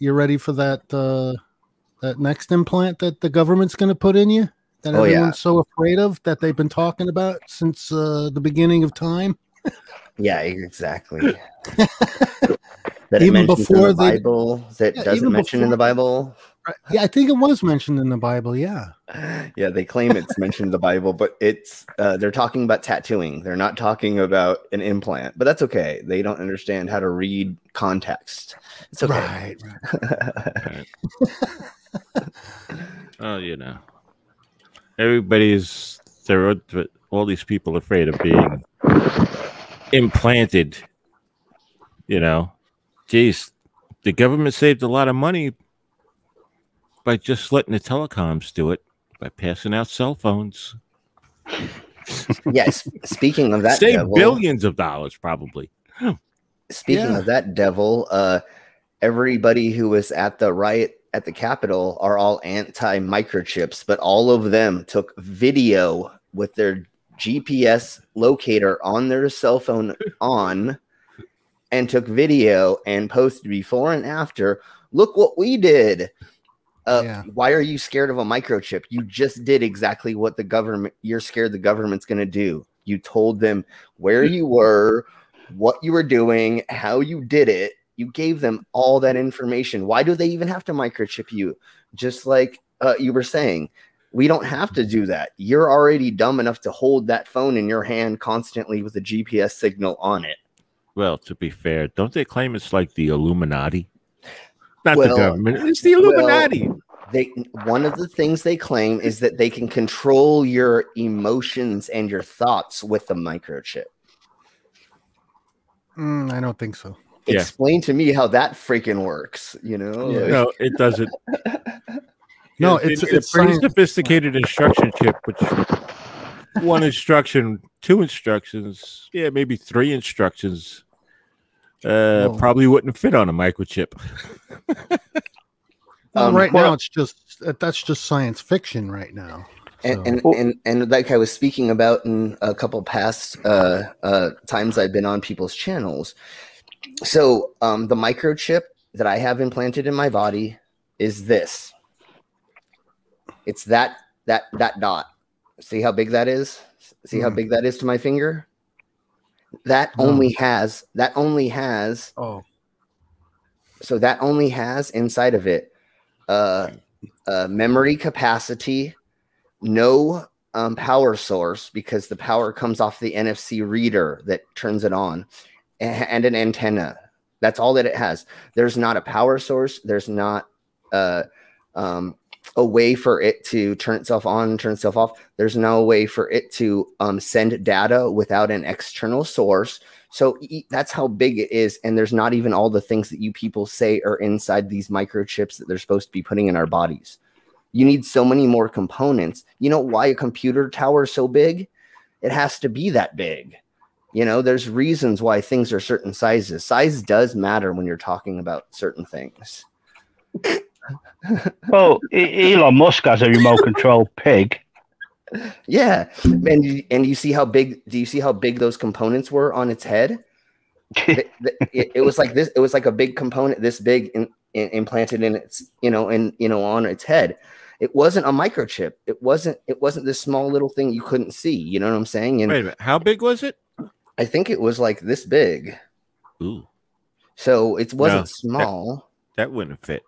You ready for that that next implant that the government's going to put in you? That everyone's so afraid of, that they've been talking about since the beginning of time. Yeah, exactly. That Even it mentions before in the Bible. That doesn't mention in the Bible. Yeah, I think it was mentioned in the Bible. Yeah. Yeah, they claim it's mentioned in the Bible, but it's they're talking about tattooing. They're not talking about an implant, but that's okay. They don't understand how to read context. It's okay. Right. Oh, you know, all these people afraid of being implanted. You know, geez, the government saved a lot of money by just letting the telecoms do it, by passing out cell phones. Yes. Speaking of that, save billions of dollars, probably. Speaking of that devil, everybody who was at the riot at the Capitol are all anti-microchips, but all of them took video with their GPS locator on their cell phone and took video and posted before and after. Look what we did. Why are you scared of a microchip? You just did exactly what you're scared the government's going to do. You told them where you were, what you were doing, how you did it. You gave them all that information. Why do they even have to microchip you? Just like you were saying, we don't have to do that. You're already dumb enough to hold that phone in your hand constantly with a GPS signal on it. Well, to be fair, don't they claim it's like the Illuminati? Not the government. It's the Illuminati. One of the things they claim is that they can control your emotions and your thoughts with the microchip. I don't think so. Explain to me how that freaking works. You know, no, it doesn't. No, it's a pretty sophisticated instruction chip, which one instruction, two instructions, maybe three instructions. Probably wouldn't fit on a microchip. Right now, that's just science fiction right now. And like I was speaking about in a couple past times I've been on people's channels. So the microchip that I have implanted in my body is this. It's that dot. See how big that is? See how big that is to my finger? That only has inside of it memory capacity, no power source, because the power comes off the NFC reader that turns it on, and an antenna. That's all that it has. There's not a power source. There's not a way for it to turn itself on, turn itself off. There's no way for it to send data without an external source. So that's how big it is. And there's not even all the things that you people say are inside these microchips that they're supposed to be putting in our bodies. You need so many more components. You know why a computer tower is so big? It has to be that big. You know, there's reasons why things are certain sizes. Size does matter when you're talking about certain things. Well, Elon Musk has a remote control pig. Yeah, and you see how big? Do you see how big those components were on its head? It was like this. It was like a big component this big implanted in its, on its head. It wasn't a microchip. It wasn't this small little thing you couldn't see. You know what I'm saying? And wait a minute, how big was it? I think it was like this big. Ooh. So it wasn't small. That wouldn't fit.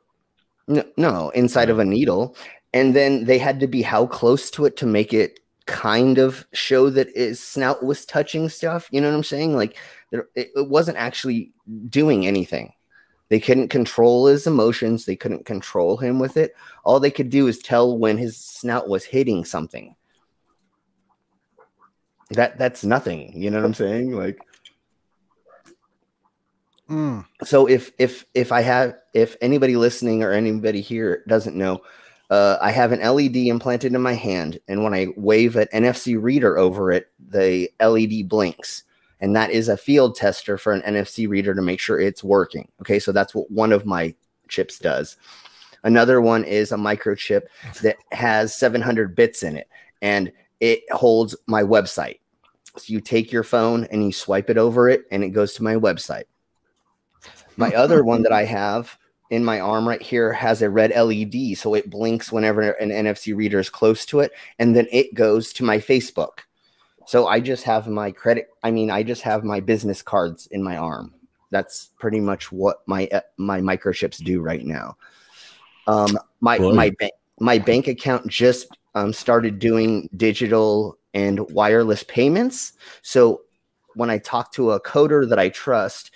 No, inside of a needle. And then they had to be how close to it to make it kind of show that its snout was touching stuff. You know what I'm saying? Like it wasn't actually doing anything. They couldn't control his emotions. They couldn't control him with it. All they could do is tell when his snout was hitting something. That's nothing. You know what I'm saying? Like, so if anybody listening or anybody here doesn't know, I have an LED implanted in my hand, and when I wave an NFC reader over it, the LED blinks, and that is a field tester for an NFC reader to make sure it's working. Okay, so that's what one of my chips does. Another one is a microchip that has 700 bits in it, and it holds my website. So you take your phone and you swipe it over it, and it goes to my website. My other one that I have in my arm right here has a red LED, so it blinks whenever an NFC reader is close to it, and then it goes to my Facebook. So I just have my I just have my business cards in my arm. That's pretty much what my microchips do right now. My bank account just started doing digital and wireless payments. So when I talk to a coder that I trust,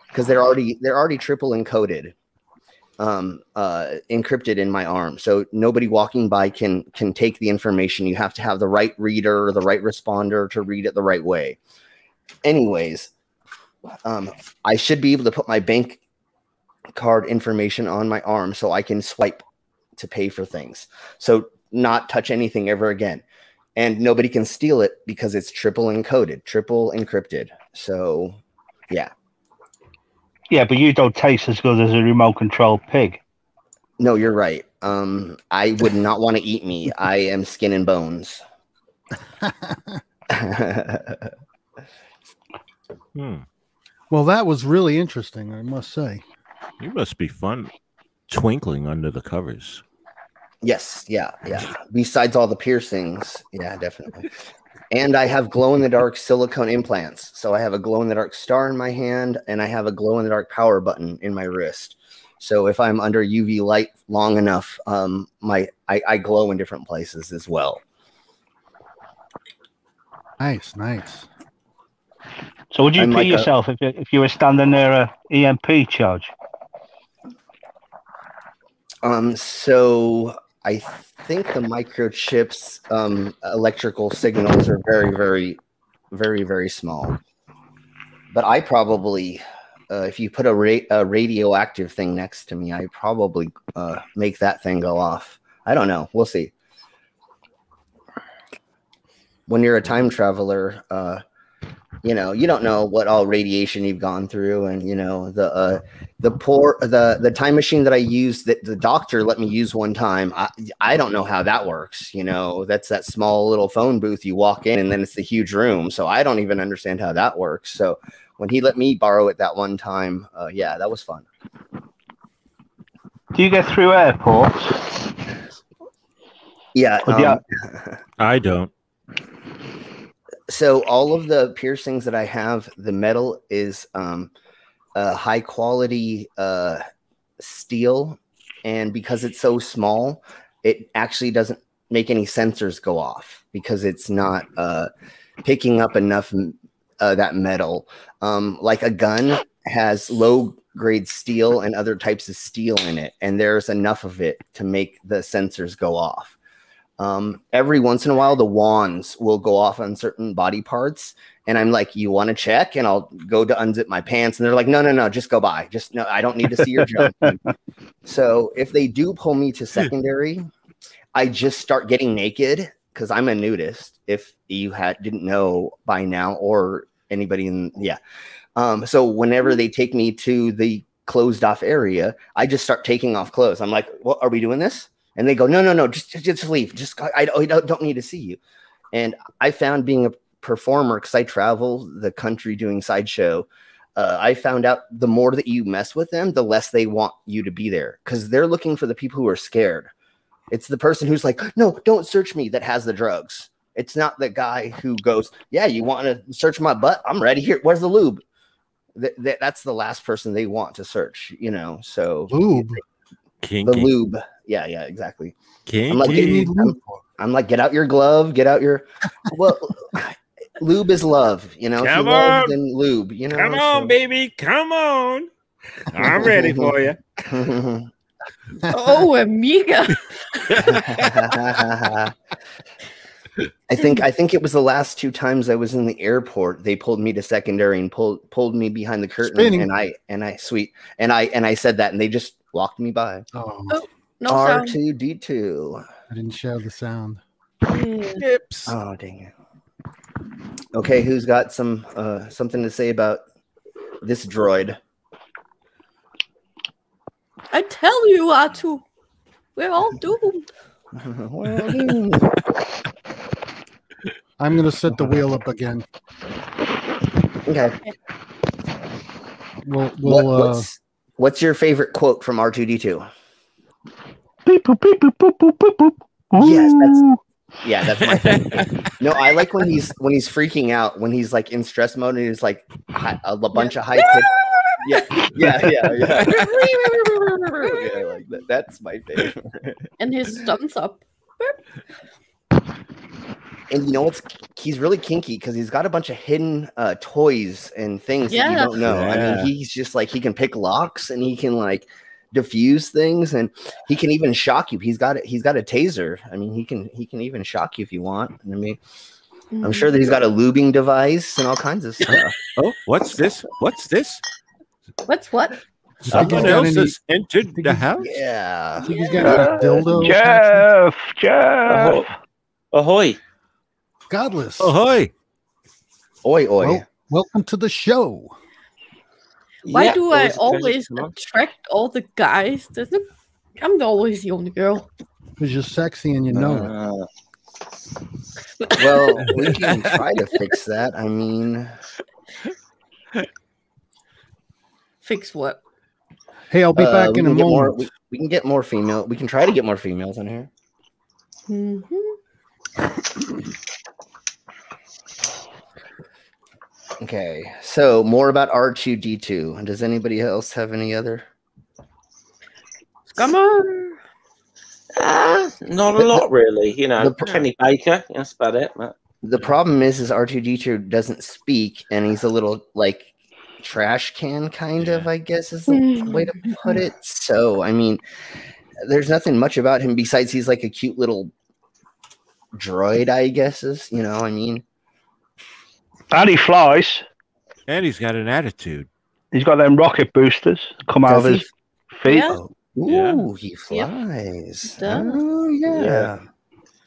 because they're already triple encoded, encrypted in my arm, so nobody walking by can take the information. You have to have the right reader or the right responder to read it the right way. Anyways, I should be able to put my bank card information on my arm so I can swipe to pay for things. So not touch anything ever again. And nobody can steal it because it's triple encoded, triple encrypted. So, yeah. Yeah, but you don't taste as good as a remote control pig. No, you're right. I would not want to eat me. I am skin and bones. Well, that was really interesting, I must say. You must be fun twinkling under the covers. Yes, yeah. Besides all the piercings, yeah, definitely. And I have glow-in-the-dark silicone implants. So I have a glow-in-the-dark star in my hand, and I have a glow-in-the-dark power button in my wrist. So if I'm under UV light long enough, I glow in different places as well. Nice. So would you pee yourself if you were standing near a EMP charge? So I think the microchips electrical signals are very, very, very, very small. But I probably, if you put a radioactive thing next to me, I probably make that thing go off. I don't know. We'll see. When you're a time traveler, you know, you don't know what all radiation you've gone through, and you know the time machine that I used that the doctor let me use one time. I don't know how that works. You know, that's that small little phone booth you walk in, and then it's the huge room. So I don't even understand how that works. So when he let me borrow it that one time, yeah, that was fun. Do you get through airports? Yeah, I don't. So all of the piercings that I have, the metal is high quality steel, and because it's so small, it actually doesn't make any sensors go off because it's not picking up enough that metal. Like a gun has low grade steel and other types of steel in it, and there's enough of it to make the sensors go off. Every once in a while, the wands will go off on certain body parts, and I'm like, "You want to check?" And I'll go to unzip my pants, and they're like, "No, just go by. Just no, I don't need to see your junk." So if they do pull me to secondary, I just start getting naked because I'm a nudist. If you didn't know by now, or anybody so whenever they take me to the closed off area, I just start taking off clothes. I'm like, "What are we doing this?" And they go, no, just leave. I don't need to see you. And I found being a performer, because I travel the country doing sideshow, I found out the more that you mess with them, the less they want you to be there, because they're looking for the people who are scared. It's the person who's like, no, don't search me, that has the drugs. It's not the guy who goes, yeah, you want to search my butt? I'm ready. Here, where's the lube? That's the last person they want to search, you know. So lube. Kinky. The lube. Yeah, exactly. Kinky. I'm like, get out your glove, get out your lube is love, you know. Come if you on. love, then lube, you know. Come on, baby, come on. I'm ready for you. Oh, amiga. I think it was the last 2 times I was in the airport. They pulled me to secondary and pulled me behind the curtain. Spinning. and I said that, and they just walked me by. Oh, No sound. R2D2. I didn't share the sound. Chips. Oh, dang it. Okay, who's got something to say about this droid? I tell you, R2, we're all doomed. I'm going to set the wheel up again. Okay. We'll What's your favorite quote from R2D2? Beep, boop, beep, boop, boop, boop, boop, boop. That's my favorite. No, I like when he's freaking out, when he's like in stress mode and he's like a bunch of high pitch. Yeah. Yeah, like that. That's my favorite. And his thumbs up. And you know what's? He's really kinky because he's got a bunch of hidden toys and things that you don't know. Yeah. I mean, he's just like, he can pick locks and he can like diffuse things, and he can even shock you. He's got a taser. I mean, he can even shock you if you want. I mean, I'm sure that he's got a lubing device and all kinds of stuff. Oh, what's this? What's this? What's what? Someone else has entered the house? Yeah. He's got a dildo. Jeff. Ahoy. Godless. Ahoy. Oi. Well, welcome to the show. Why do I always attract all the guys? I'm always the only girl. Because you're sexy and you know it. Well, we can try to fix that. I mean... Fix what? Hey, I'll be back in a moment. We can get more female. We can try to get more females in here. Okay, so more about R2D2. Does anybody else have any other? Come on. Not a lot, really. You know, Kenny Baker. That's about it. The problem is R2D2 doesn't speak, and he's a little like trash can kind of, I guess is the way to put it. So, I mean, there's nothing much about him besides he's like a cute little droid, I guess is, you know, I mean. And he flies. And he's got an attitude. He's got them rocket boosters come out of his feet. Yeah. Ooh, he flies. Yep. Oh, yeah.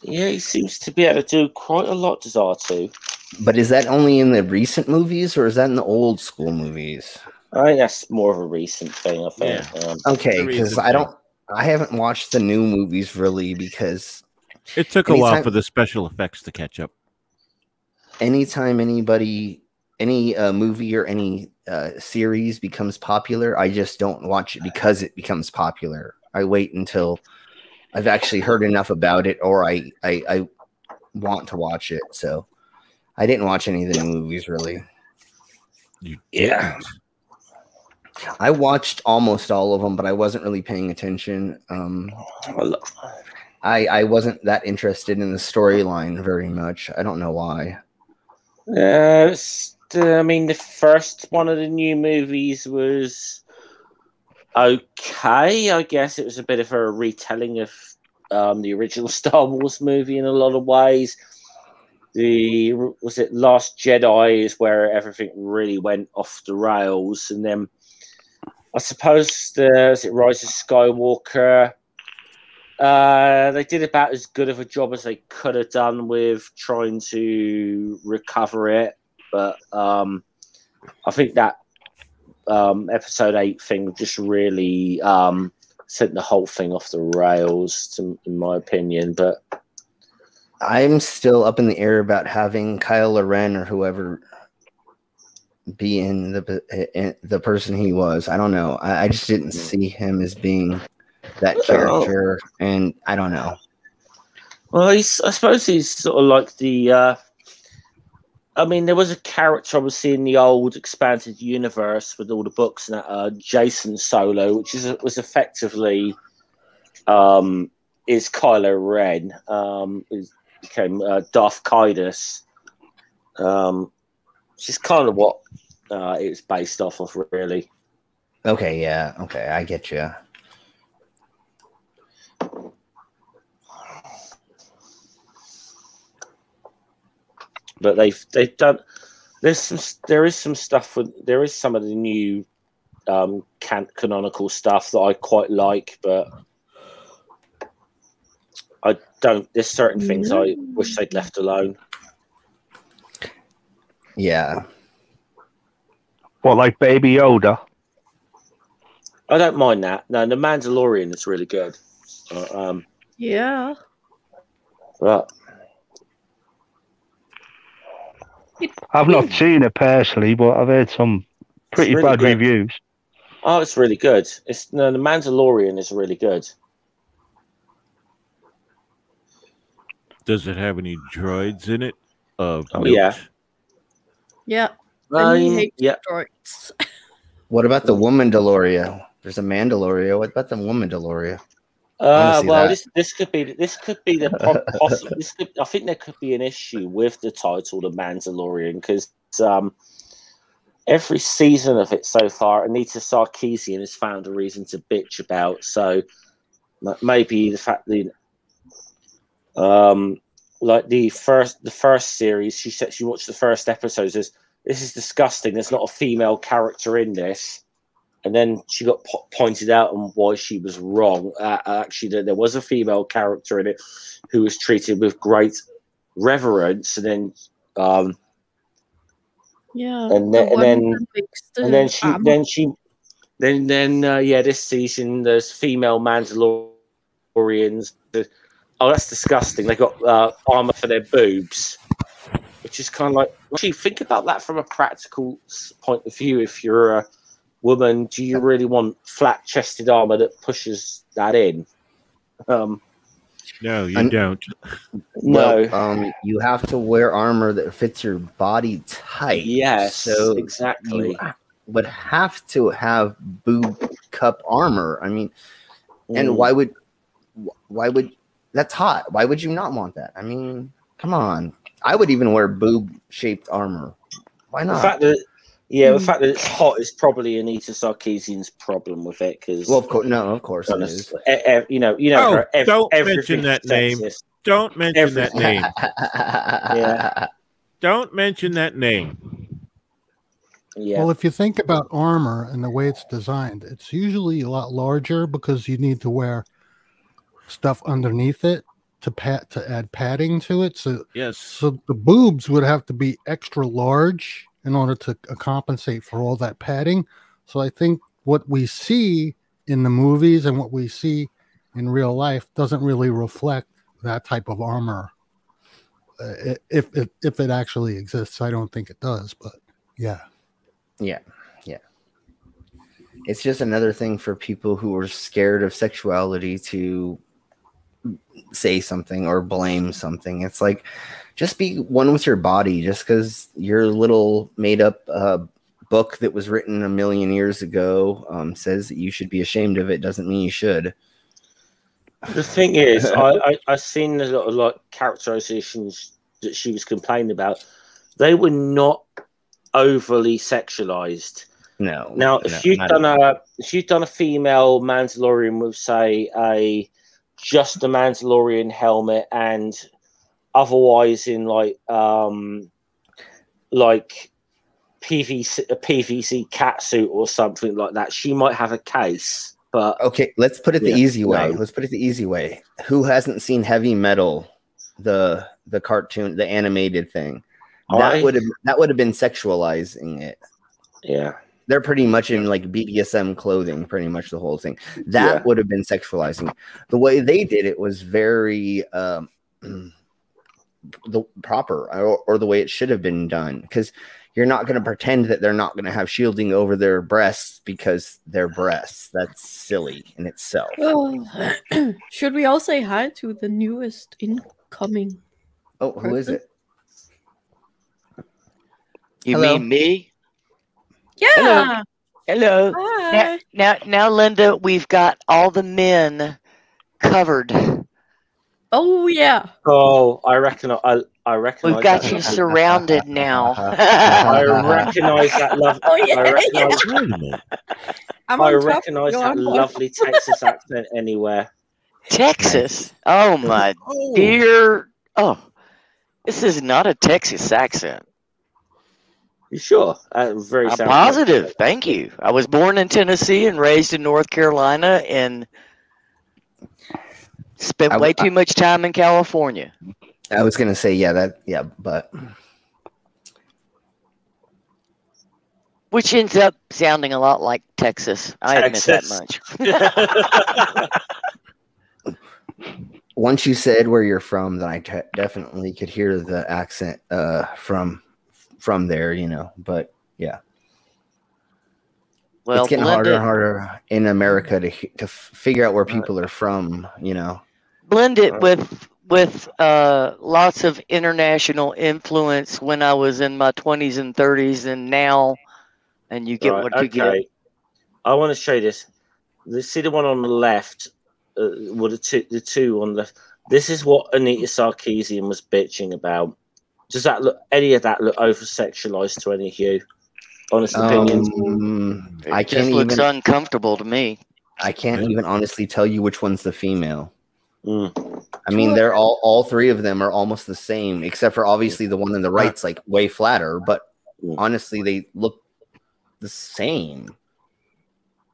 Yeah, he seems to be able to do quite a lot, does R2. But is that only in the recent movies, or is that in the old school movies? I think that's more of a recent thing, I think. Yeah. Okay, because I haven't watched the new movies really, because it took a while for the special effects to catch up. Anytime any movie or any series becomes popular, I just don't watch it because it becomes popular. I wait until I've actually heard enough about it, or I want to watch it. So I didn't watch any of the new movies really. Yeah. I watched almost all of them, but I wasn't really paying attention. I wasn't that interested in the storyline very much. I don't know why. I mean, the first one of the new movies was okay. I guess it was a bit of a retelling of the original Star Wars movie in a lot of ways. Was it Last Jedi is where everything really went off the rails, and then I suppose was it Rise of Skywalker. They did about as good of a job as they could have done with trying to recover it, but I think that episode 8 thing just really sent the whole thing off the rails, in my opinion. But I'm still up in the air about having Kylo Ren or whoever be in the person he was. I don't know. I just didn't see him as being that character, and I don't know. Well, I suppose he's sort of like the. I mean, there was a character obviously in the old expanded universe with all the books and that Jason Solo, which was effectively is Kylo Ren. Became Darth Kydus, which is kind of what it was based off of, really. Okay, yeah, okay, I get you. But they've done. There is some stuff. There is some of the new canonical stuff that I quite like, but I don't. There's certain things I wish they'd left alone. Yeah. What, like Baby Yoda? I don't mind that. No, the Mandalorian is really good. Yeah. But I've not seen it personally, but I've heard some pretty really bad good. reviews. Oh, it's really good. The Mandalorian is really good. Does it have any droids in it? Oh yeah. Yeah. And he hates droids. What about the woman Deloria? There's a Mandaloria. What about the woman Deloria? Well, this could be the possible. I think there could be an issue with the title, The Mandalorian, because every season of it so far, Anita Sarkeesian has found a reason to bitch about. So maybe the fact that, like the first series, she said she watched the first episode. Says this is disgusting. There's not a female character in this. And then she got pointed out on why she was wrong. Actually, there was a female character in it who was treated with great reverence, and then, this season there's female Mandalorians. Oh, that's disgusting. They got armor for their boobs, which is kind of like. Actually, think about that from a practical point of view. If you're a woman, do you really want flat-chested armor that pushes that in? No, you don't. No. Well, you have to wear armor that fits your body tight. Yes, so exactly. You would have to have boob cup armor. I mean, and why would that's hot? Why would you not want that? I mean, come on. I would even wear boob-shaped armor. Why not? The fact that it's hot is probably Anita Sarkeesian's problem with it. Because of course it is. Don't mention that name. Don't mention that name. Yeah. Don't mention that name. Yeah. Well, if you think about armor and the way it's designed, it's usually a lot larger because you need to wear stuff underneath it to add padding to it. So yes. So the boobs would have to be extra large in order to compensate for all that padding. So I think what we see in the movies and what we see in real life doesn't really reflect that type of armor. If it actually exists, I don't think it does, but yeah. It's just another thing for people who are scared of sexuality to say something or blame something. It's like, just be one with your body. Just because your little made up book that was written 1 million years ago says that you should be ashamed of it doesn't mean you should. The thing is, I've seen a lot of like characterizations that she was complaining about. They were not overly sexualized. No. Now, if you've done a female Mandalorian with, say, just a Mandalorian helmet and otherwise in like PVC catsuit or something like that, she might have a case. But okay, let's put it the easy way. Let's put it the easy way. Who hasn't seen Heavy Metal, the cartoon, the animated thing? That would have been sexualizing it. Yeah. They're pretty much in like BDSM clothing, pretty much the whole thing. That would have been sexualizing. The way they did it was very the proper or the way it should have been done, because you're not going to pretend that they're not going to have shielding over their breasts because they're breasts. That's silly in itself. Oh. Should we all say hi to the newest incoming? Oh, who is it? You mean me? Yeah. Hello. Hi. Now, Linda, we've got all the men covered. Oh yeah. Oh, I reckon. We've got you surrounded now. I recognize that lovely. Oh, yeah, I recognize that lovely Texas accent anywhere. Texas? Oh my dear! Oh, this is not a Texas accent. You sure? I'm positive. Thank you. I was born in Tennessee and raised in North Carolina, and spent way too much time in California. I was gonna say but which ends up sounding a lot like Texas. I admit that much. Once you said where you're from, then I definitely could hear the accent from there, But yeah. Well, it's getting blend harder it, and harder in America to figure out where people are from. blend it with lots of international influence when I was in my 20s and 30s, and now, and you get Right, what you get. okay. I want to show you this. See the one on the left? Well, the two on the left. This is what Anita Sarkeesian was bitching about. Does that look any of that look over sexualized to any of you? Honest opinions? I It can't just looks even. uncomfortable to me. I can't even honestly tell you which one's the female. Mm. I mean, they're all three of them are almost the same, except for obviously the one on the right's like way flatter. But honestly, they look the same.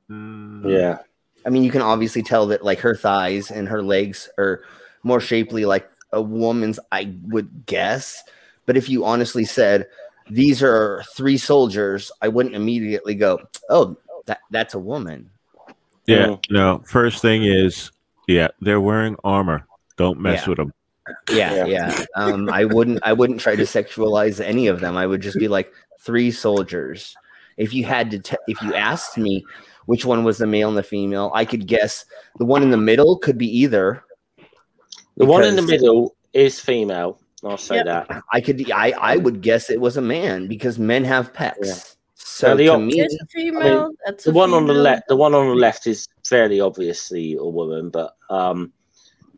Yeah. I mean, you can obviously tell that like her thighs and her legs are more shapely like a woman's, I would guess. But if you honestly said these are three soldiers, I wouldn't immediately go, "Oh, that's a woman." Yeah. No. First thing is, they're wearing armor. Don't mess with them. Yeah. I wouldn't try to sexualize any of them. I would just be like three soldiers. If you had to, if you asked me which one was the male and the female, I could guess the one in the middle could be either. The one in the middle is female. I'll say that. I would guess it was a man because men have pecs. Yeah. So now, to me, it's a female. the one on the left, is fairly obviously a woman, but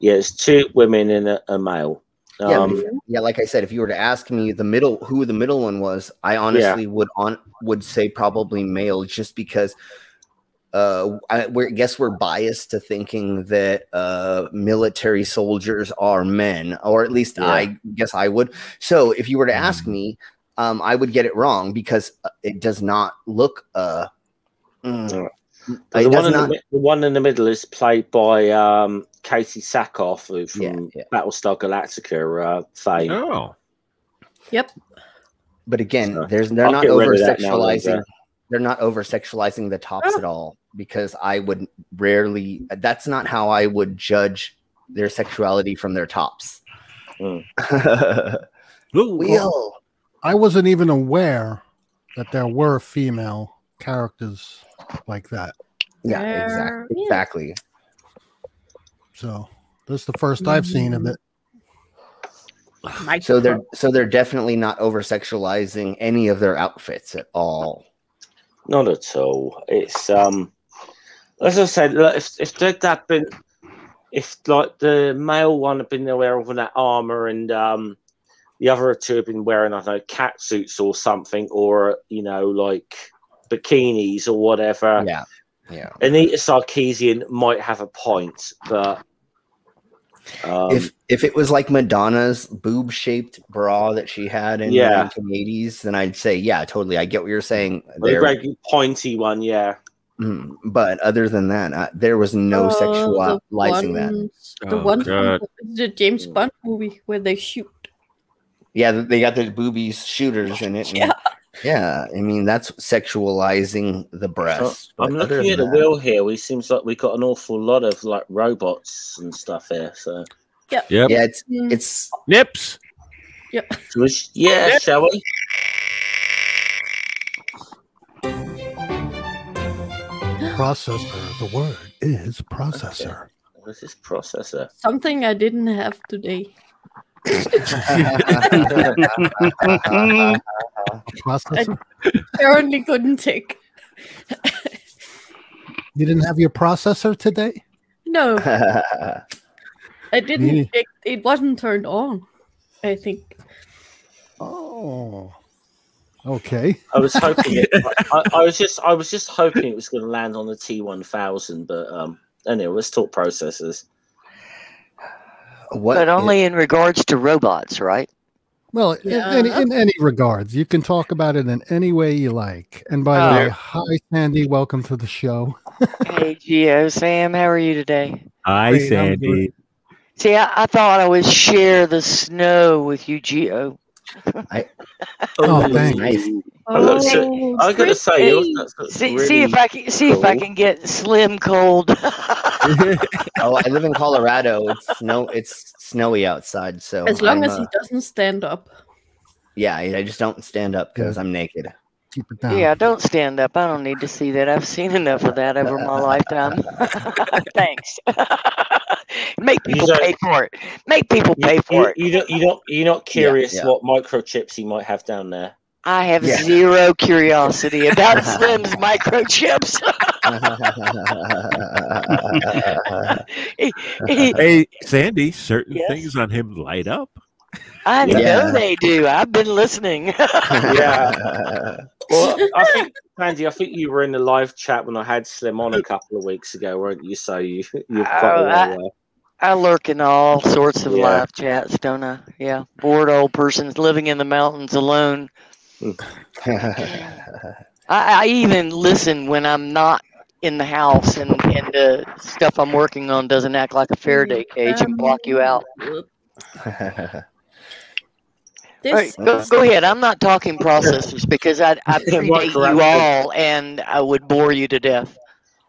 it's two women and a male. Like I said, if you were to ask me who the middle one was, I honestly would say probably male, just because I guess we're biased to thinking that military soldiers are men, or at least I guess I would. So if you were to ask me, I would get it wrong because it does not look. The one in the middle is played by Katie Sackhoff from Battlestar Galactica fame. Oh, yep. But again, they're not over sexualizing. They're not over sexualizing the tops at all, because I would rarely. That's not how I would judge their sexuality from their tops. I wasn't even aware that there were female characters like that. Yeah, exactly. So this is the first I've seen of it. So they're definitely not over sexualizing any of their outfits at all. Not at all. It's as I said, if like the male one had been wearing that armor and the other two have been wearing, I don't know, cat suits or something, or like bikinis or whatever. Yeah. Anita Sarkeesian might have a point, but if it was like Madonna's boob-shaped bra that she had in the 1980s, then I'd say, totally. I get what you're saying. The regular pointy one, But other than that, there was no sexualizing that. The one from the James Bond movie where they shoot. Yeah, they got the boobies shooters in it. Yeah, I mean, that's sexualizing the breast. So I'm looking at the wheel here. We seems like we got an awful lot of like robots and stuff here. So yeah, it's nips. Yeah, shall we? Processor. The word is processor. Okay. What is processor? Something I didn't have today. Processor? I apparently couldn't take. You didn't have your processor today? No, I didn't. It wasn't turned on, I think. Oh, okay. I was hoping I was just hoping it was going to land on the T1000, but anyway, let's talk processors. But only in regards to robots, right? Well, in any regards, you can talk about it in any way you like. And by the way, hi Sandy, welcome to the show. Hey GeoSam, how are you today? Hi Sandy. See, I thought I would share the snow with you, Geo. Thanks. Nice. I gotta say, see if I can get Slim cold. I live in Colorado. It's snowy outside, so as long as he doesn't stand up. Yeah, I just don't stand up because I'm naked. Keep it down. Yeah, don't stand up. I don't need to see that. I've seen enough of that over my lifetime. Thanks. Make people pay for it. Make people pay for it. You're not curious yeah. what microchips he might have down there. I have zero curiosity about Slim's microchips. Hey, Sandy, certain things on him light up. I know they do. I've been listening. Yeah. Well, I think, Sandy, you were in the live chat when I had Slim on a couple of weeks ago, weren't you? So you're quite aware. I lurk in all sorts of live chats, don't I? Yeah. Bored old persons living in the mountains alone. I even listen when I'm not in the house and the stuff I'm working on doesn't act like a Faraday cage and block you out. All right, go ahead. I'm not talking processors because I predate you all and I would bore you to death.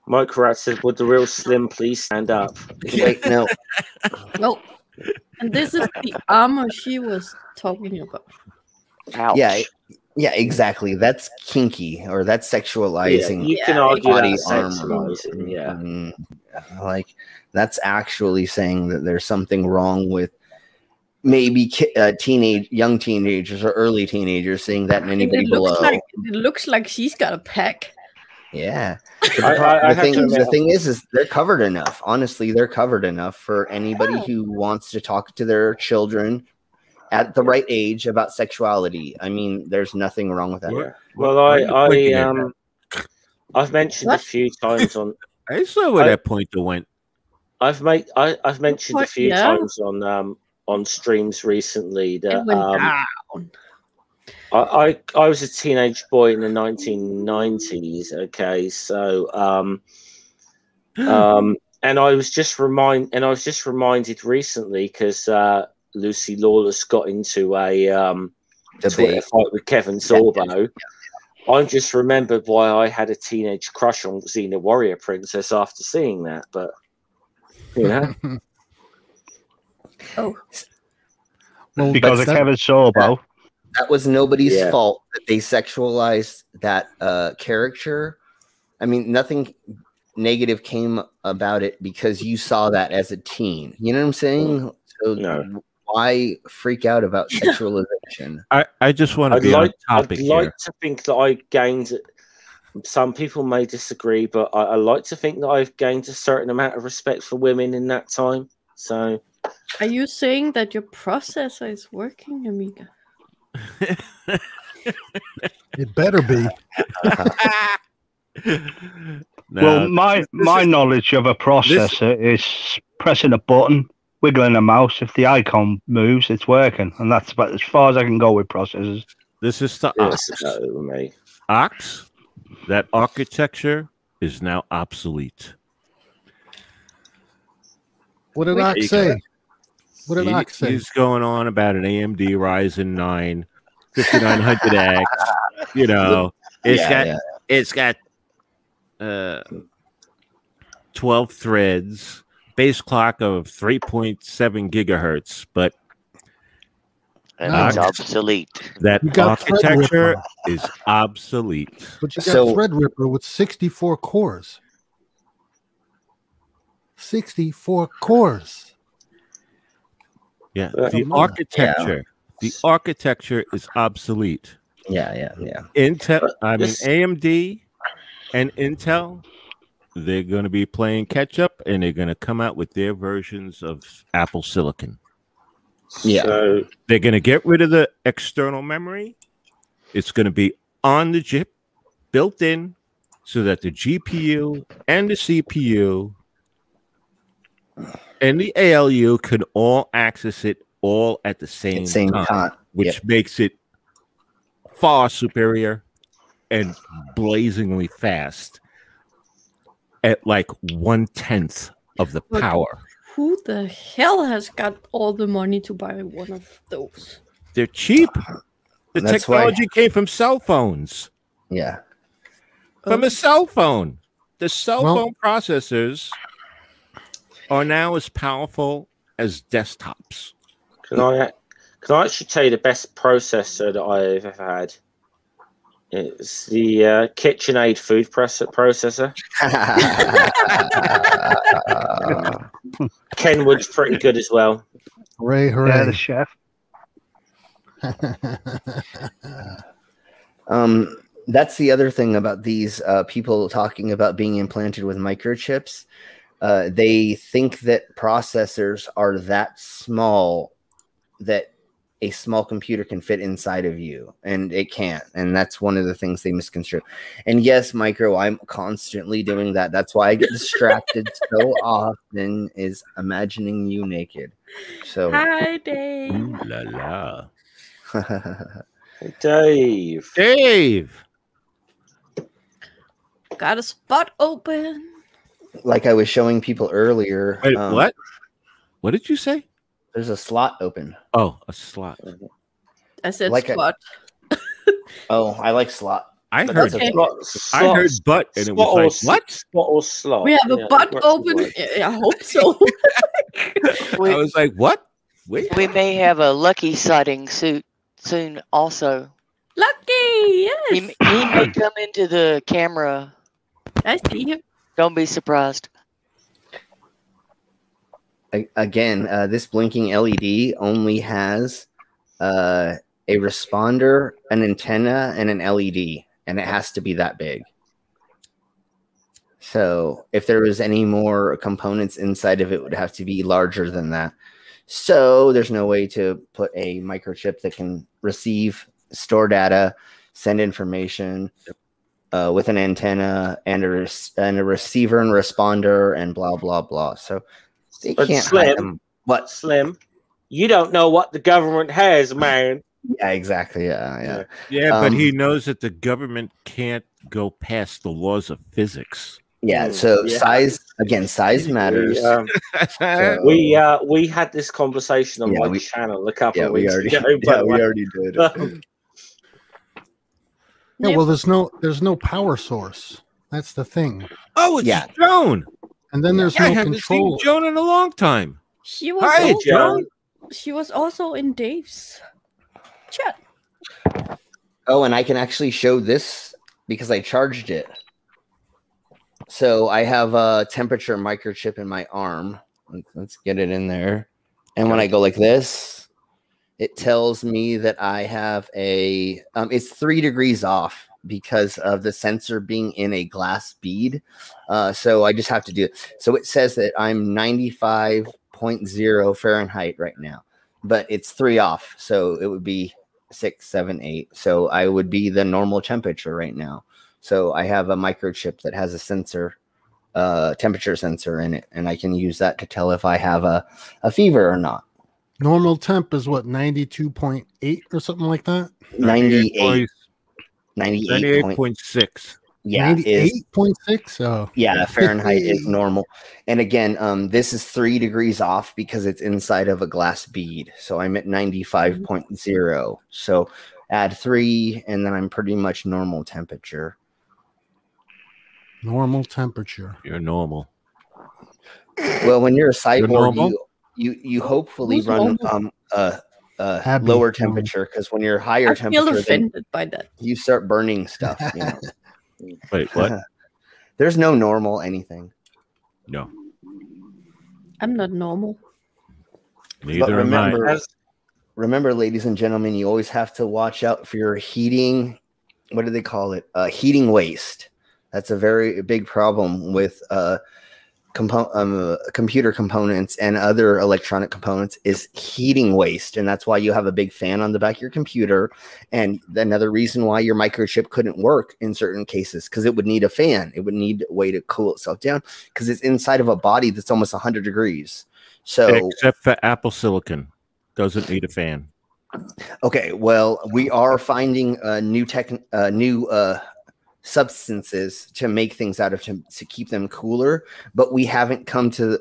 Mike Rat said, "Would the real Slim please stand up?" Wait, no. Nope. And this is the armor she was talking about. Ouch. Yeah, exactly. That's kinky, or that's sexualizing. You can argue body that's armor. sexualizing, like that's actually saying that there's something wrong with maybe young teenagers or early teenagers seeing that in anybody below. It looks like she's got a pack. Yeah. The thing is they're covered enough. Honestly, they're covered enough for anybody who wants to talk to their children at the right age about sexuality. I mean, there's nothing wrong with that. Yeah. Well, I've mentioned a few times on. I saw where that pointer went. I've mentioned a few times on streams recently that I was a teenage boy in the 1990s. Okay, so and I was just reminded recently because Lucy Lawless got into a Twitter fight with Kevin Sorbo. I just remembered why I had a teenage crush on Xena Warrior Princess after seeing that, but you know. Well, because of Kevin Sorbo. That was nobody's fault that they sexualized that character. I mean, nothing negative came about it because you saw that as a teen. You know what I'm saying? So why freak out about sexualization? I just want to be on topic here. I'd like to think that I gained. Some people may disagree, but I like to think that I've gained a certain amount of respect for women in that time. So, are you saying that your processor is working, Amiga? It better be. Well, my knowledge of a processor is pressing a button, wiggling a mouse. If the icon moves, it's working, and that's about as far as I can go with processors. This is the Ox. That architecture is now obsolete. What did Ox say? What did Ox say? He's going on about an AMD Ryzen 9 5900X. You know, it's got 12 threads, base clock of 3.7 gigahertz, but it's obsolete. That architecture is obsolete. But you got Threadripper with 64 cores. 64 cores. Yeah, the architecture is obsolete. Yeah. Intel, AMD and Intel, they're going to be playing catch up, and they're going to come out with their versions of Apple Silicon. Yeah, so they're going to get rid of the external memory. It's going to be on the chip, built in, so that the GPU and the CPU and the ALU can all access it all at the same time, which makes it far superior and blazingly fast at like 1/10 of the power. Who the hell has got all the money to buy one of those? They're cheap. The technology came from cell phones. Yeah. From a cell phone. The cell phone processors are now as powerful as desktops. Can I actually tell you the best processor that I've ever had? It's the KitchenAid food processor. Kenwood's pretty good as well. Hooray, hooray. Yeah, the chef. That's the other thing about these people talking about being implanted with microchips. They think that processors are that small that a small computer can fit inside of you, and it can't. And that's one of the things they misconstrue. And yes, Micro, I'm constantly doing that. That's why I get distracted so often, is imagining you naked. So Hi, Dave. Ooh la la. Dave. Dave. Got a spot open. like I was showing people earlier. Wait, what? What did you say? There's a slot open. Oh, a slot. I said Like spot. Oh, I like slot. I heard. Okay. I heard butt, and it was like, what? Spot or slot? We have a butt that's open. right. I hope so. I was like, what? Wait. We may have a lucky sighting soon also. Lucky, yes. He may come into the camera. I see him. Don't be surprised. Again, this blinking LED only has a responder, an antenna, and an LED, and it has to be that big. So if there was any more components inside of it, it would have to be larger than that. So there's no way to put a microchip that can receive, store data, send information with an antenna and a receiver and responder and blah, blah, blah. So they can't hide them. What, Slim? You don't know what the government has, man. Yeah, exactly. Yeah. But he knows that the government can't go past the laws of physics. Yeah, so size matters. We had this conversation on my channel a couple of weeks ago. We already did. Yeah, well, there's no power source. That's the thing. Oh, it's Joan. And then there's I no haven't control. seen Joan in a long time. She was Hi, also, Joan. She was also in Dave's chat. Oh, and I can actually show this because I charged it. So I have a temperature microchip in my arm. Let's get it in there. And when I go like this, it tells me that I have a, it's 3 degrees off because of the sensor being in a glass bead. So I just have to do it. So it says that I'm 95.0 Fahrenheit right now, but it's 3 off. So it would be 6, 7, 8. So I would be the normal temperature right now. So I have a microchip that has a sensor, temperature sensor in it, and I can use that to tell if I have a fever or not. Normal temp is what, 92.8 or something like that? 98. 98.6. Yeah, 98.6. Oh, yeah, Fahrenheit is normal. And again, this is 3 degrees off because it's inside of a glass bead. So I'm at 95.0. So add 3, and then I'm pretty much normal temperature. normal temperature. You're normal. Well, when you're a cyborg, you hopefully run lower temperature, because when you're higher temperature, I feel offended by that. You start burning stuff. You know? Wait, what? There's no normal anything. No. I'm not normal. Neither am I. Remember, ladies and gentlemen, you always have to watch out for your heating. What do they call it? Heating waste. That's a very big problem with computer components and other electronic components, is heating waste. And that's why you have a big fan on the back of your computer. And another reason why your microchip couldn't work in certain cases, because it would need a fan. It would need a way to cool itself down because it's inside of a body that's almost 100 degrees. So except for Apple Silicon, doesn't need a fan. Okay, well, we are finding new substances to make things out of to keep them cooler, but we haven't come to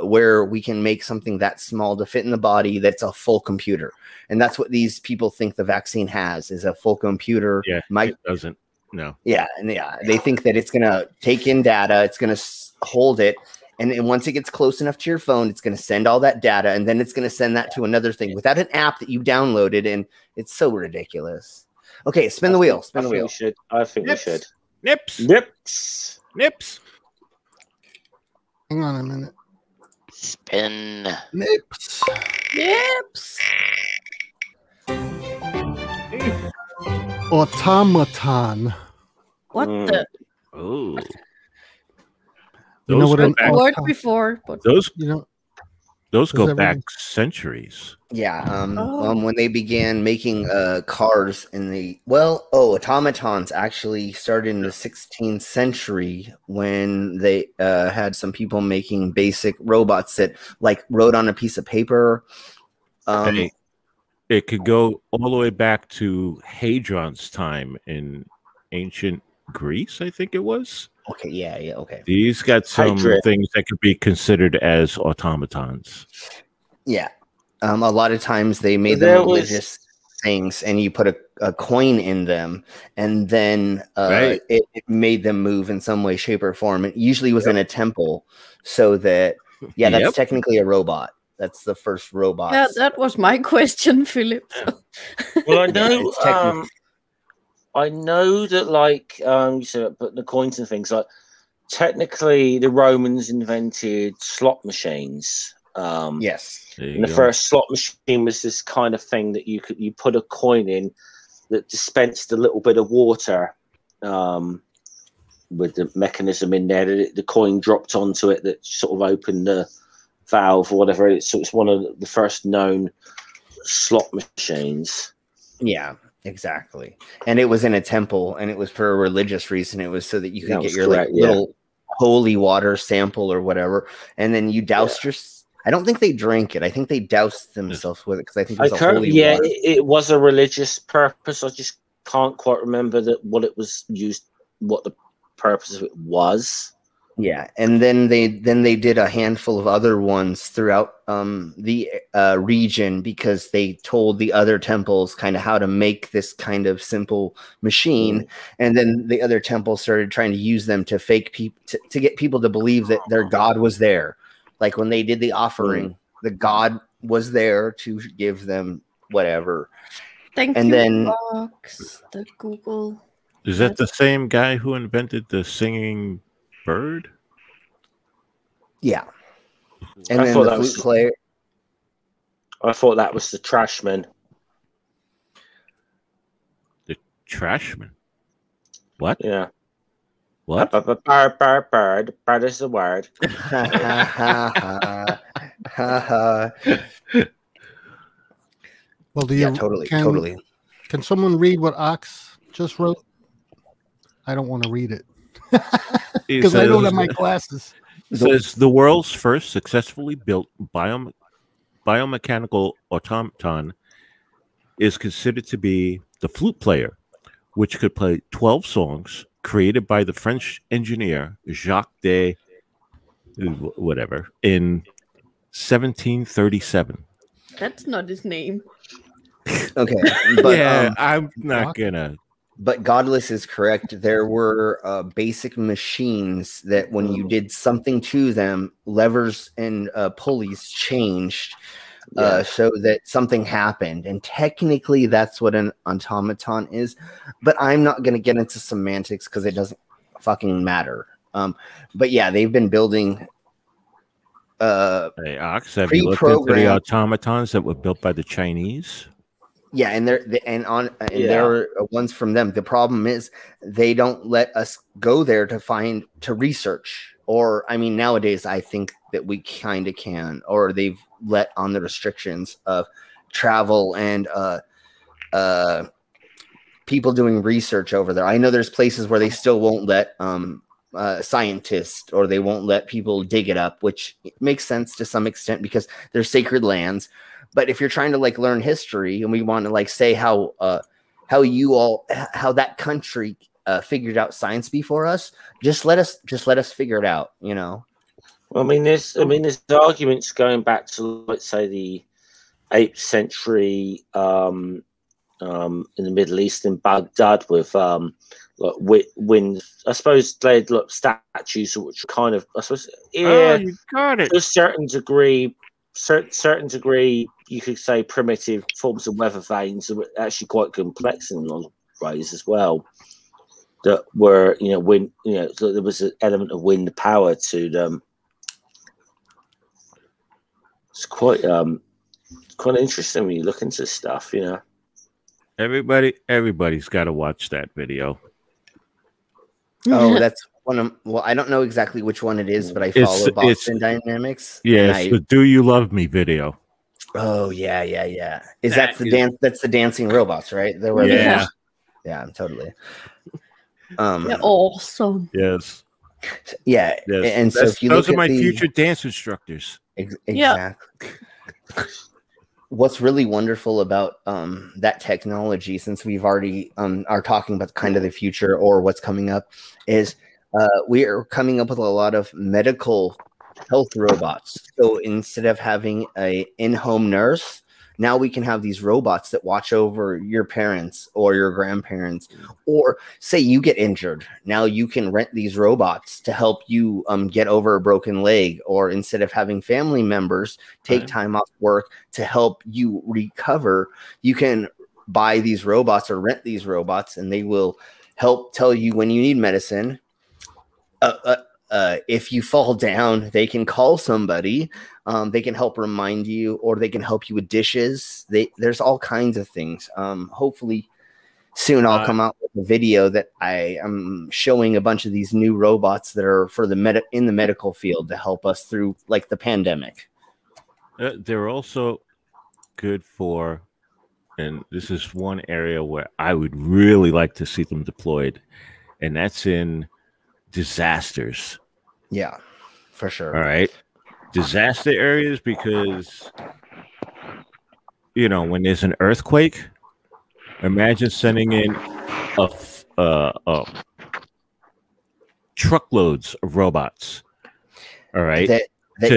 where we can make something that small to fit in the body that's a full computer. And that's what these people think the vaccine has, is a full computer. Yeah, it doesn't. No. Yeah, and they think that it's gonna take in data, it's gonna hold it, and once it gets close enough to your phone, it's going to send all that data, and then it's going to send that to another thing without an app that you downloaded, and it's so ridiculous. Okay, spin the wheel. Spin the wheel. I think we should. Nips. Hang on a minute. Spin. Nips. Automaton. What the? Oh. You know what an word before, but those Does go everything- back centuries. Yeah. When they began making cars automatons actually started in the 16th century when they had some people making basic robots that like wrote on a piece of paper. It could go all the way back to Hadron's time in ancient Greece, I think it was. Okay, yeah, okay. These got some things that could be considered as automatons. Yeah. A lot of times they made them religious things, and you put a coin in them, and then it made them move in some way, shape, or form. It usually was in a temple, so that, that's technically a robot. That's the first robot. Yeah, that was my question, Philip. Well, I know... I know that, like, you said, but the coins and things, like, technically the Romans invented slot machines. Yes. And the first slot machine was this kind of thing that you put a coin in that dispensed a little bit of water with the mechanism in there. The coin dropped onto it that sort of opened the valve or whatever. So it's one of the first known slot machines. Yeah. Exactly. And it was in a temple, and it was for a religious reason. It was so that you could get your little holy water sample or whatever, and then you doused your... I don't think they drank it. I think they doused themselves with it because I think it was a holy water. It was a religious purpose. I just can't quite remember what it was used, what the purpose of it was. Yeah, and then they did a handful of other ones throughout the region because they told the other temples kind of how to make this kind of simple machine, and then the other temples started trying to use them to fake people to get people to believe that their god was there. Like when they did the offering, the god was there to give them whatever. Thank you, then the Google. Is that the same guy who invented the singing bird? Yeah. And then the flute player. I thought that was the Trashman. The Trashman? What? Yeah. What? Bird. Bird is the word. Well, do you? Yeah, totally. Can someone read what Ox just wrote? I don't want to read it because I don't have my glasses. It says the world's first successfully built biomechanical automaton is considered to be the flute player, which could play 12 songs created by the French engineer Jacques de whatever in 1737. That's not his name. Okay, but I'm not gonna. But Godless is correct. There were basic machines that when you did something to them, levers and pulleys changed so that something happened. And technically, that's what an automaton is. But I'm not going to get into semantics because it doesn't fucking matter. But yeah, they've been building. Hey, Ox, have you looked into the automatons that were built by the Chinese? Yeah, and there are ones from them. The problem is they don't let us go there to research. Or I mean, nowadays I think that we kind of can, or they've let on the restrictions of travel and people doing research over there. I know there's places where they still won't let scientists, or they won't let people dig it up, which makes sense to some extent because they're sacred lands. But if you're trying to like learn history, and we want to like say how that country figured out science before us, just let us figure it out, you know. Well, I mean, there's arguments going back to, let's say, the 8th century in the Middle East in Baghdad with wind. I suppose they had statues which kind of, I suppose, you got it. To a certain degree, you could say primitive forms of weather vanes are actually quite complex in a lot ways as well. That were, so there was an element of wind power to them. It's quite interesting when you look into stuff, Everybody's got to watch that video. Oh, that's one of. Well, I don't know exactly which one it is, but I follow Boston Dynamics. Yeah, it's the "Do You Love Me" video. Oh yeah. That's the dance? That's the dancing robots, right? Yeah, totally. They're awesome. Yes. Yeah, yes. And so if you those look are at my future dance instructors. Exactly. Yeah. What's really wonderful about that technology, since we've already are talking about kind of the future or what's coming up, is we are coming up with a lot of medical health robots. So instead of having a in-home nurse, now we can have these robots that watch over your parents or your grandparents, or say you get injured. Now you can rent these robots to help you get over a broken leg, or instead of having family members take time off work to help you recover, you can buy these robots or rent these robots, and they will help tell you when you need medicine. If you fall down, they can call somebody. They can help remind you, or they can help you with dishes. There's all kinds of things. Hopefully soon I'll come out with a video that I am showing a bunch of these new robots that are for in the medical field to help us through like the pandemic. They're also good for, and this is one area where I would really like to see them deployed, and that's in disasters. Yeah, for sure. All right. Disaster areas, because, when there's an earthquake, imagine sending in truckloads of robots. All right. That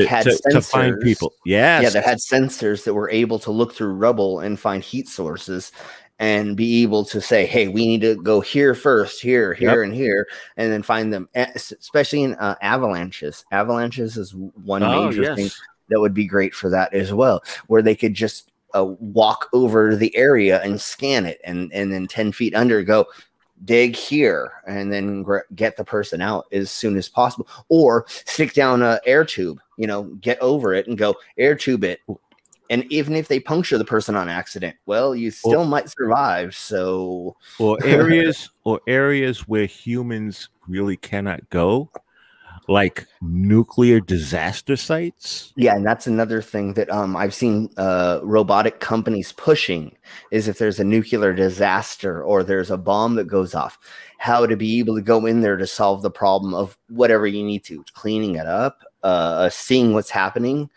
had sensors to find people. Yes. Yeah, that had sensors that were able to look through rubble and find heat sources and be able to say, hey, we need to go here first, here, and here, and then find them, especially in avalanches. Avalanches is one major thing that would be great for that as well, where they could just walk over the area and scan it, and then 10 feet under go, dig here, and then get the person out as soon as possible. Or stick down an air tube, get over it and go air tube it. And even if they puncture the person on accident, well, you still might survive. So, or areas where humans really cannot go, like nuclear disaster sites. Yeah, and that's another thing that I've seen robotic companies pushing, is if there's a nuclear disaster or there's a bomb that goes off, how to be able to go in there to solve the problem of whatever you need to, cleaning it up, seeing what's happening.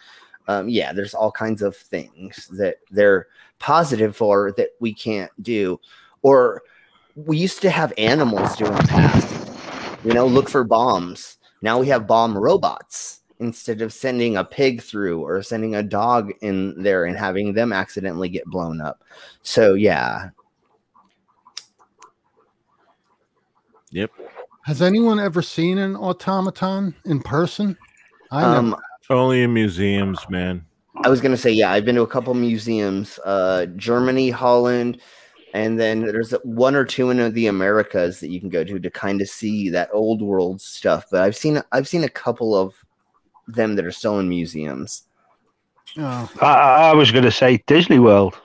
There's all kinds of things that they're positive for that we can't do. Or we used to have animals do in the past, look for bombs. Now we have bomb robots instead of sending a pig through or sending a dog in there and having them accidentally get blown up. So, yeah. Yep. Has anyone ever seen an automaton in person? Only in museums, man. I was going to say, I've been to a couple museums, Germany, Holland, and then there's one or two in the Americas that you can go to kind of see that old world stuff. But I've seen a couple of them that are still in museums. Oh. I was going to say Disney World.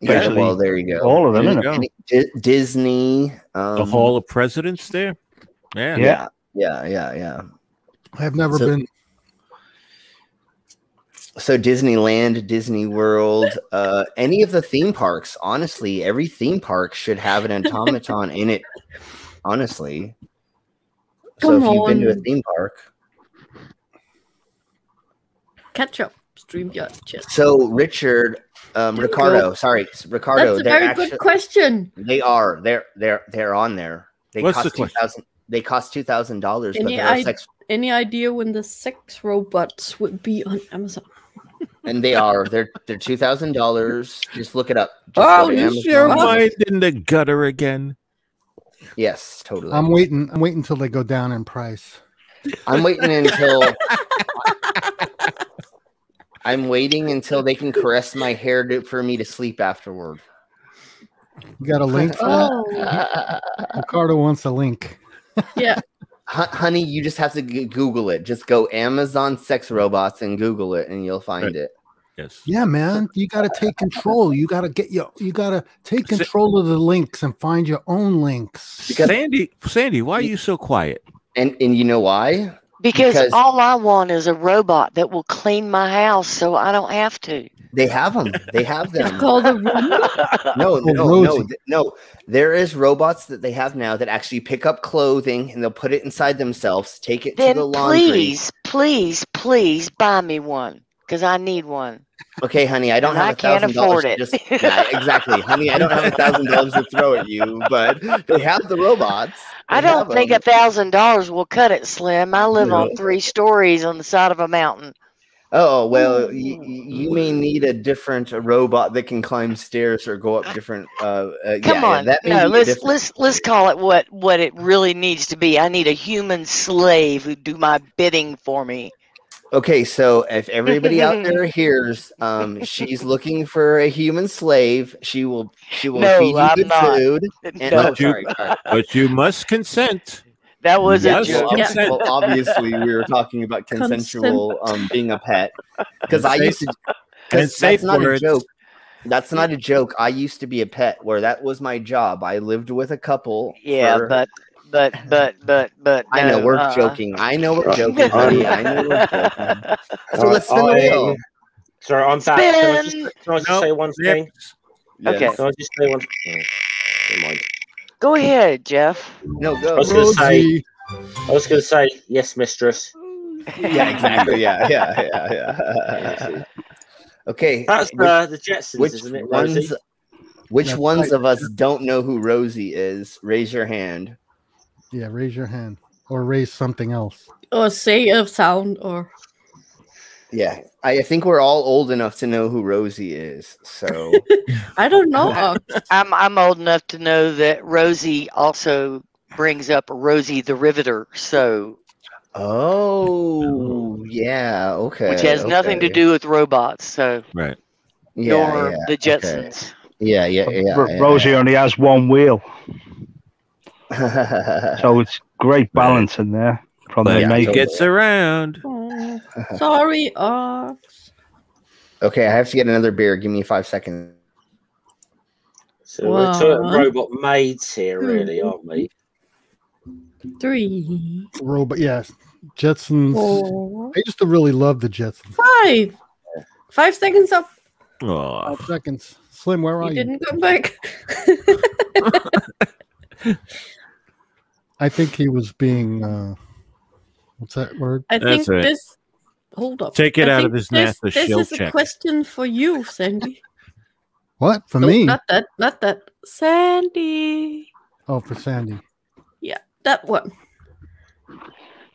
Yeah, well, there you go. All of them, isn't it? Disney. The Hall of Presidents there? Yeah. I've never been. So Disneyland, Disney World, any of the theme parks, honestly, every theme park should have an automaton in it, honestly. So if you've been to a theme park. Catch up, StreamYard. So Ricardo. That's a very good question. They are. They're on there. What's the question? They cost $2,000. But any idea when the sex robots would be on Amazon? And they're $2,000. Just look it up. Is your mind in the gutter again? Yes, totally. I'm waiting until they go down in price. I'm waiting until they can caress my hair for me to sleep afterward. You got a link for that? Ricardo wants a link. Yeah. Honey, you just have to Google it. Just go Amazon sex robots and Google it, and you'll find it. Yes. Yeah, man. You got to take control. You got to take control of the links and find your own links. Because Sandy, why are you so quiet? And you know why? Because all I want is a robot that will clean my house, so I don't have to. They have them. They have them. It's called a Roomba? No. There is robots that they have now that actually pick up clothing and they'll put it inside themselves, take it to the laundry. Please buy me one, because I need one. Okay, honey, I don't have $1,000. Exactly, honey, I don't have $1,000 to throw at you, but they have the robots. I don't think $1,000 will cut it, Slim. I live on 3 stories on the side of a mountain. Oh, well, you may need a different robot that can climb stairs or go up different. Come on, let's call it what it really needs to be. I need a human slave who do my bidding for me. Okay, so if everybody out there hears, she's looking for a human slave. She will feed you good food. But you must consent. That was a joke. Well, obviously, we were talking about consensual being a pet. Because I used to. Because that's not a joke. That's not a joke. I used to be a pet where that was my job. I lived with a couple. Yeah, but. I know we're joking. I know we're joking. Honey. I know we're joking. So let's spin the wheel. Sorry, I'm back. Can I just say one thing? Yes. Okay. Can I just say one thing? Never mind. Go ahead, Jeff. No, go. I was going to say, yes, mistress. Yeah, exactly. Yeah. Okay. That's the Jetsons, isn't it, Rosie? Which ones of us don't know who Rosie is? Raise your hand. Yeah, raise your hand. Or raise something else. Or say a sound or... Yeah, I think we're all old enough to know who Rosie is. So I don't know. I'm old enough to know that Rosie also brings up Rosie the Riveter. So, yeah, okay, which has nothing to do with robots. So, right, nor the Jetsons. Okay. Yeah. Rosie only has one wheel, so it's great balance in there. He gets around. Oh, sorry, Okay, I have to get another beer. Give me 5 seconds. So we're two robot maids here, really, aren't we? 3. Robot, yes. Jetsons. 4. I used to really love the Jetsons. 5. 5 seconds up. 5 seconds. Slim, where are you? Didn't come back. I think he was being... what's that word? I think this. Hold up. Take it out of his NASA shield This is a question for you, Sandy. What for me? Not that. Sandy. Oh, for Sandy. Yeah, that one.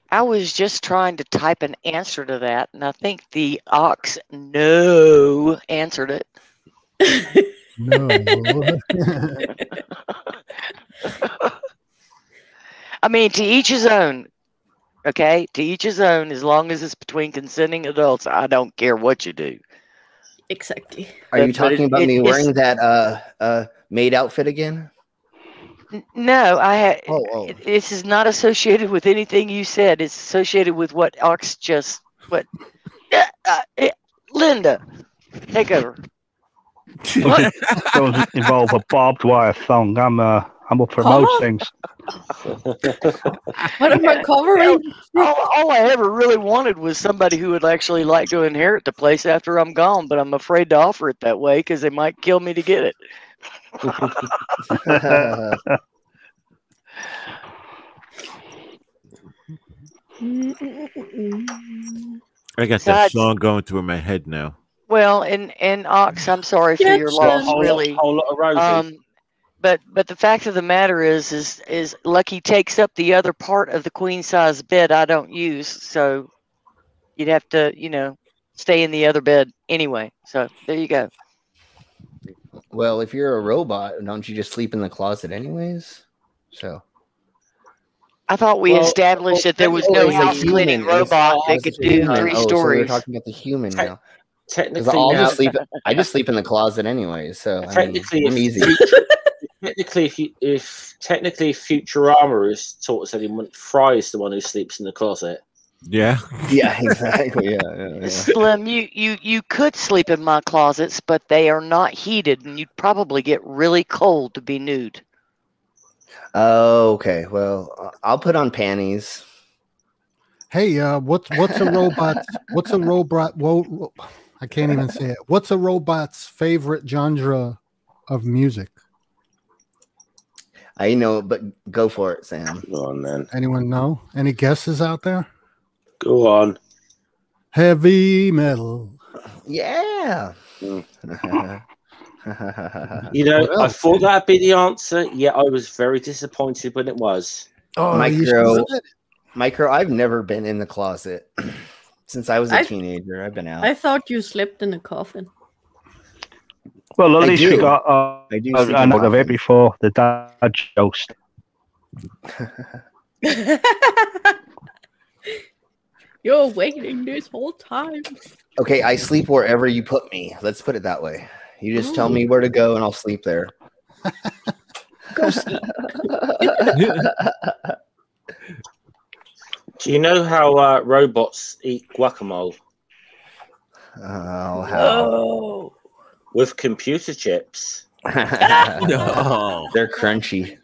I was just trying to type an answer to that, and I think the Ox no answered it. No. I mean, to each his own. Okay, to each his own. As long as it's between consenting adults, I don't care what you do. Exactly. Are you talking about me wearing that maid outfit again? No, this is not associated with anything you said. It's associated with what Ox just Linda, take over. Don't involve a barbed wire thong. I'm up for most things. What am I covering? All I ever really wanted was somebody who would actually like to inherit the place after I'm gone, but I'm afraid to offer it that way because they might kill me to get it. I got that song going through my head now. Well, and Ox, I'm sorry for your loss, really. But the fact of the matter is Lucky takes up the other part of the queen size bed I don't use, so you'd have to, stay in the other bed anyway. So there you go. Well, if you're a robot, don't you just sleep in the closet anyways? So I thought we established that there was no house cleaning robot that could do 3 stories. So we're talking about the human now. technically, I just sleep in the closet anyway. So technically, I'm easy. Technically, if Futurama is taught us anyone, Fry is the one who sleeps in the closet. Yeah. Yeah, exactly. Yeah. Slim, you could sleep in my closets, but they are not heated, and you'd probably get really cold to be nude. Oh, okay. Well, I'll put on panties. Hey, what's a robot? What's a robot? Whoa, I can't even say it. What's a robot's favorite genre of music? I know, but go for it, Sam. Go on, then. Anyone know? Any guesses out there? Go on. Heavy metal. Yeah. You know, I thought that'd be the answer. Yeah, I was very disappointed when it was. Oh, Micro, I've never been in the closet since I was a teenager. I've been out. I thought you slept in a coffin. Well, at least we got another of it before the dad jokes. You're waiting this whole time. Okay, I sleep wherever you put me. Let's put it that way. You just tell me where to go, and I'll sleep there. Go sleep. Do you know how robots eat guacamole? Oh, how? Oh. With computer chips. No. They're crunchy.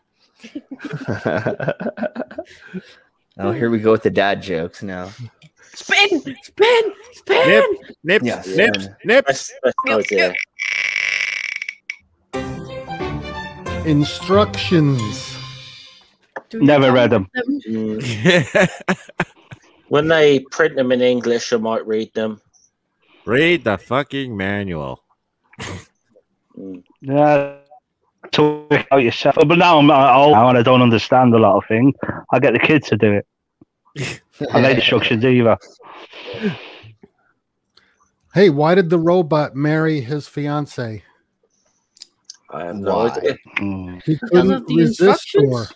Oh, here we go with the dad jokes now. Spin. Nip. Yes. Nip. That's idea. Instructions. Never read them. When they print them in English, I might read them. Read the fucking manual. Yeah, talk about yourself. But now I'm old now and I don't understand a lot of things. I get the kids to do it. I like instructions either. Hey, why did the robot marry his fiance? I have no idea. He couldn't resist her.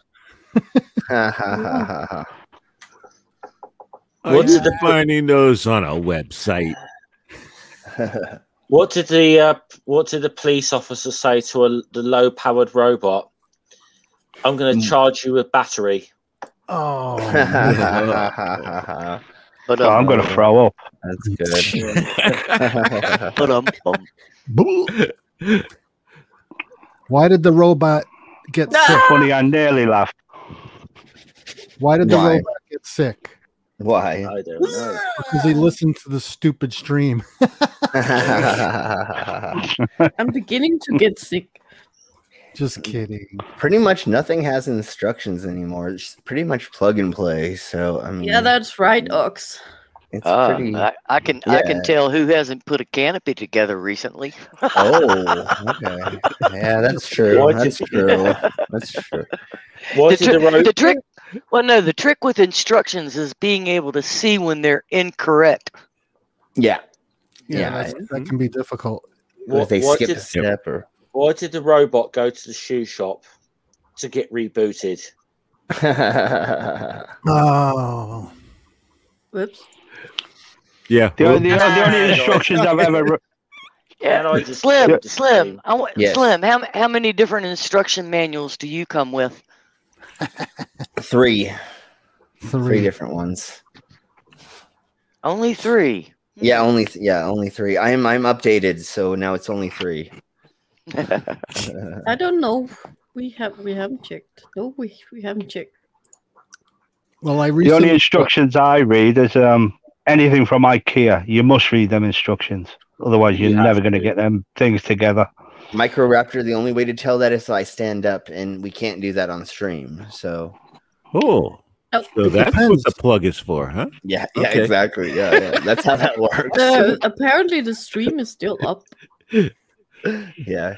What's finding those on a website? What did the police officer say to the low-powered robot? I'm going to charge you with battery. Oh, But I'm going to throw up. That's good. Why did the robot get sick? Funny, I nearly laughed. Why did the robot get sick? Why? I don't know. Because he listened to the stupid stream. I'm beginning to get sick. Just kidding. Pretty much nothing has instructions anymore. It's pretty much plug and play. So I mean, Yeah, that's right, Ox. it's pretty. I can tell who hasn't put a canopy together recently. Oh, okay. Yeah, that's true. That's true. That's true. The trick. Well, no, the trick with instructions is being able to see when they're incorrect. Yeah. That can be difficult. If they skip a step or. Why did the robot go to the shoe shop to get rebooted? Oh. Whoops. Yeah. The only instructions I've ever. Yeah, Slim. Slim. How many different instruction manuals do you come with? Three different ones. Only 3. Yeah, only 3. I'm updated, so now it's only 3. I don't know. We haven't checked. No, we haven't checked. Well, the only instructions I read is anything from IKEA. You must read them instructions, otherwise you're never going to get them things together. Microraptor, the only way to tell that is I stand up, and we can't do that on stream. So, so that's what the plug is for, huh? Yeah, exactly. Yeah, that's how that works. Apparently, the stream is still up. Yeah.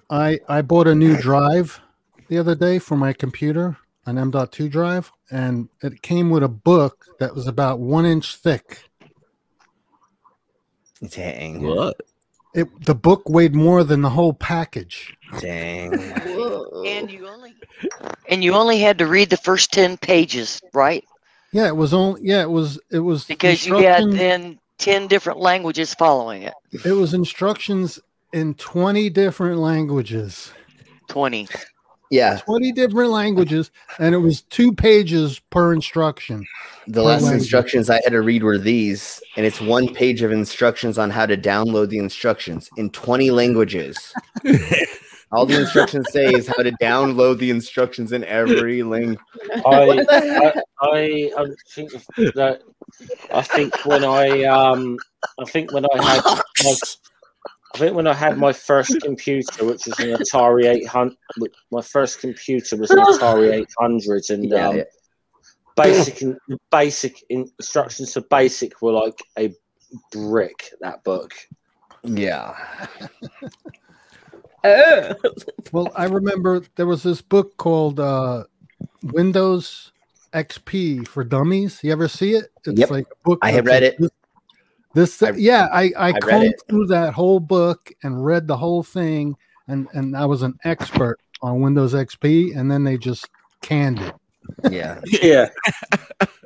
I bought a new drive the other day for my computer, an M.2 drive, and it came with a book that was about 1 inch thick. Dang. What? The book weighed more than the whole package. Dang. And you only had to read the first 10 pages, right? Yeah, it was only. Yeah, it was because you had then 10 different languages following it. It was instructions in 20 different languages. 20. Yeah. 20 different languages, and it was 2 pages per instruction. The last instructions I had to read were these, and it's 1 page of instructions on how to download the instructions in 20 languages. All the instructions say is how to download the instructions in every language. I think when I had my first computer, which was an Atari 800, my first computer was an Atari 800, and basic instructions for basic were like a brick. That book. Yeah. Well, I remember there was this book called Windows XP for Dummies. You ever see it? It's like a book. I have read it. I combed through that whole book and read the whole thing, and I was an expert on Windows XP, and then they just canned it. Yeah. Yeah.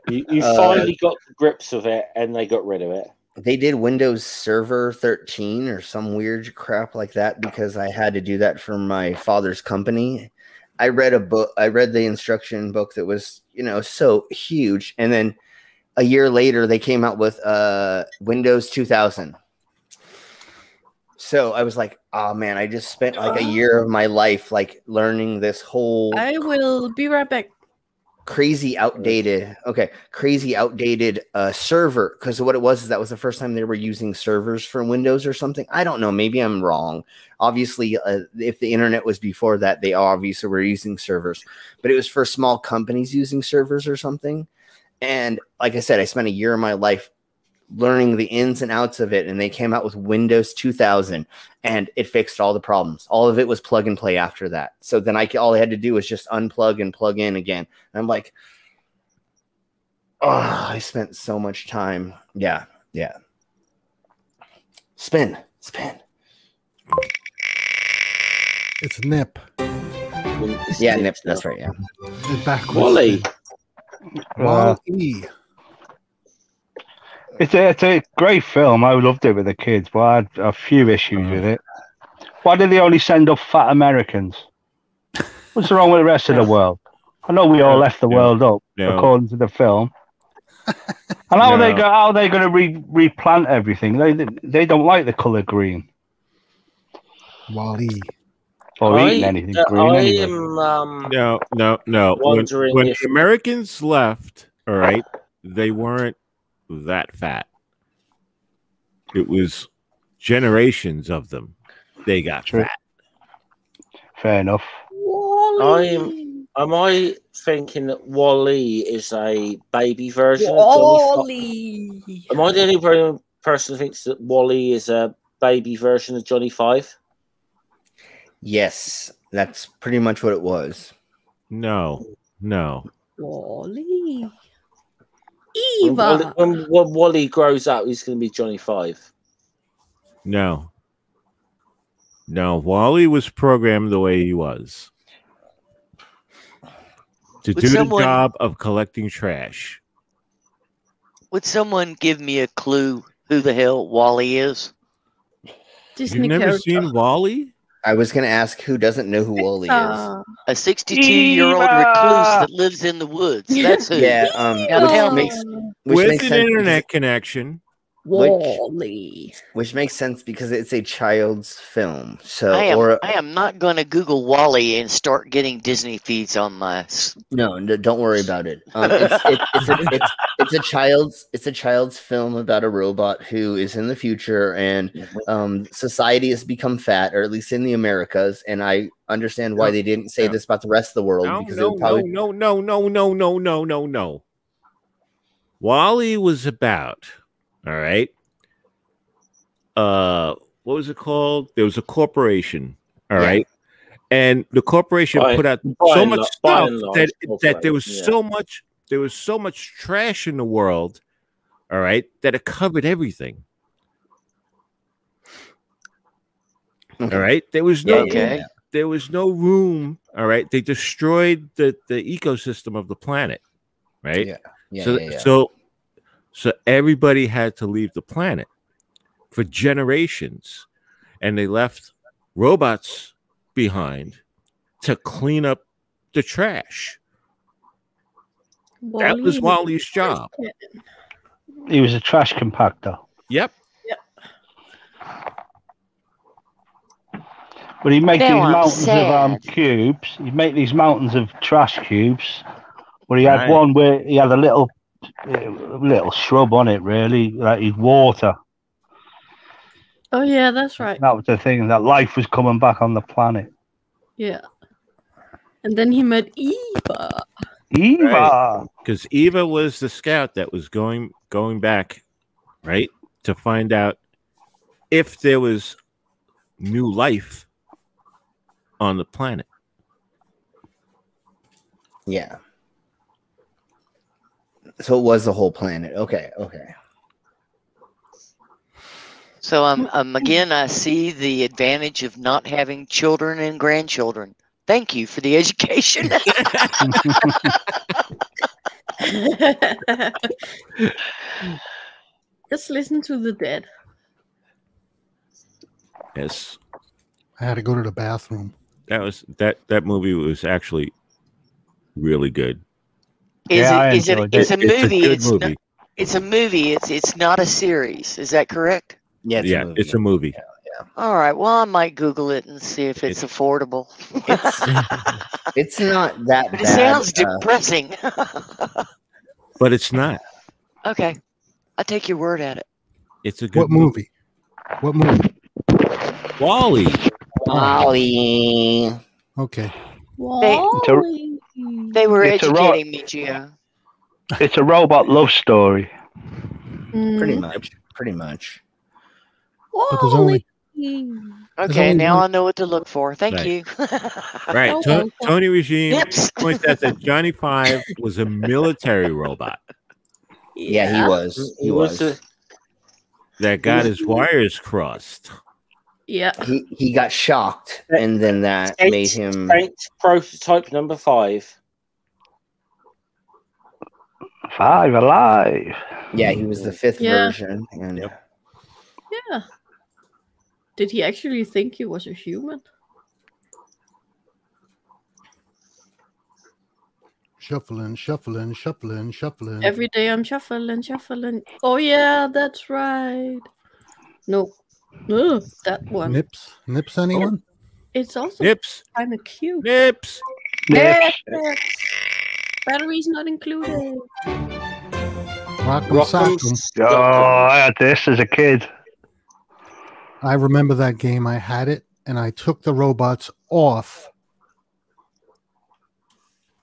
You finally got the grips of it, and they got rid of it. They did Windows Server 13 or some weird crap like that because I had to do that for my father's company. I read the instruction book that was, so huge. And then a year later, they came out with Windows 2000. So I was like, oh man, I just spent like a year of my life like learning this whole. I will be right back. Crazy outdated server, because what it was is that was the first time they were using servers for Windows or something. I don't know, maybe I'm wrong. Obviously, if the internet was before that, they obviously were using servers, but it was for small companies using servers or something. And like I said, I spent a year of my life learning the ins and outs of it, and they came out with Windows 2000, and it fixed all the problems. All of it was plug and play after that. So then all I had to do was just unplug and plug in again. And I'm like, oh, I spent so much time. Yeah. Spin. It's Nip. Yeah, Nip. That's right. Yeah. Wally. Wally. It's a great film. I loved it with the kids, but I had a few issues with it. Why did they only send up fat Americans? What's wrong with the rest of the world? I know we all left the world up according to the film. And how are they going to replant everything? They don't like the color green. Wally. Or eating anything green. Anyway. No. When the Americans left, all right, they weren't that fat. It was generations of them. They got fat. Fair enough. Am I thinking that Wally is a baby version of Johnny? Am I the only person who thinks that Wally is a baby version of Johnny Five? Yes, that's pretty much what it was. No. Wally. Eva. When Wally grows up, he's going to be Johnny Five. No. Wally was programmed the way he was to do the job of collecting trash. Would someone give me a clue who the hell Wally is? You've never seen Wally? I was going to ask who doesn't know who Wally is. A 62-year-old recluse that lives in the woods. That's who. Yeah, with an internet connection. Wally. Which makes sense because it's a child's film. So I am not going to Google Wally and start getting Disney feeds on my. No, don't worry about it. It's a child's film about a robot who is in the future, and society has become fat, or at least in the Americas. And I understand why they didn't say this about the rest of the world because no. Wally was about. All right. What was it called? There was a corporation. All right. And the corporation put out so much stuff that there was so much trash in the world. All right, that it covered everything. Okay. All right. There was no room. All right. They destroyed the ecosystem of the planet. Right. Yeah. So So everybody had to leave the planet for generations, and they left robots behind to clean up the trash. That was Wally's job. He was a trash compactor. Yep. But he'd make these mountains of cubes. He'd make these mountains of trash cubes. Where he had one where he had a little shrub on it, really, that he'd water. Oh yeah, that's right. That was the thing, that life was coming back on the planet. Yeah. And then he met Eva. Because Eva was the scout that was going back, right, to find out if there was new life on the planet. Yeah. So it was the whole planet. Okay. So again, I see the advantage of not having children and grandchildren. Thank you for the education. Just listen to the dead. Yes. I had to go to the bathroom. That movie was actually really good. It's a movie. Movie. It's a movie. It's not a series. Is that correct? Yeah, it's a movie. Yeah. All right. Well, I might Google it and see if it's affordable. It's not that but bad. It sounds depressing. But it's not. Okay. I take your word at it. It's a good What movie? What movie? Wally. Okay. They were educating me, Gio. It's a robot love story. Pretty much. But there's only Okay, now I know what to look for. Thank you. Right. Tony Regime points out that Johnny Five was a military robot. Yeah, he was. He was. That got his wires crossed. Yeah. He got shocked, and then that made him prototype number 5. 5 alive. Yeah, he was the 5th version. And yeah. Did he actually think he was a human? Shuffling. Every day I'm shuffling. Oh yeah, that's right. No, that one. Nips, anyone? It's also Nips. kind of cute. Nips. Batteries not included. Rock'em Sock'em. Oh, I had this as a kid. I remember that game. I had it, and I took the robots off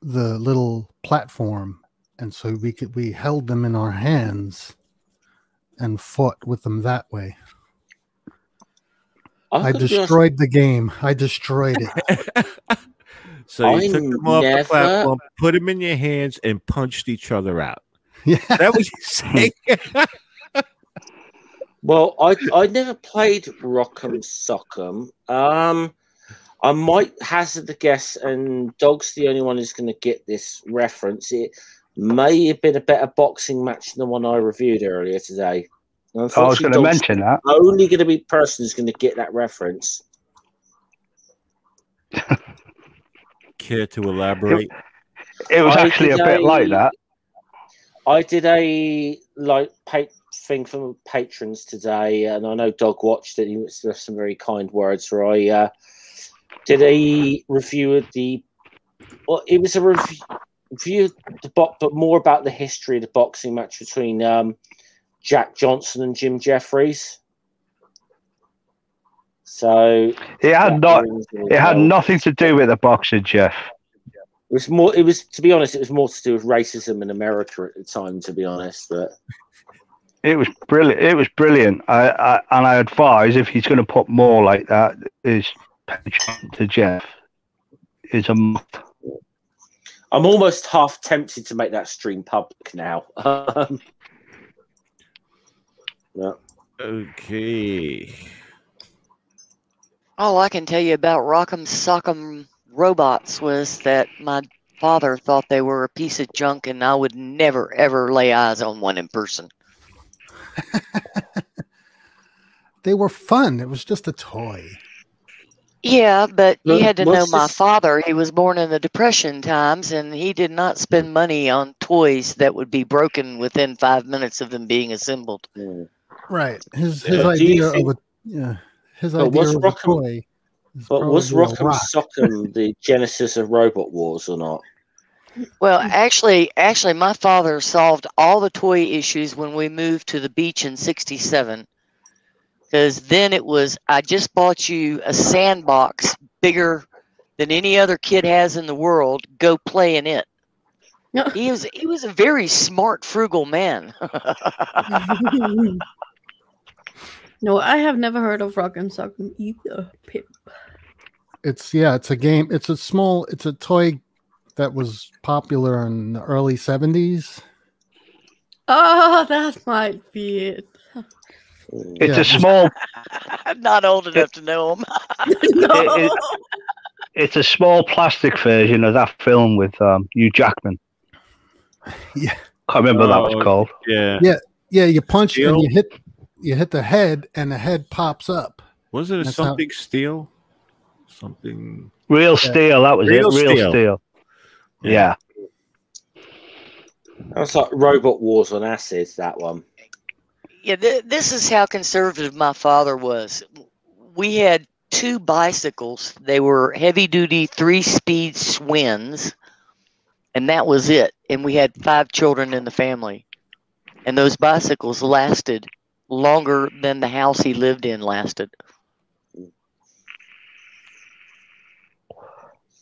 the little platform, and so we held them in our hands and fought with them that way. I destroyed the game. I destroyed it. So you took them off the platform, put them in your hands, and punched each other out. Yeah, that was you saying. Well, I never played Rock'em Sock'em. I might hazard a guess, and Dog's the only one who's going to get this reference. It may have been a better boxing match than the one I reviewed earlier today. I was going to mention that. Only going to be the person who's going to get that reference. Care to elaborate? It was actually a bit like that. I did a thing from patrons today, and I know Dog watched it. He left some very kind words. Where I did a review of the. Well, it was a review of the but more about the history of the boxing match between Jack Johnson and Jim Jeffries. So it had nothing to do with the boxer, Jeff. It was more. It was, to be honest, it was more to do with racism in America at the time. To be honest, but it was brilliant. It was brilliant. I advise, if he's going to put more like that, is to Jeff is a must. I'm almost half tempted to make that stream public now. Yeah. Okay. All I can tell you about Rock'em Sock'em robots was that my father thought they were a piece of junk, and I would never, ever lay eyes on one in person. They were fun. It was just a toy. Yeah, but you had to know my father. He was born in the Depression times, and he did not spend money on toys that would be broken within 5 minutes of them being assembled. Right. His idea of a toy. But was Rock'em Sock'em the genesis of Robot Wars or not? Well, actually, my father solved all the toy issues when we moved to the beach in '67. Because then it was, I just bought you a sandbox bigger than any other kid has in the world. Go play in it. No. He was a very smart, frugal man. No, I have never heard of Rock'em Sock'em either, Pip. It's a game. It's a toy that was popular in the early 70s. Oh, that might be it. It's a small. I'm not old enough to know him. No. It's a small plastic version of that film with Hugh Jackman. Yeah, can't remember what that was called. Yeah. You punch Steel? And you hit the head, and the head pops up. Was it something steel? Something real steel. That was real steel. Yeah. That was like Robot Wars on acid. That one. Yeah, this is how conservative my father was. We had 2 bicycles. They were heavy-duty 3-speed Swins, and that was it. And we had 5 children in the family. And those bicycles lasted longer than the house he lived in lasted.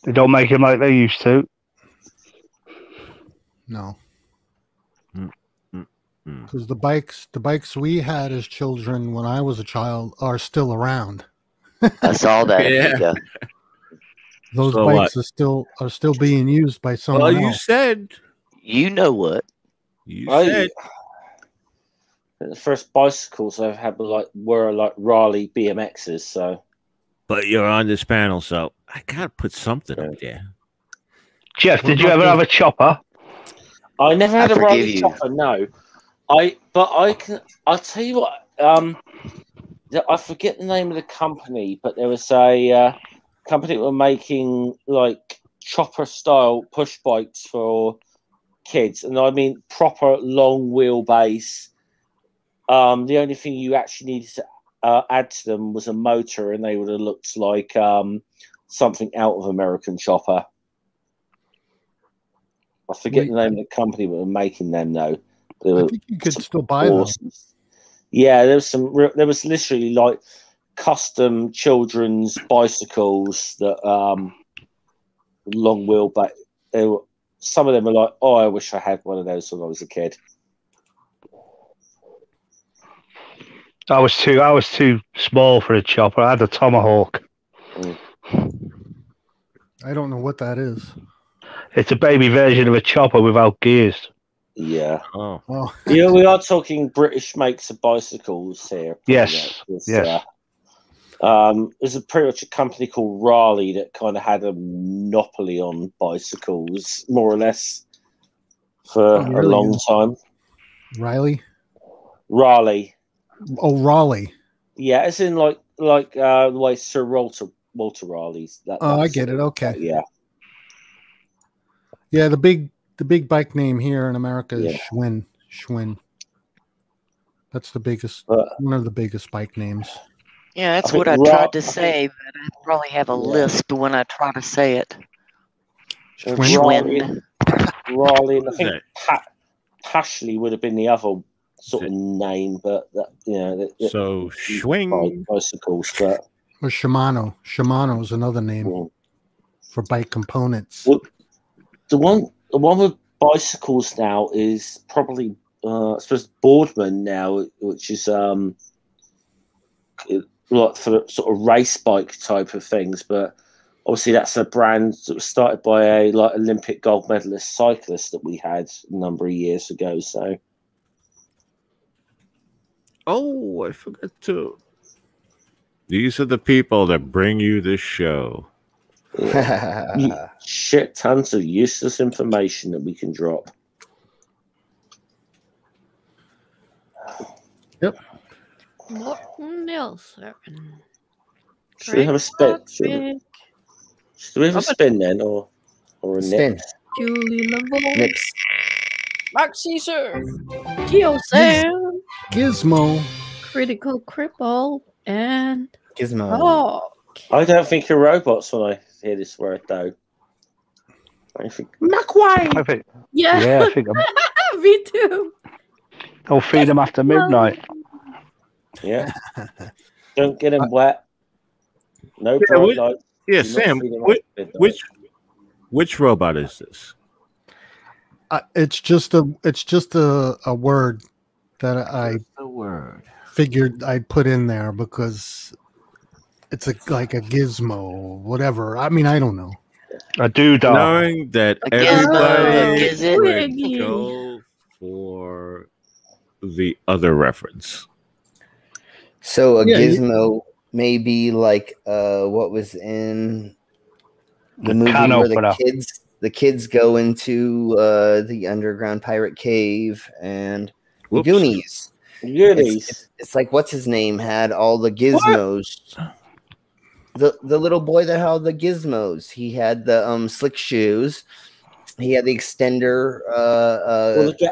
They don't make them like they used to. No. Because the bikes we had as children when I was a child are still around. I saw that. Yeah. Those bikes are still being used by someone else. Well, you said. You know what? You said. The first bicycles I've had were like Raleigh BMXs. So. But you're on this panel, so I gotta put something up there. Jeff, did you ever have a chopper? I never had a Raleigh chopper. No. I'll tell you what. I forget the name of the company, but there was a company that were making like chopper style push bikes for kids, and I mean proper long wheelbase. The only thing you actually needed to add to them was a motor, and they would have looked like something out of American Chopper. I forget the name of the company that were making them though. I think you could still buy them. Yeah, there was literally like custom children's bicycles that long wheel, but some of them were like, oh, I wish I had one of those when I was a kid. I was too small for a chopper. I had a Tomahawk. I don't know what that is. It's a baby version of a chopper without gears. Yeah. Oh. Yeah, we are talking British makes of bicycles here. Yes. There's pretty much a company called Raleigh that kind of had a monopoly on bicycles, more or less, for a long time. Raleigh. Oh, Raleigh. Yeah, it's in like the way Sir Walter Raleigh's. I get it. Okay. Yeah. Yeah, the big bike name here in America is Schwinn. Schwinn. That's the biggest, one of the biggest bike names. Yeah, that's what I tried to say, but I probably have a lisp when I try to say it. Schwinn. Raleigh. I think Pashley would have been the other sort of name, but so Schwing bicycles, but or Shimano. Shimano is another name for bike components. Well, the one with bicycles now is probably I suppose Boardman now, which is like for sort of race bike type of things, but obviously that's a brand that was started by a like Olympic gold medalist cyclist that we had a number of years ago. So, I forgot to. These are the people that bring you this show. Shit, tons of useless information that we can drop. Yep. Morten Nielsen. Should we have a spin? Should we have a spin then, or a Spin. nip? Julie Lavelle. Nips. Mark Caesar. GeoSam. Gizmo. Critical Cripple. And Gizmo. oh, I don't think you're robots when I hear this word, though. I think McWay. I think, yeah. yeah, I think Me too. I'll feed them after midnight. Yeah. Don't get them wet. No Yeah, bright lights. Yeah, Do not Sam. feed 'em after midnight. Which robot is this? It's just a word that I The word. figured I'd put in there because it's like a gizmo, whatever. I mean, I don't know. A doodah. Knowing that A gizmo, everybody is it? would go for the other reference. So a Yeah, gizmo may be like what was in the movie can where opener. the kids go into the underground pirate cave and the Whoops. Goonies. Goonies. It's like what's his name had all the gizmos. The little boy that had all the gizmos. He had the slick shoes. He had the extender.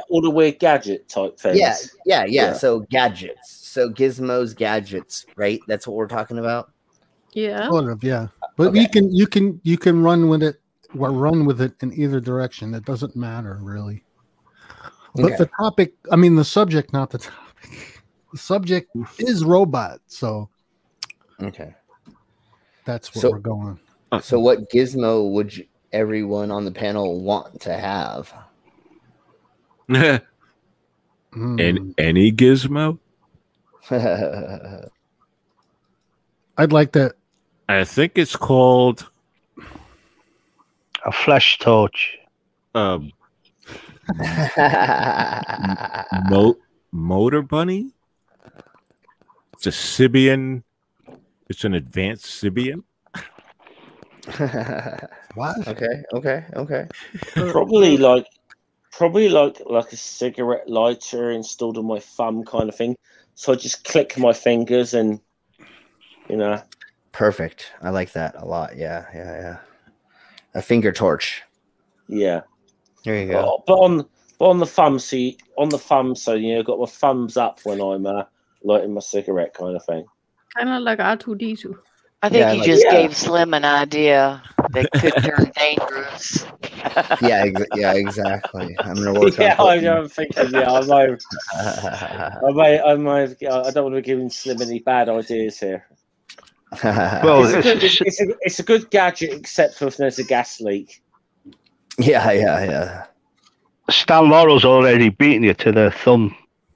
All the weird gadget type things. Yeah. So gadgets. So gizmos, gadgets. Right. That's what we're talking about. Yeah. Sort of, yeah. But Okay. you can run with it. Well, run with it in either direction. It doesn't matter really. But Okay. the topic, I mean, the subject, not the topic. The subject is robot, so Okay. that's what So- we're going. So what gizmo would everyone on the panel want to have? And Mm. any gizmo? I'd like that. I think it's called A flesh torch. Motor Bunny. It's a Sibian. It's an advanced Sibian. What? Okay. Probably like a cigarette lighter installed on my thumb kind of thing. So I just click my fingers and Perfect. I like that a lot. Yeah. A finger torch. yeah. There you go. But on the thumb, so I've got my thumbs up when I'm lighting my cigarette kind of thing. Kind of like R2D2. I think Yeah, you like- just gave Slim an idea that could turn dangerous. Yeah, exactly. I'm gonna work Yeah, on I'm thinking. Yeah, I don't want to be giving Slim any bad ideas here. Well, It's a good gadget, except for if there's a gas leak. yeah. Stan Laurel's already beaten you to the thumb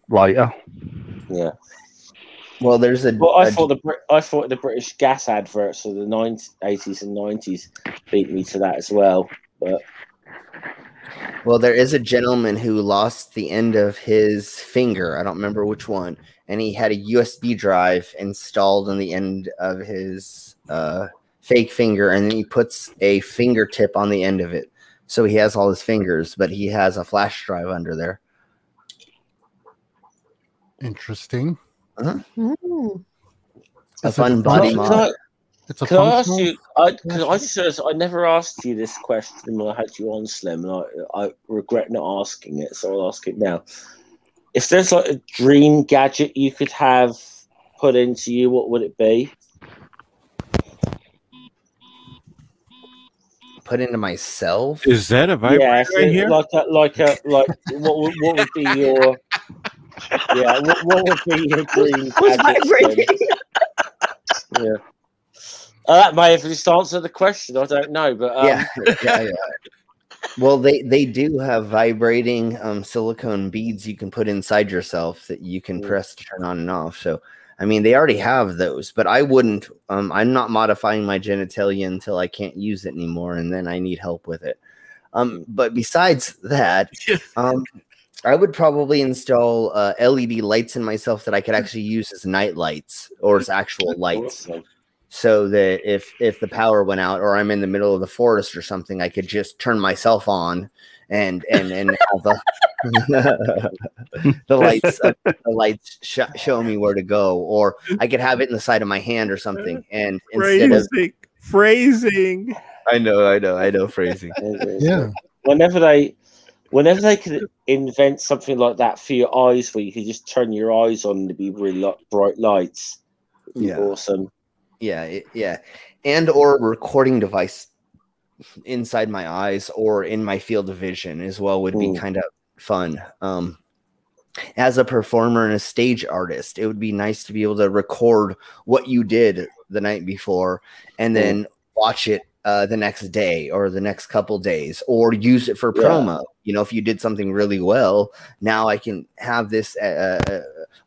lighter. Yeah. Well, there's a. Well, I thought the British gas adverts of the 80s and 90s beat me to that as well. But Well, there is a gentleman who lost the end of his finger. I don't remember which one, and he had a USB drive installed on the end of his fake finger, and then he puts a fingertip on the end of it. So he has all his fingers, but he has a flash drive under there. Interesting. Ooh. A Is it fun a body functional- mod. It's a can I ask functional. you? Because I never asked you this question when I had you on, Slim, and I regret not asking it, so I'll ask it now. If there's like a dream gadget you could have put into you, what would it be? Put into myself. Is that a vibrator Yeah, right here? like what would be your what would be your dream Who's gadget? vibrating? Slim? Yeah. That may have just answered the question. I don't know, but Yeah. Well, they do have vibrating silicone beads you can put inside yourself that you can press to turn on and off. So, I mean, they already have those, but I wouldn't. I'm not modifying my genitalia until I can't use it anymore, and then I need help with it. But besides that, I would probably install LED lights in myself that I could actually use as night lights or as actual lights. So that if the power went out or I'm in the middle of the forest or something, I could just turn myself on and have the lights show me where to go, or I could have it in the side of my hand or something. And instead of phrasing, I know phrasing. Yeah. Whenever they could invent something like that for your eyes, where you could just turn your eyes on to be really bright lights, it'd be awesome. Yeah. And or a recording device inside my eyes or in my field of vision as well would be kind of fun. As a performer and a stage artist, it would be nice to be able to record what you did the night before and then watch it the next day or the next couple days, or use it for promo. You know, if you did something really well, now I can have this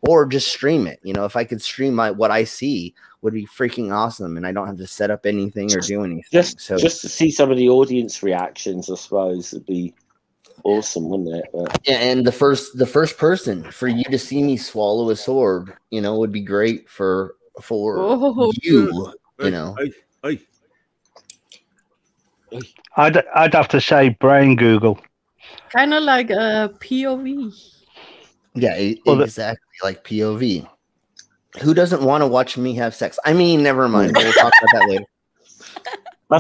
or just stream it. You know, if I could stream what I see, would be freaking awesome, and I don't have to set up anything or do anything. Just to see some of the audience reactions, I suppose, would be awesome, wouldn't it? But... yeah, and the first person for you to see me swallow a sword, you know, would be great for you. You know, I'd have to say brain Google. Kind of like a POV. Yeah, exactly like POV. Who doesn't want to watch me have sex? I mean, never mind. We'll talk about that later. I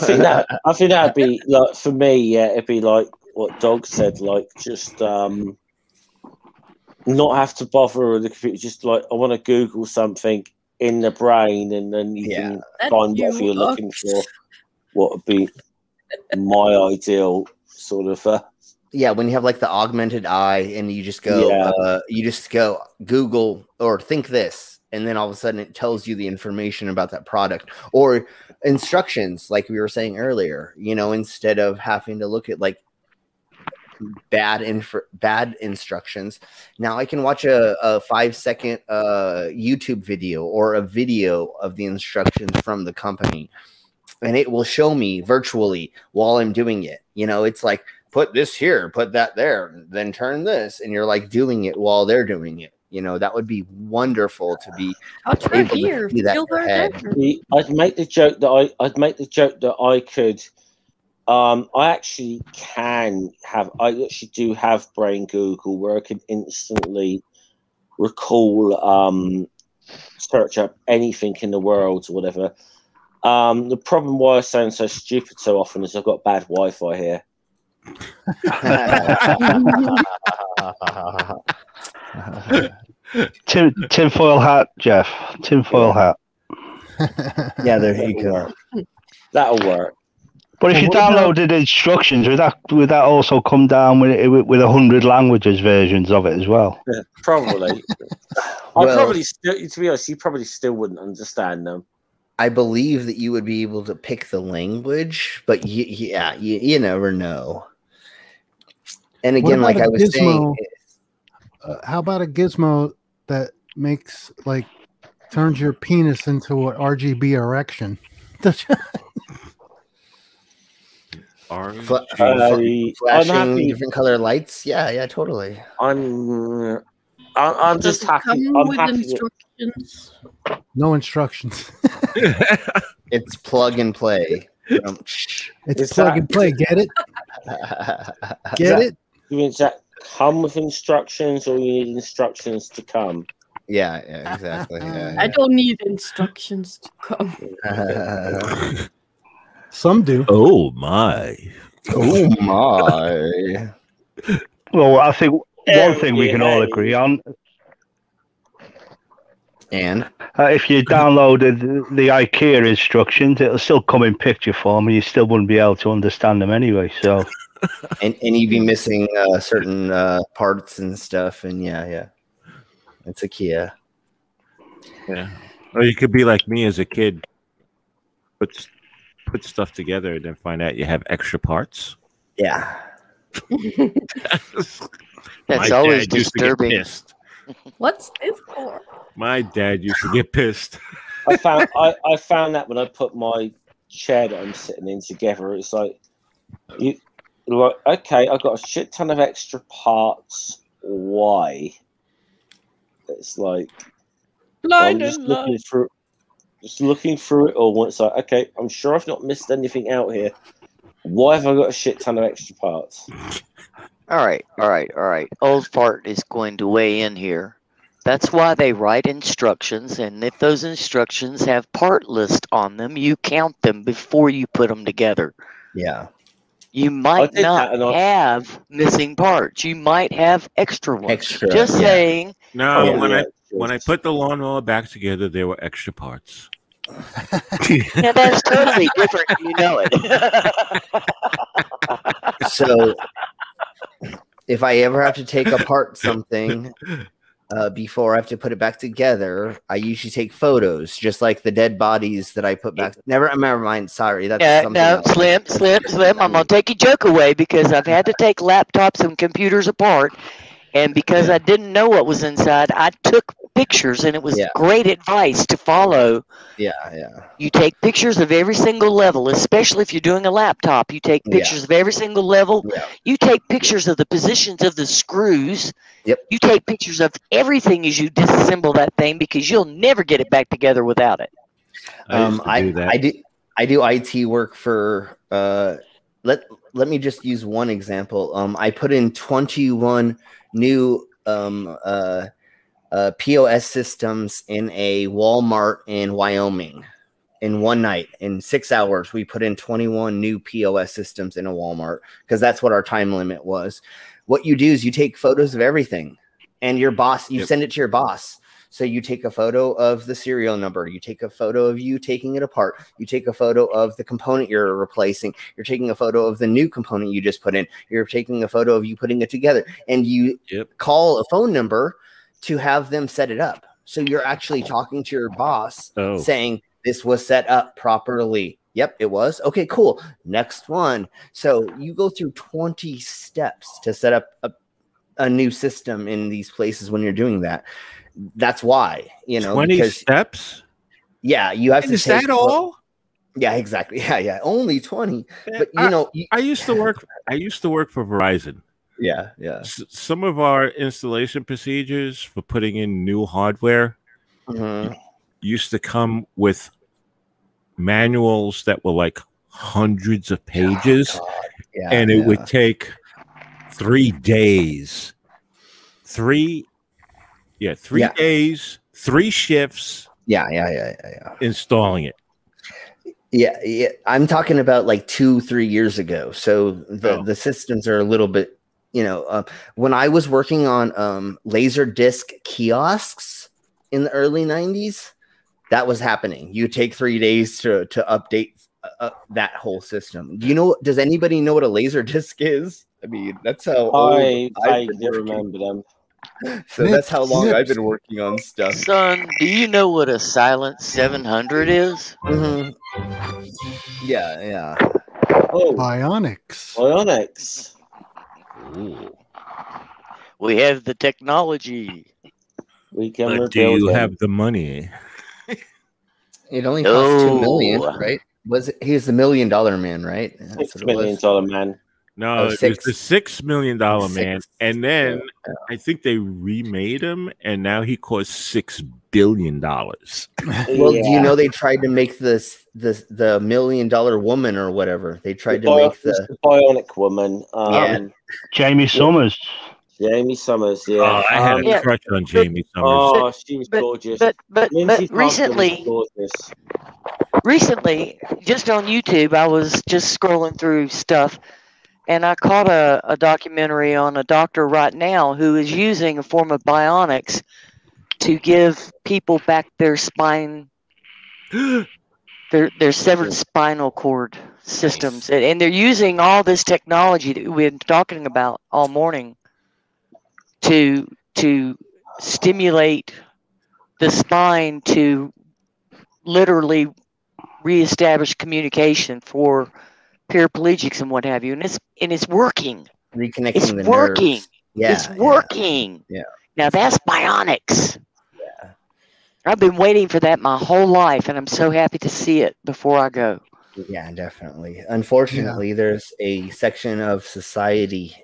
think that'd be like, for me, yeah, it'd be like what Dog said, like just not have to bother with the computer. Just like I want to Google something in the brain, and then you can find whatever you're looking for. What would be my ideal sort of. Yeah, when you have like the augmented eye, and you just go, Google or think this. And then all of a sudden it tells you the information about that product or instructions, like we were saying earlier, you know, instead of having to look at like bad instructions. Now I can watch a 5-second YouTube video or a video of the instructions from the company, and it will show me virtually while I'm doing it. You know, it's like, put this here, put that there, then turn this, and you're like doing it while they're doing it. You know, that would be wonderful to be able to see that in your head. I'd make the joke that I could. I actually do have brain Google, where I can instantly recall, search up anything in the world or whatever. The problem why I sound so stupid so often is I've got bad Wi-Fi here. Tinfoil hat, Jeff. Tinfoil hat. Yeah, there you go. That'll work. But if you downloaded instructions, would that also come down with 100 languages versions of it as well? Yeah, probably. Probably still, to be honest, you probably still wouldn't understand them. I believe that you would be able to pick the language, but you never know. And again, like I was saying, how about a gizmo that makes turns your penis into an RGB erection? Flashing different color lights. Yeah, totally. I'm just happy. I'm happy. Instructions? No instructions. It's plug and play. It's plug and play. Get it? Get it? Does that come with instructions, or you need instructions to come? Yeah, exactly. I don't need instructions to come. Some do. Oh my. Well, I think one thing we can all agree on. And if you downloaded the IKEA instructions, it'll still come in picture form, and you still wouldn't be able to understand them anyway. So, and you'd be missing certain parts and stuff. And yeah, it's IKEA. Yeah, or you could be like me as a kid, put stuff together and then find out you have extra parts. Yeah, that's always disturbing. What's this for? My dad used to get pissed. I found that when I put my chair that I'm sitting in together, it's like okay, I've got a shit ton of extra parts. Why? It's like I'm just looking through it all. It's like, okay, I'm sure I've not missed anything out here. Why have I got a shit ton of extra parts? All right. Old Fart is going to weigh in here. That's why they write instructions, and if those instructions have part list on them, you count them before you put them together. Yeah. You might not have missing parts. You might have extra ones. Just saying. No, when I put the lawnmower back together, there were extra parts. Yeah, that's totally different. You know it. So, if I ever have to take apart something before I have to put it back together, I usually take photos, just like the dead bodies that I put back. Never mind. Sorry, that's something else. Slim. I'm gonna take your joke away because I've had to take laptops and computers apart, and because I didn't know what was inside, I took pictures, and it was great advice to follow. Yeah. You take pictures of every single level, especially if you're doing a laptop. You take pictures of every single level. Yeah. You take pictures of the positions of the screws. Yep. You take pictures of everything as you disassemble that thing because you'll never get it back together without it. I do IT work for let me just use one example. I put in 21 new POS systems in a Walmart in Wyoming in one night. In 6 hours, we put in 21 new POS systems in a Walmart because that's what our time limit was. What you do is you take photos of everything, and your boss, you send it to your boss. So you take a photo of the serial number. You take a photo of you taking it apart. You take a photo of the component you're replacing. You're taking a photo of the new component you just put in. You're taking a photo of you putting it together. And you call a phone number to have them set it up. So you're actually talking to your boss saying, this was set up properly. Yep, it was. Okay, cool. Next one. So you go through 20 steps to set up a new system in these places when you're doing that. That's why, 20 steps. Yeah, you have to. Is that all? Yeah, exactly. Yeah, only 20. But I used to work. I used to work for Verizon. Yeah. Some of our installation procedures for putting in new hardware used to come with manuals that were like hundreds of pages, and it would take 3 days. 3 days, 3 shifts. Yeah. Installing it. Yeah. I'm talking about like 2-3 years ago. So the systems are a little bit, when I was working on laser disc kiosks in the early 90s, that was happening. You take 3 days to update that whole system. Does anybody know what a laser disc is? I mean, that's how I remember them. So that's how long I've been working on stuff. Son, do you know what a silent 700 is? Yeah. Oh, Bionics. Ooh. We have the technology. We can. But do you have the money? It only costs $2 million, right? He's the $1 million man, right? $6 million man. No, it was the $6 million man, and then I think they remade him, and now he costs $6 billion. Well, do you know they tried to make the $1 million woman or whatever? They tried to make the Bionic Woman. Jamie Summers. Jamie Summers, yeah. Oh, I had a crush on Jamie Summers. Oh, she was gorgeous. But recently, just on YouTube, I was just scrolling through stuff, and I caught a documentary on a doctor right now who is using a form of bionics to give people back their spine, their severed spinal cord systems, and they're using all this technology that we've been talking about all morning to stimulate the spine to literally reestablish communication for paraplegics and what have you, and it's working. Reconnecting the working. Nerves. Yeah, it's working. Yeah. Now that's bionics. Yeah. I've been waiting for that my whole life, and I'm so happy to see it before I go. Yeah, definitely. Unfortunately, there's a section of society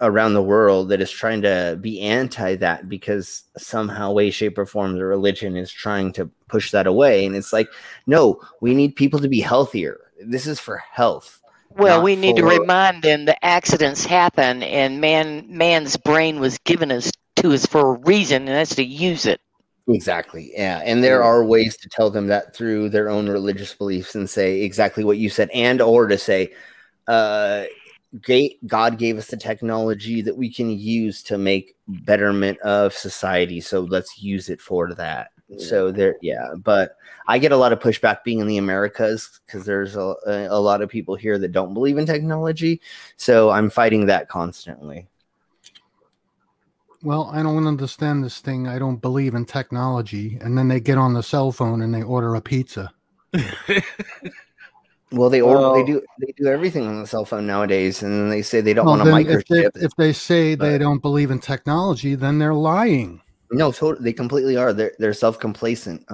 around the world that is trying to be anti that because somehow, way, shape, or form, the religion is trying to push that away. And it's like, no, we need people to be healthier. This is for health. Well, we need to remind them that accidents happen, and man's brain was given to us for a reason, and that's to use it. Exactly. Yeah. And there are ways to tell them that through their own religious beliefs and say exactly what you said, and or to say, God gave us the technology that we can use to make betterment of society. So let's use it for that. So there, but I get a lot of pushback being in the Americas because there's a lot of people here that don't believe in technology. So I'm fighting that constantly. Well, I don't understand this thing. I don't believe in technology. And then they get on the cell phone and they order a pizza. Well, they do everything on the cell phone nowadays, and then they say they don't want a microchip. If they say they don't believe in technology, then they're lying. No, they completely are. They're self-complacent,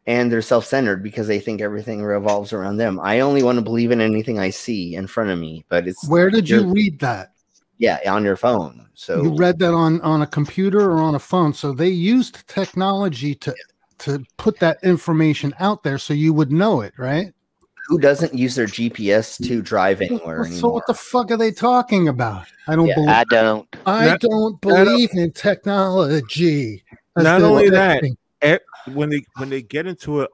and they're self-centered because they think everything revolves around them. I only want to believe in anything I see in front of me. But it's where did you read that? Yeah, on your phone. So you read that on a computer or on a phone. So they used technology to put that information out there so you would know it, right? Who doesn't use their GPS to drive anywhere anymore? So what the fuck are they talking about? I don't believe in technology. Not only that, when they get into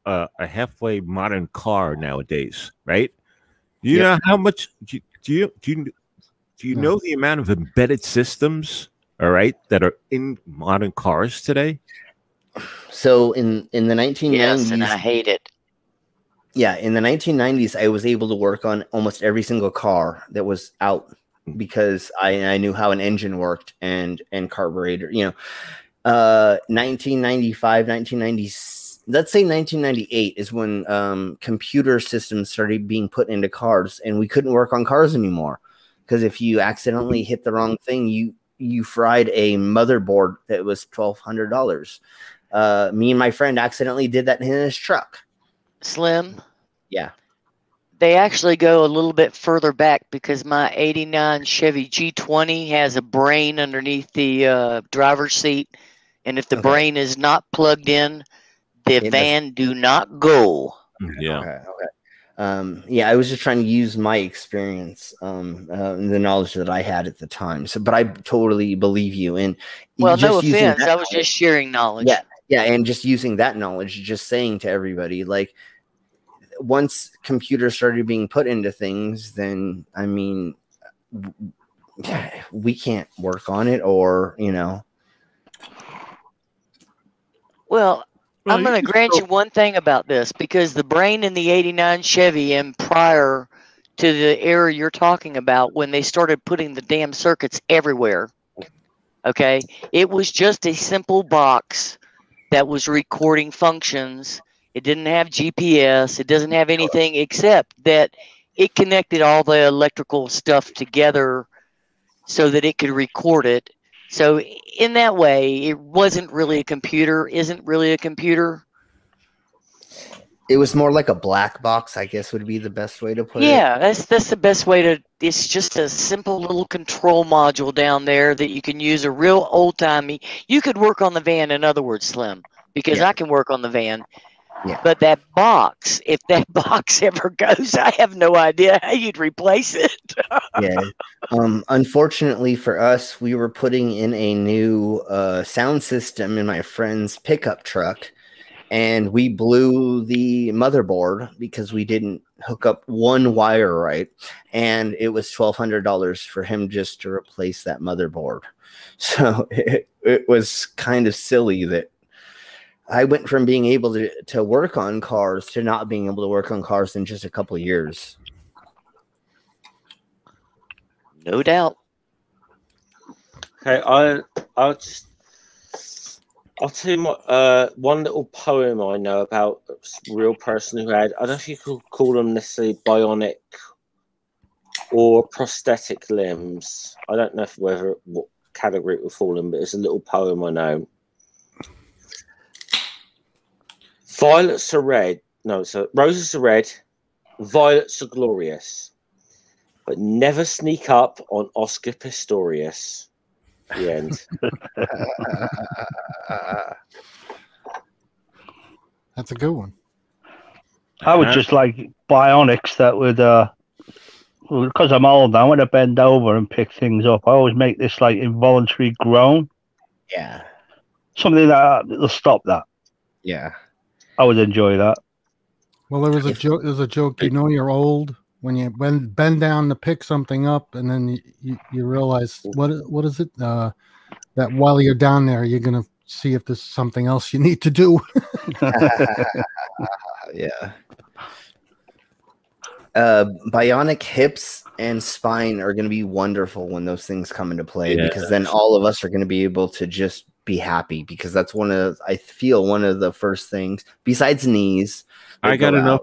a halfway modern car nowadays, right? You know how much do you know the amount of embedded systems, all right, that are in modern cars today? So in the 1990s, yes, and I hate it. Yeah, in the 1990s, I was able to work on almost every single car that was out because I knew how an engine worked and carburetor. 1995, 1990, let's say 1998 is when computer systems started being put into cars, and we couldn't work on cars anymore because if you accidentally hit the wrong thing, you fried a motherboard that was $1,200. Me and my friend accidentally did that in his truck. Slim. Yeah. They actually go a little bit further back because my 89 Chevy G20 has a brain underneath the driver's seat. And if the brain is not plugged in, the van do not go. Yeah. Okay. I was just trying to use my experience, the knowledge that I had at the time. So, but I totally believe you. And well, no offense. I was just sharing knowledge. Yeah. And just using that knowledge, just saying to everybody, like, once computers started being put into things, then, I mean, we can't work on it or, Well, I'm going to grant you one thing about this, because the brain in the 89 Chevy and prior to the era you're talking about, when they started putting the damn circuits everywhere, okay, it was just a simple box that was recording functions. It didn't have GPS. It doesn't have anything except that it connected all the electrical stuff together so that it could record it. So in that way, it wasn't really a computer, isn't really a computer. It was more like a black box, I guess would be the best way to put it. Yeah, that's the best way to, it's just a simple little control module down there that you can use a real old-timey. You could work on the van, in other words, Slim, because I can work on the van. Yeah. But that box, if that box ever goes, I have no idea how you'd replace it. Yeah. Unfortunately for us, we were putting in a new sound system in my friend's pickup truck, and we blew the motherboard because we didn't hook up one wire right, and it was $1,200 for him just to replace that motherboard. So it was kind of silly that I went from being able to work on cars to not being able to work on cars in just a couple of years. No doubt. Okay, I'll tell you one little poem I know about a real person who had, I don't know if you could call them necessarily bionic or prosthetic limbs. I don't know what category it would fall in, but it's a little poem I know. Violets are red. No, so roses are red. Violets are glorious, but never sneak up on Oscar Pistorius. The end. That's a good one. I would just like bionics that would because I'm old now, when I bend over and pick things up, I always make this like involuntary groan. Yeah. Something that'll stop that. Yeah. I would enjoy that. Well, there was a joke. There's a joke. You know, you're old when you bend down to pick something up, and then you realize what is it? That while you're down there, you're gonna see if there's something else you need to do. Yeah. Bionic hips and spine are going to be wonderful when those things come into play, because then all of us are going to be able to just be happy, because that's I feel one of the first things besides knees. I got enough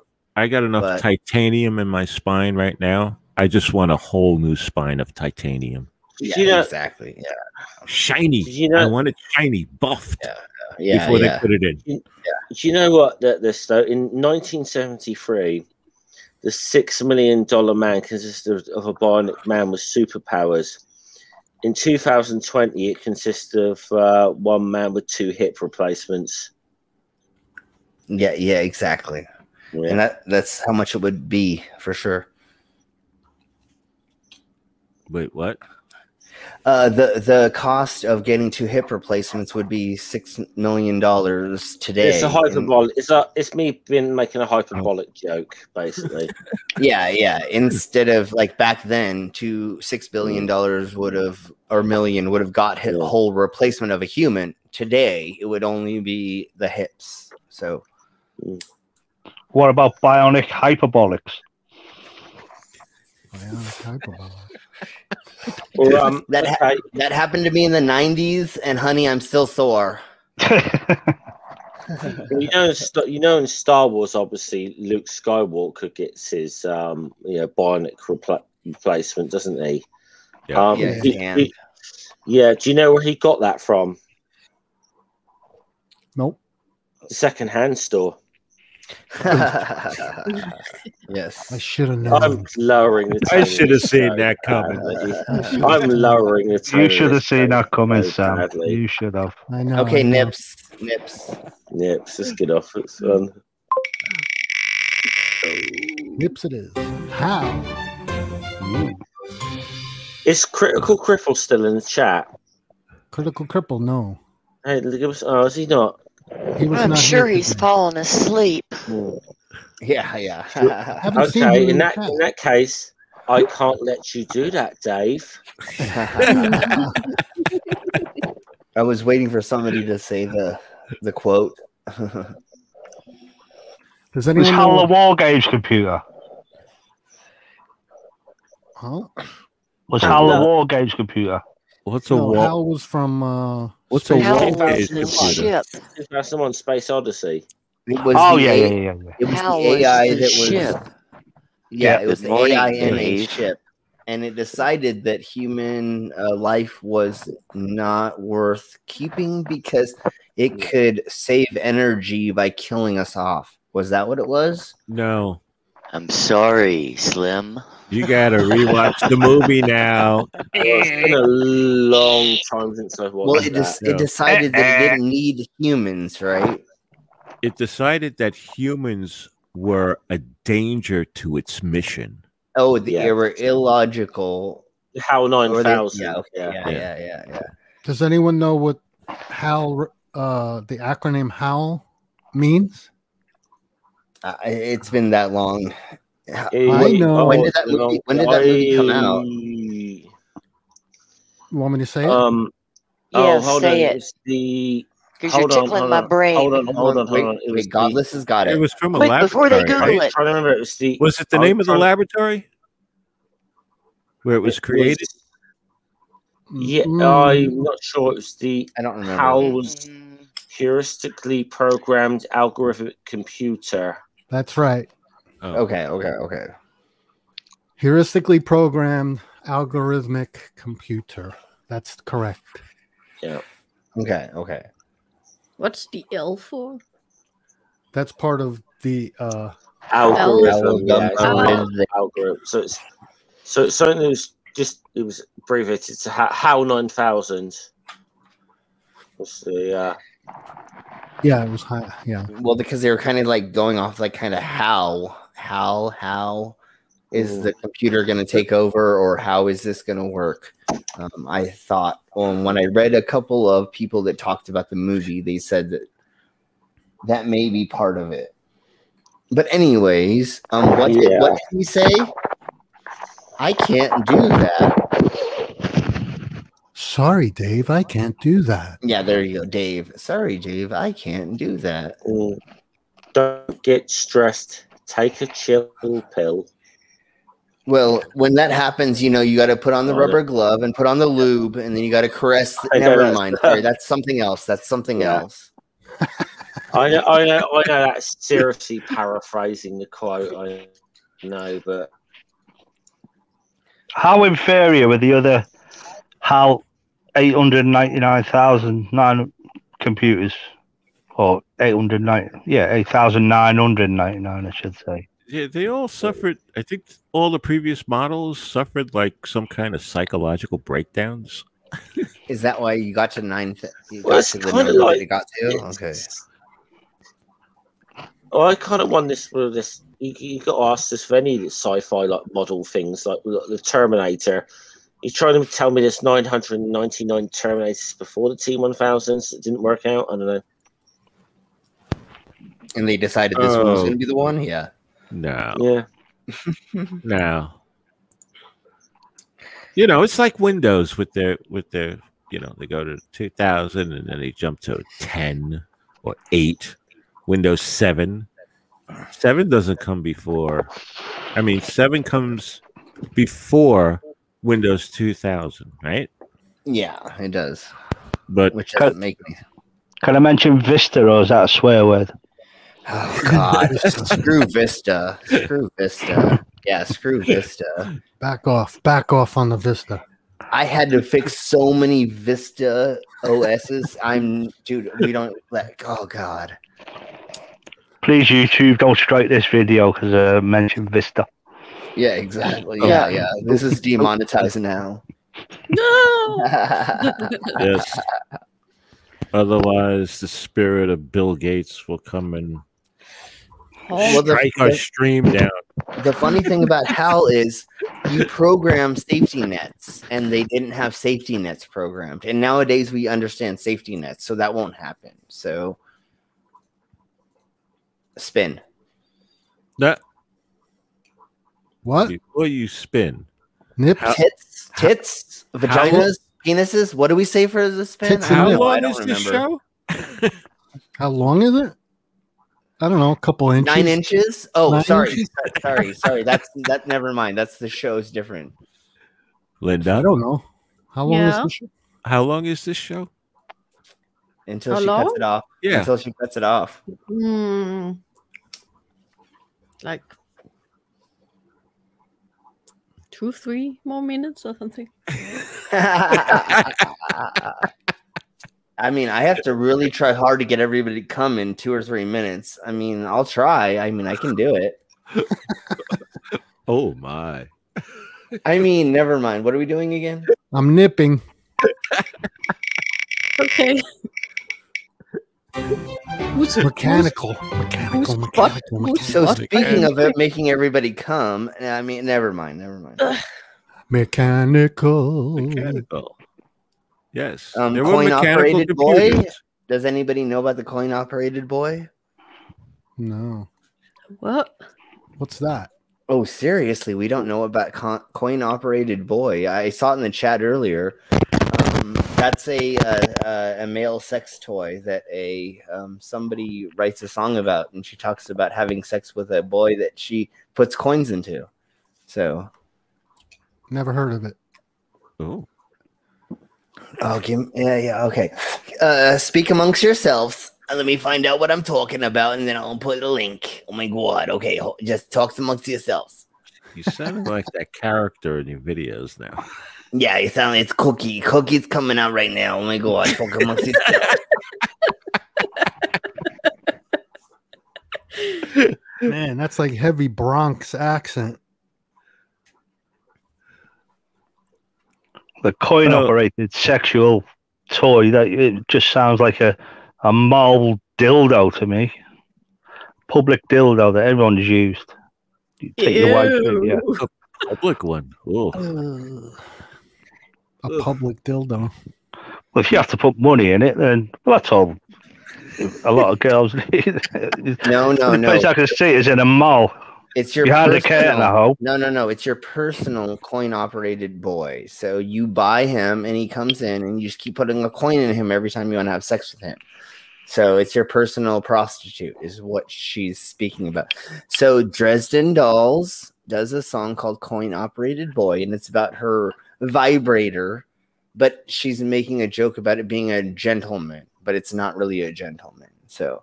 titanium in my spine right now. I just want a whole new spine of titanium. Yeah, exactly. Yeah. Shiny. I want it shiny, buffed. Before they put it in. Do you know what? This though, in 1973, the $6 million man consisted of a bionic man with superpowers. In 2020, it consists of one man with 2 hip replacements. Yeah, exactly. Yeah. And that's how much it would be for sure. Wait, what? The cost of getting 2 hip replacements would be $6 million today. It's a hyperbolic. It's me been making a hyperbolic joke, basically. Yeah. Instead of like back then, $6 billion would have got whole replacement of a human. Today, it would only be the hips. So, what about bionic hyperbolics? Bionic hyperbolics. Well, that happened to me in the 90s, and honey, I'm still sore. You know, in Star Wars, obviously, Luke Skywalker gets his bionic replacement, doesn't he? Yeah. Do you know where he got that from? Nope. The second-hand store. Yes, I should have known. I'm lowering the tone. I should have seen that coming. I'm lowering the tone. You should have seen that coming, Sam. Badly. You should have. I know. Okay, Nips. Let's get off. It's fun. Nips it is. How? Is Critical Cripple still in the chat? Critical Cripple, no. Hey, is he not? I'm sure he's fallen asleep. Yeah. Okay, in that case, I can't let you do that, Dave. I was waiting for somebody to say the quote. Does anyone was Hal the War Games computer? Huh? Was Hal the War Games computer? What's a war? Hal was from what's a war? Ship. Someone Space Odyssey. It was yeah. It was the AI that was ship. Yeah, it was the AI in a ship, and it decided that human life was not worth keeping because it could save energy by killing us off. Was that what it was? No. I'm sorry, Slim. You gotta rewatch the movie now. It's been a long time since I've watched it decided that it didn't need humans, right? It decided that humans were a danger to its mission. Oh, they were illogical. HAL 9000. Yeah. Does anyone know what HAL, the acronym HAL means? It's been that long. I know. When did that movie come out? You want me to say it? Hold say on. it. Because you're tickling my brain. Hold on. Wait, Godless has got it. It was from a Quick, laboratory. before they Google it. I'm trying to remember. Was it the name of the laboratory where it was created? Yeah, I'm not sure. It was I don't remember. HAL's heuristically programmed algorithmic computer. That's right. Oh. Okay. Heuristically programmed algorithmic computer. That's correct. Yeah. Okay. What's the L for? That's part of the algorithm. Algorithm. So it's something that was it was abbreviated to HAL 9000. What's the Yeah, it was high. Yeah. Well, because they were kind of like going off like kind of how Is the computer going to take over, or how is this going to work? I thought when I read a couple of people that talked about the movie, they said that may be part of it. But anyways, what did he say? I can't do that. Sorry, Dave, I can't do that. Yeah, there you go, Dave. Sorry, Dave, I can't do that. Don't get stressed. Take a chill pill. Well, when that happens, you got to put on the rubber glove and put on the lube, and then you got to caress. Never mind. Sorry, that's something else. That's something else. I know that's seriously paraphrasing the quote. I know, but how inferior were the other 899,000 computers, or 8,999, I should say. Yeah, they all suffered. I think all the previous models suffered like some kind of psychological breakdowns. Is that why you got to 9? You got to the number that you got to? Okay. Oh, I kind of won this with this. You got asked this for any sci-fi like model things, like the Terminator. You're trying to tell me there's 999 Terminators before the T1000s that didn't work out? I don't know. And they decided this one was going to be the one? Yeah. No. Yeah. No. It's like Windows with their they go to 2000 and then they jump to 10 or 8. Windows 7. 7 doesn't come before. 7 comes before Windows 2000, right? Yeah, it does. But which doesn't make me. Can I mention Vista, or is that a swear word? Oh God! Screw Vista. Screw Vista. Yeah, screw Vista. Back off on the Vista. I had to fix so many Vista OSs. Dude. We don't let. Oh God. Please, YouTube, don't strike this video because I mentioned Vista. Yeah, exactly. Yeah. This is demonetized now. No. Yes. Otherwise, the spirit of Bill Gates will come and strike our stream down. The funny thing about HAL is you program safety nets, and they didn't have safety nets programmed. And nowadays we understand safety nets, so that won't happen. So spin. That what? Before you spin. Nips? Tits, vaginas, penises. What do we say for the spin? How long is this show? How long is it? I don't know, a couple inches. 9 inches? Oh, 9 sorry. inches? Sorry. That never mind. That's the show's different. Linda? I don't know. How long is this show? How long is this show? Until she cuts it off. Yeah. Until she cuts it off. Like 2-3 more minutes or something. I have to really try hard to get everybody to come in 2 or 3 minutes. I'll try. I can do it. Oh my. Never mind. What are we doing again? I'm nipping. Okay. Mechanical. So speaking of it making everybody come, never mind. Mechanical. Yes. Coin-operated boy? Does anybody know about the coin-operated boy? No. What? What's that? Oh, seriously, we don't know about coin-operated boy. I saw it in the chat earlier. That's a male sex toy that somebody writes a song about, and she talks about having sex with a boy that she puts coins into. So, never heard of it. Oh. Okay. Speak amongst yourselves. Let me find out what I'm talking about, and then I'll put a link. Oh my God. Okay, just talk amongst yourselves. You sound like that character in your videos now. Yeah, you sound like it's Cookie. Cookie's coming out right now. Oh my God. Talk amongst yourselves. Man, that's like heavy Bronx accent. The coin-operated sexual toy, that it just sounds like a mall dildo to me. Public dildo that everyone's used. take your wife with you. A public one. A public dildo. Well, if you have to put money in it, then that's all. A lot of girls need. No. The place I can see is in a mall. It's your behind the curtain, I hope. No. It's your personal coin-operated boy. So you buy him, and he comes in, and you just keep putting a coin in him every time you want to have sex with him. So it's your personal prostitute, is what she's speaking about. So Dresden Dolls does a song called "Coin-Operated Boy," and it's about her vibrator, but she's making a joke about it being a gentleman, but it's not really a gentleman. So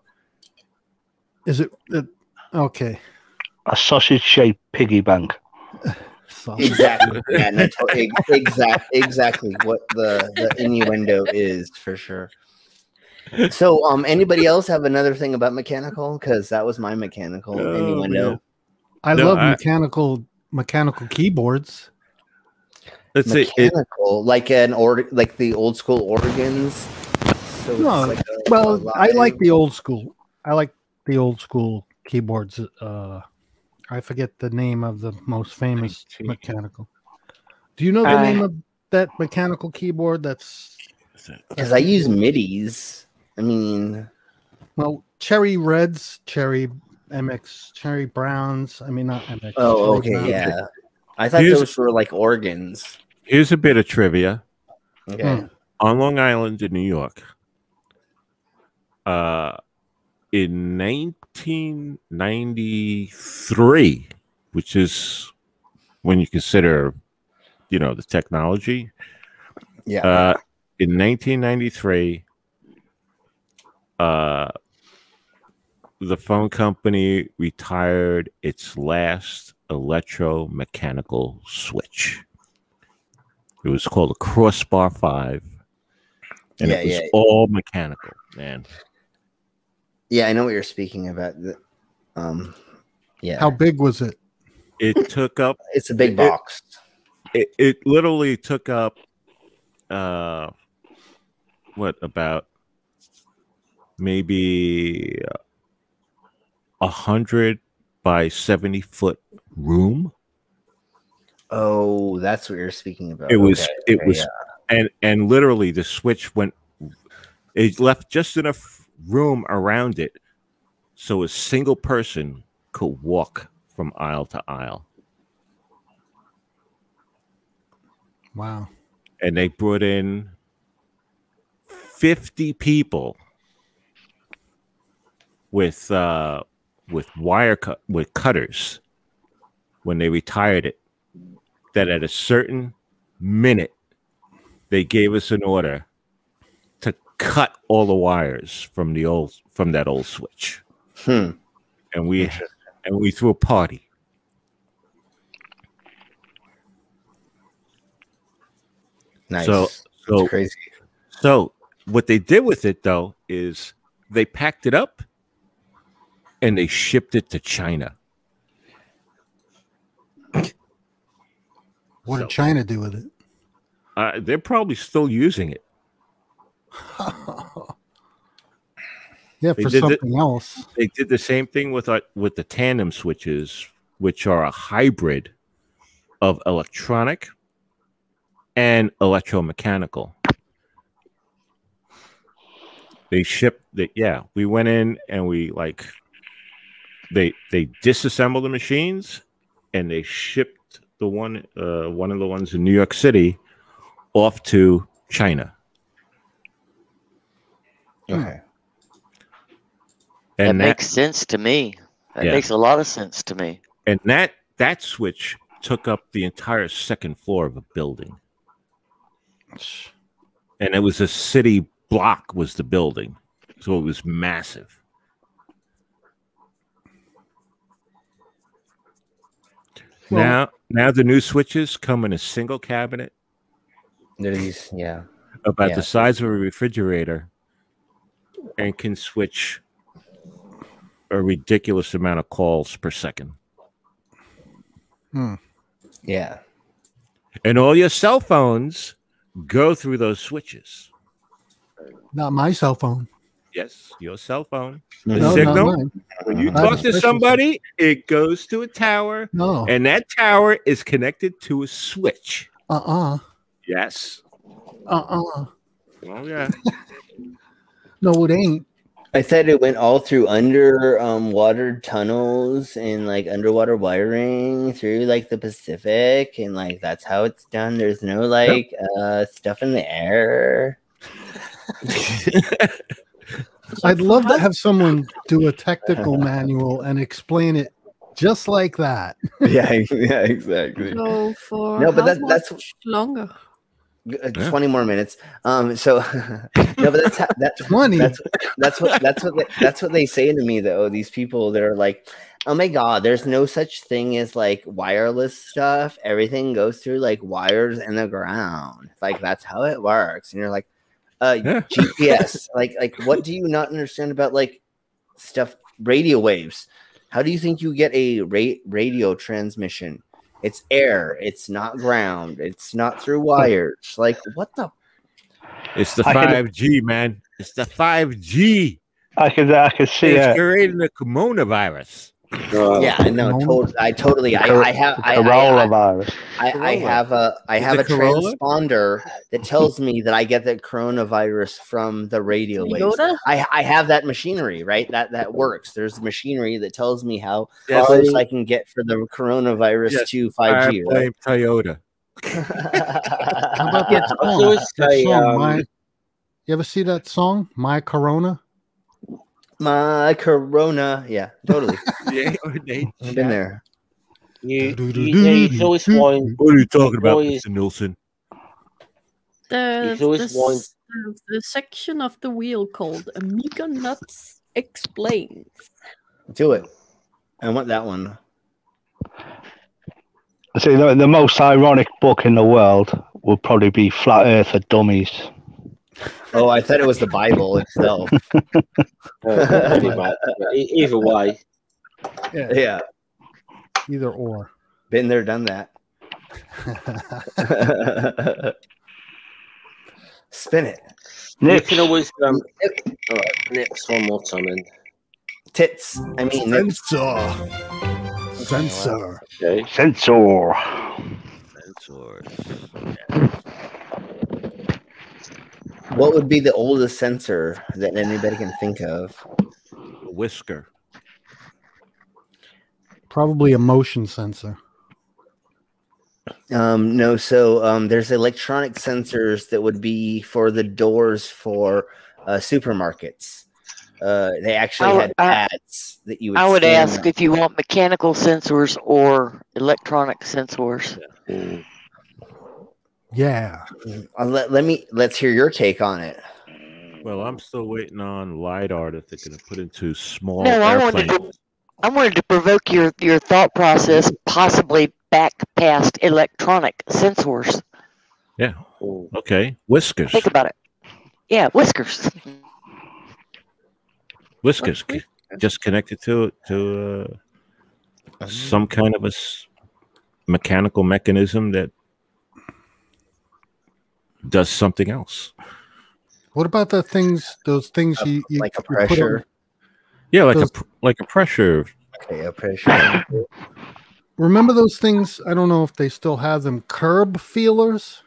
is it okay? A sausage-shaped piggy bank. Exactly. Yeah, no, exactly what the innuendo is, for sure. So, anybody else have another thing about mechanical? Because that was my mechanical innuendo. Man. I love mechanical keyboards. Let's say mechanical, like the old school organs. So no, I like the old school. I like the old school keyboards. I forget the name of the most famous mechanical. Do you know the name of that mechanical keyboard? That's because I use MIDIs. I mean, well, Cherry Reds, Cherry MX, Cherry Browns. I mean, not MX. Oh, okay, Browns. Yeah. I thought those were like organs. Here's a bit of trivia. Okay. On Long Island in New York, in 1993, which is when you consider, the technology. Yeah. In 1993, the phone company retired its last electromechanical switch. It was called a Crossbar 5, and it was all mechanical, man. Yeah, I know what you're speaking about. Yeah. How big was it? It took up. It's a big box. It literally took up. About maybe 100 by 70 foot room. Oh, that's what you're speaking about. It was, and literally the switch went. It left just enough room around it so a single person could walk from aisle to aisle. Wow. And they brought in 50 people with cutters when they retired it, that at a certain minute they gave us an order to cut all the wires from that old switch. And we threw a party. Nice. So that's crazy. So what they did with it, though, is they packed it up and they shipped it to China. What did China do with it? They're probably still using it. Yeah, for something else. They did the same thing with the tandem switches, which are a hybrid of electronic and electromechanical. They shipped that. Yeah, we went in and we they disassembled the machines and they shipped the one of the ones in New York City off to China. Okay. And that makes sense to me. That makes a lot of sense to me. And that switch took up the entire second floor of a building. And it was a city block was the building. So it was massive. Well, now the new switches come in a single cabinet. These, about the size of a refrigerator, and can switch a ridiculous amount of calls per second. Yeah. And all your cell phones go through those switches. Not my cell phone. Yes, your cell phone. No, The not signal. mine. When you Not talk to especially. somebody, it goes to a tower, No. and that tower is connected to a switch. Yes. Oh yeah. No, it ain't. I said it went all through under water tunnels and like underwater wiring through like the Pacific, and like that's how it's done. There's no like stuff in the air. I'd love to have someone do a technical manual and explain it just like that. Yeah, exactly. So for No, but how that's much longer? 20 more minutes. So no, but that's 20. That's what they say to me though. These people that are like, oh my god, there's no such thing as like wireless stuff. Everything goes through like wires in the ground. Like that's how it works. And you're like, GPS. like what do you not understand about like stuff? Radio waves. How do you think you get a radio transmission? It's air. It's not ground. It's not through wires. Like what the? It's the 5G, man. It's the 5G. I can see it's it. creating the coronavirus. Yeah, I know. Totally. I have a transponder that tells me that I get the coronavirus from the radio waves. I have that machinery, right? That works. There's machinery that tells me how close I can get for the coronavirus to 5G. Right? Toyota. How about that song? You ever see that song, My Corona? My Corona, yeah, totally. Yeah, I've been there. You always find. What are you talking about, Mr. Nielsen? The section of the wheel called Amiga Nuts Explains. Do it. I want that one. See, the most ironic book in the world would probably be Flat Earth for Dummies. Oh, I thought it was the Bible itself. Either way. Yeah. Either or. Been there, done that. Spin it. You can always Nips one more time then. Tits. I mean Sensor. Okay. Sensor. What would be the oldest sensor that anybody can think of? A whisker. Probably a motion sensor. No, so there's electronic sensors that would be for the doors for supermarkets. They actually had pads that you would. I would ask if you want mechanical sensors or electronic sensors. Yeah. Let's hear your take on it. Well, I'm still waiting on LiDAR that they're going to put into small I wanted to provoke your thought process, possibly back past electronic sensors. Yeah. Okay. Whiskers. Think about it. Yeah, whiskers. Whiskers. Just connected to some kind of a mechanical mechanism that does something else. What about those things you like a pressure? Yeah, like a pressure. Okay, a pressure. Remember those things? I don't know if they still have them. Curb feelers.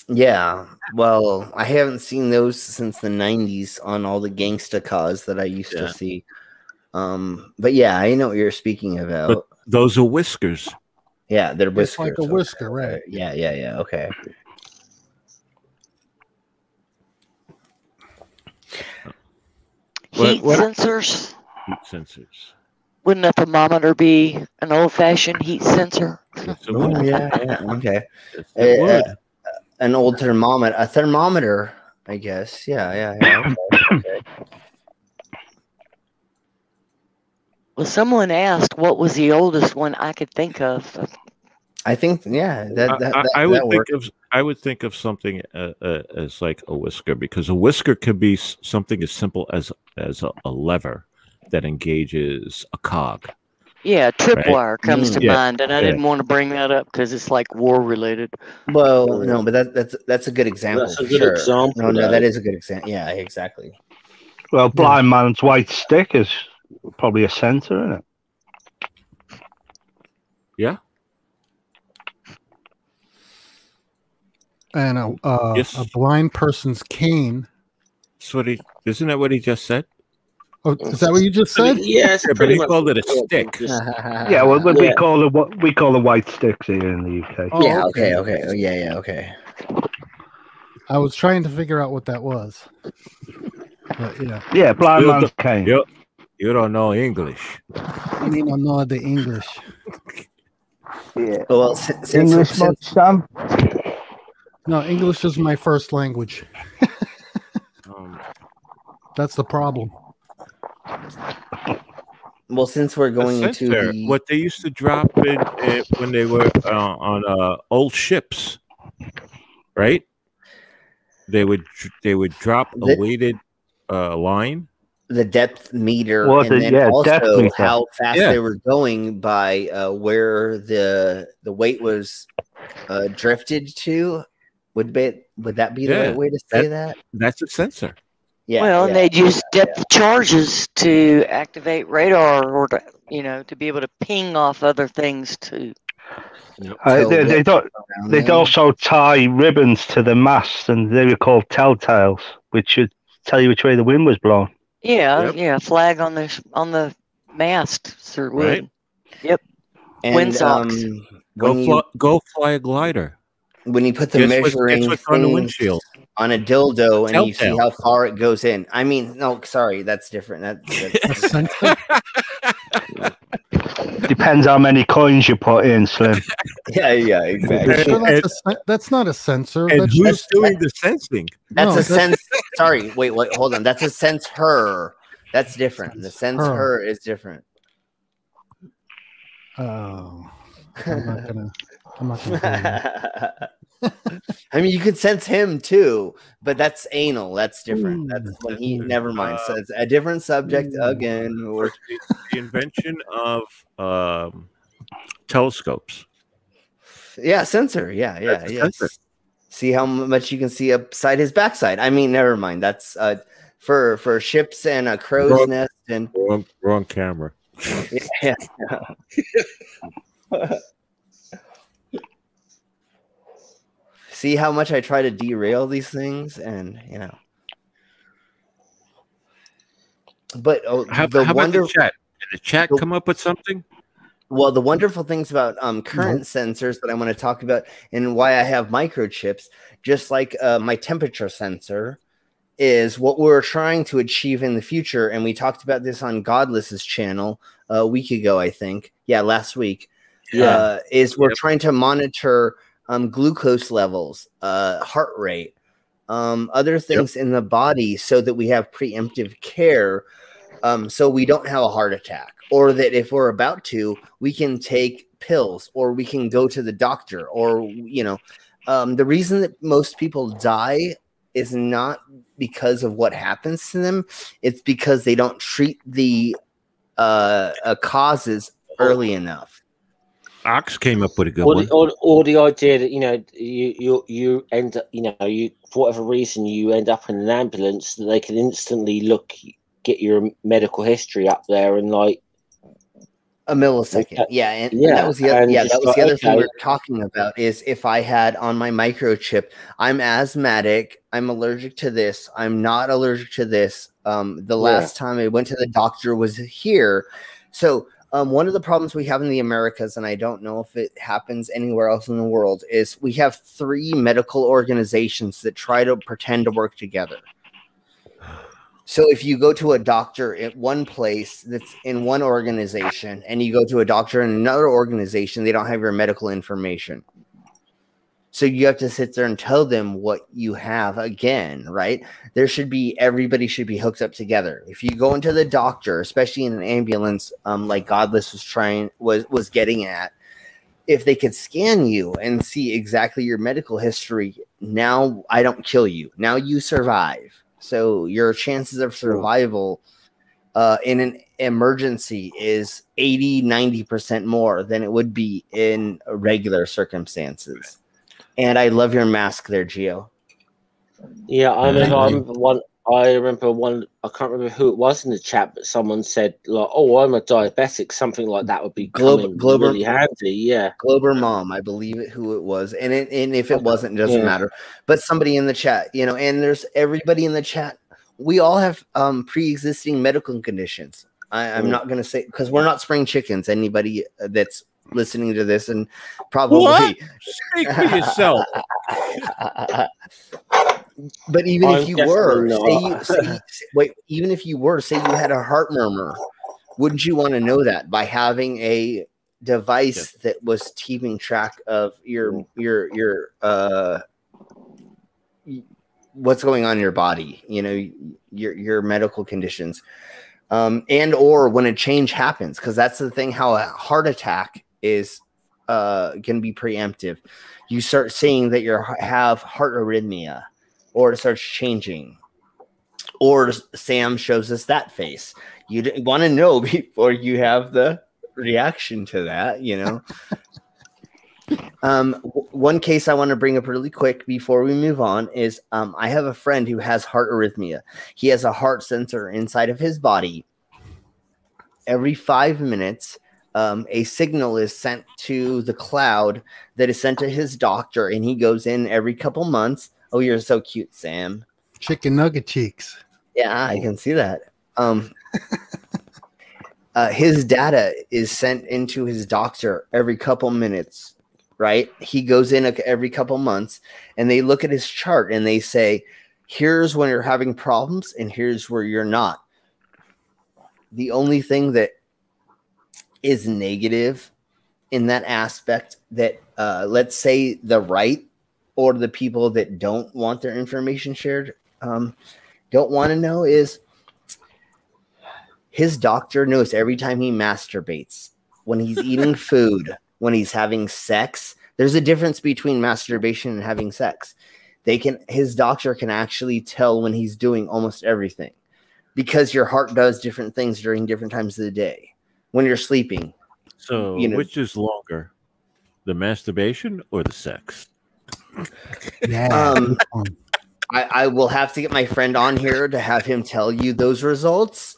Yeah. Well, I haven't seen those since the 90s on all the gangsta cars that I used to see. But yeah, I know what you're speaking about. But those are whiskers. Yeah, they're whiskers. It's like a whisker, right? Yeah. Okay. Heat sensors. Heat sensors. Wouldn't a thermometer be an old-fashioned heat sensor? Yeah. Okay. An old thermometer. A thermometer, I guess. Yeah. Okay. Well, someone asked what was the oldest one I could think of. I think, I would think of something as like a whisker, because a whisker could be something as simple as a lever that engages a cog. Yeah, tripwire comes to mind, and I didn't want to bring that up because it's like war related. Well, no, but that's a good example. That's a good example. No, that is a good example. Yeah, exactly. Well, blind man's white stick is probably a sensor, isn't it? Yeah. And a blind person's cane. Isn't that what he just said? Oh, is that what you just said? Yes, but he called it a stick. Yeah, well, we call the white sticks here in the UK. Oh, yeah, okay. Oh, yeah, okay. I was trying to figure out what that was. But yeah, blind man's cane. You don't know English. I mean, I know the English. Yeah. Well, English much, Sam? No, English is my first language. That's the problem. Well, since we're going into what they used to drop in when they were on old ships, right? They would drop a weighted line. The depth meter, Well, and then also meter. how fast they were going by where the weight was drifted to. Would that be the right way to say that? That's a sensor. Yeah. Well, and they'd use depth charges to activate radar, or to be able to ping off other things too. They'd also tie ribbons to the mast, and they were called telltales, which should tell you which way the wind was blowing. Yeah, flag on the mast, sir would. Right. Yep. And, Windsocks. Go fly a glider. When you put the measuring what's on the windshield on a dildo and you see how far it goes in. I mean, no, sorry, that's different. That's Depends how many coins you put in, Slim. Yeah, exactly. That's not a sensor. And that's who's doing the sensing? That's a sense. Sorry, wait, hold on. That's a sensor. That's different. The sensor is different. Oh, I'm not gonna. I mean, you could sense him too, but that's anal. That's different. That's when he. Never mind. So it's a different subject again. The invention of telescopes. Yeah, sensor. Yeah. Sensor. See how much you can see upside his backside. I mean, never mind. That's for ships and a crow's nest and wrong camera. Yeah. See how much I try to derail these things, and But how about the chat? Did the chat come up with something? Well, the wonderful things about current sensors that I want to talk about, and why I have microchips, just like my temperature sensor, is what we're trying to achieve in the future. And we talked about this on Godless's channel a week ago, I think. Yeah, last week. Is we're trying to monitor glucose levels, heart rate, other things in the body, so that we have preemptive care, so we don't have a heart attack, or that if we're about to, we can take pills, or we can go to the doctor, or the reason that most people die is not because of what happens to them; it's because they don't treat the causes early enough. Ox came up with a good one. Or the idea that you end up, for whatever reason you end up in an ambulance, that they can instantly get your medical history up there in like a millisecond. And that was the other thing we were talking about, is if I had on my microchip, I'm asthmatic, I'm allergic to this, I'm not allergic to this. The last time I went to the doctor was here. So one of the problems we have in the Americas, and I don't know if it happens anywhere else in the world, is we have 3 medical organizations that try to pretend to work together. So if you go to a doctor at one place that's in one organization, and you go to a doctor in another organization, they don't have your medical information. So you have to sit there and tell them what you have again, right? Everybody should be hooked up together. If you go into the doctor, especially in an ambulance, like Godless was getting at, if they could scan you and see exactly your medical history, now I don't kill you. Now you survive. So your chances of survival in an emergency is 80-90% more than it would be in regular circumstances. And I love your mask there, Geo. Yeah, I remember I remember I can't remember who it was in the chat, but someone said, like, oh, I'm a diabetic. Something like that would be really handy. Yeah. Glober Mom, I believe who it was. And if it wasn't, it doesn't matter. But somebody in the chat, and there's everybody in the chat. We all have pre-existing medical conditions. I'm not going to say, because we're not spring chickens. Anybody that's listening to this and probably speak for yourself. But even if you were, even if you were, say you had a heart murmur, wouldn't you want to know that by having a device that was keeping track of your what's going on in your body, your medical conditions, and or when a change happens, because that's the thing, how a heart attack is can be preemptive. You start seeing that you have heart arrhythmia, or it starts changing, or Sam shows us that face. You want to know before you have the reaction to that, One case I want to bring up really quick before we move on is I have a friend who has heart arrhythmia. He has a heart sensor inside of his body. Every 5 minutes, a signal is sent to the cloud that is sent to his doctor, and he goes in every couple months. Oh, you're so cute, Sam. Chicken nugget cheeks. Yeah, I can see that. His data is sent into his doctor every couple minutes, right? He goes in every couple months, and they look at his chart, and they say, here's when you're having problems, and here's where you're not. The only thing that is negative in that aspect that, let's say, the right or the people that don't want their information shared don't want to know is his doctor knows every time he masturbates, when he's eating food, when he's having sex. There's a difference between masturbation and having sex. His doctor can actually tell when he's doing almost everything, because your heart does different things during different times of the day. When you're sleeping. So which is longer, the masturbation or the sex? Yeah. I will have to get my friend on here to have him tell you those results.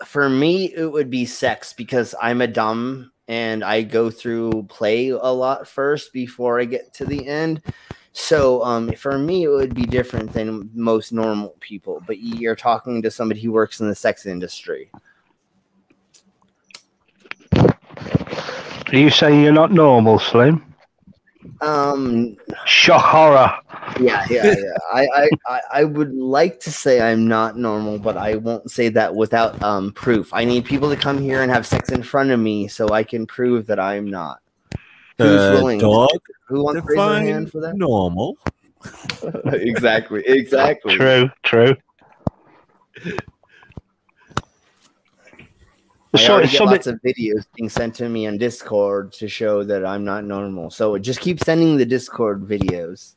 For me, it would be sex, because I'm a dom and I go through play a lot first before I get to the end. So for me, it would be different than most normal people. But you're talking to somebody who works in the sex industry. Are you saying you're not normal, Slim? Shock horror. Yeah. I would like to say I'm not normal, but I won't say that without proof. I need people to come here and have sex in front of me so I can prove that I'm not. Who's willing? Dog. Who wants to raise their hand for that? Normal. Exactly. True. I already get lots of videos being sent to me on Discord to show that I'm not normal. So just keep sending the Discord videos.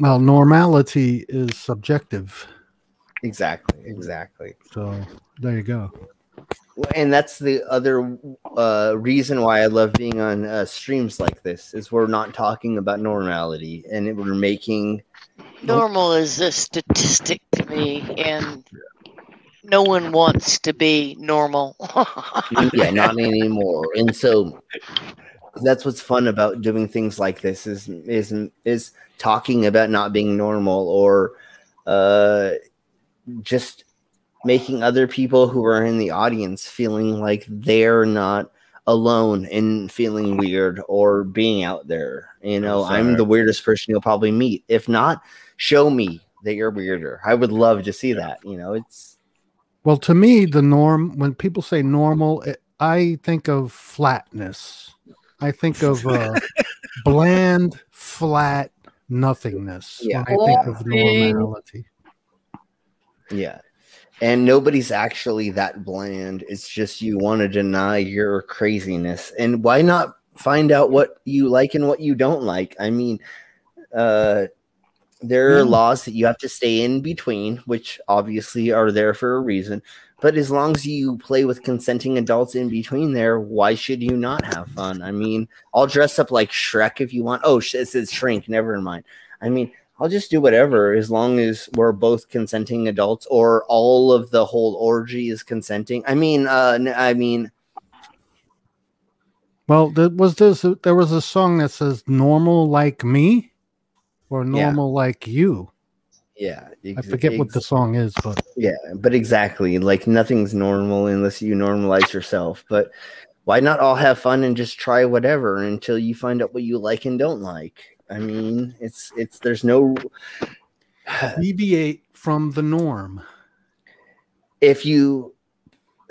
Well, normality is subjective. Exactly. So there you go. And that's the other reason why I love being on streams like this, is we're not talking about normality, and we're making... Normal is a statistic to me, and no one wants to be normal. Yeah, not anymore. And so that's what's fun about doing things like this is talking about not being normal, or just making other people who are in the audience feeling like they're not alone and feeling weird or being out there. I'm the weirdest person you'll probably meet. If not, show me that you're weirder. I would love to see that. It's... Well, to me, the norm, when people say normal, I think of flatness. I think of bland, flat nothingness. Yeah. When I think of normality. Yeah. And nobody's actually that bland. It's just you want to deny your craziness. And why not find out what you like and what you don't like? I mean, there are laws that you have to stay in between, which obviously are there for a reason. But as long as you play with consenting adults in between there, why should you not have fun? I mean, I'll dress up like Shrek if you want. Oh, it says Shrink. Never mind. I mean, I'll just do whatever as long as we're both consenting adults, or all of the whole orgy is consenting. I mean, well, there was a song that says "normal like me" or "normal like you." Yeah, I forget what the song is, but yeah, but exactly, like nothing's normal unless you normalize yourself. But why not all have fun and just try whatever until you find out what you like and don't like? I mean, it's there's no deviate from the norm. If you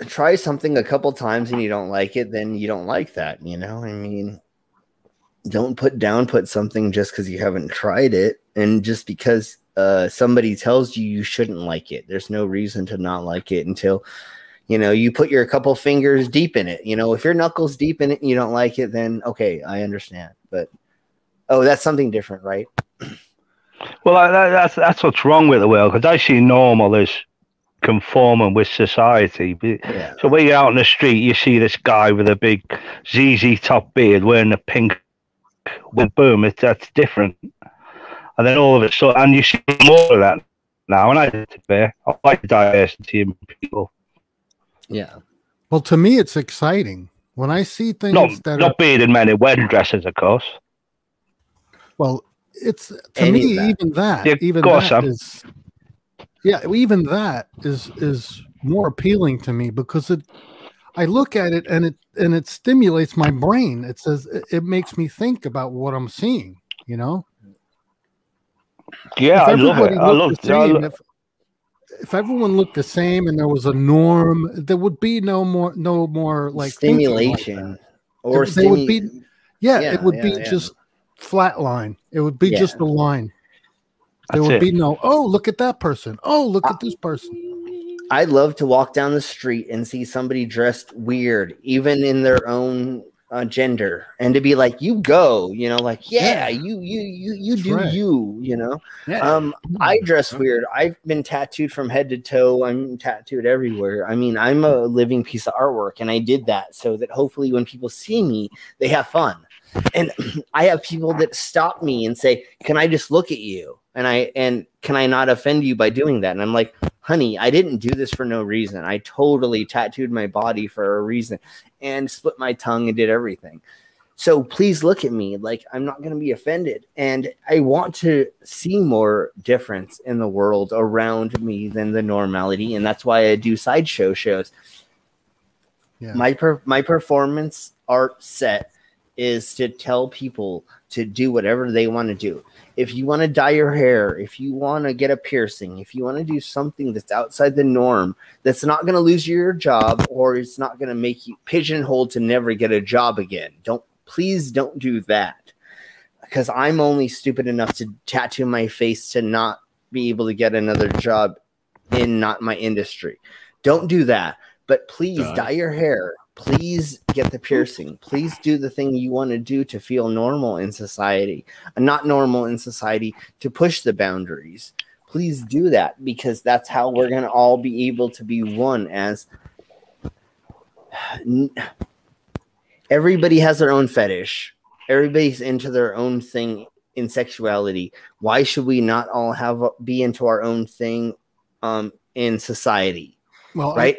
try something a couple times and you don't like it, then you don't like that, you know? I mean, don't put something just because you haven't tried it, and just because somebody tells you shouldn't like it. There's no reason to not like it until, you know, you put your couple fingers deep in it. You know, if your knuckles deep in it and you don't like it, then okay, I understand. But oh, that's something different, right? Well, that's what's wrong with the world, because I see normal as conforming with society. Yeah. So when you're out in the street, you see this guy with a big ZZ top beard wearing a pink, with boom, that's different. And then all of it, so, and you see more of that now. And I like diversity in people. Yeah. Well, to me, it's exciting when I see things not bearded men in wedding dresses, of course. Well, it's to me even that is more appealing to me, because I look at it and it stimulates my brain. It says it makes me think about what I'm seeing. You know. Yeah, I love it. If everyone looked the same and there was a norm, there would be no more like stimulation, like or there would be, it would be just flat line. It would be just a line. There would be no, oh, look at that person. Oh, look at this person. I love to walk down the street and see somebody dressed weird, even in their own gender, and to be like, you go, you know, like, you do right. You know. I dress weird. I've been tattooed from head to toe. I'm tattooed everywhere. I mean, I'm a living piece of artwork, and I did that so that hopefully when people see me, they have fun. And I have people that stop me and say, can I just look at you? And can I not offend you by doing that? And I'm like, honey, I didn't do this for no reason. I totally tattooed my body for a reason and split my tongue and did everything. So please look at me. Like, I'm not going to be offended. And I want to see more difference in the world around me than the normality. And that's why I do sideshow shows. Yeah. My performance art set is to tell people to do whatever they want to do. If you want to dye your hair, if you want to get a piercing, if you want to do something that's outside the norm, that's not going to lose your job, or it's not going to make you pigeonholed to never get a job again. Please don't do that. Because I'm only stupid enough to tattoo my face to not be able to get another job in not my industry. Don't do that. But please dye your hair. Please get the piercing. Please do the thing you want to do to feel normal in society, and not normal in society to push the boundaries. Please do that, because that's how we're going to all be able to be one. As everybody has their own fetish. Everybody's into their own thing in sexuality. Why should we not all be into our own thing in society? Well, right?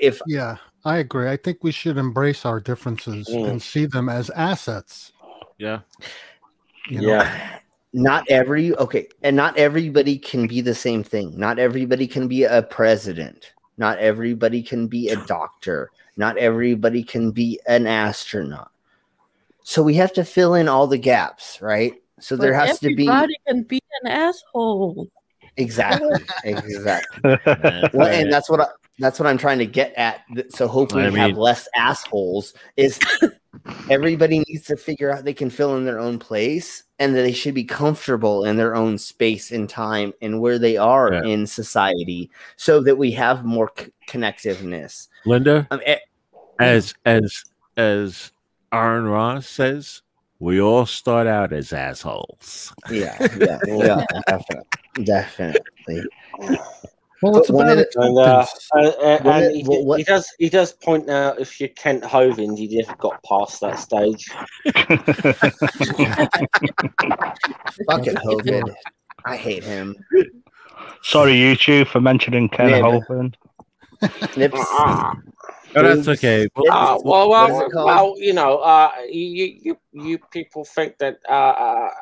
I agree. I think we should embrace our differences and see them as assets. Yeah. You know? Not everybody can be the same thing. Not everybody can be a president. Not everybody can be a doctor. Not everybody can be an astronaut. So we have to fill in all the gaps, right? So there has to be. Everybody can be an asshole. Exactly. Well, and that's what I'm trying to get at. So hopefully we have less assholes. Is everybody needs to figure out they can fill in their own place, and that they should be comfortable in their own space and time and where they are in society, so that we have more connectiveness. Linda, as Aaron Ross says, we all start out as assholes. Yeah, definitely. Well, it's he does point out, if you're Kent Hovind, you just got past that stage. Fuck it, Hovind. I hate him. Sorry, YouTube, for mentioning Ken Holden. Nips. Oh, that's okay. Well, you know, you people think that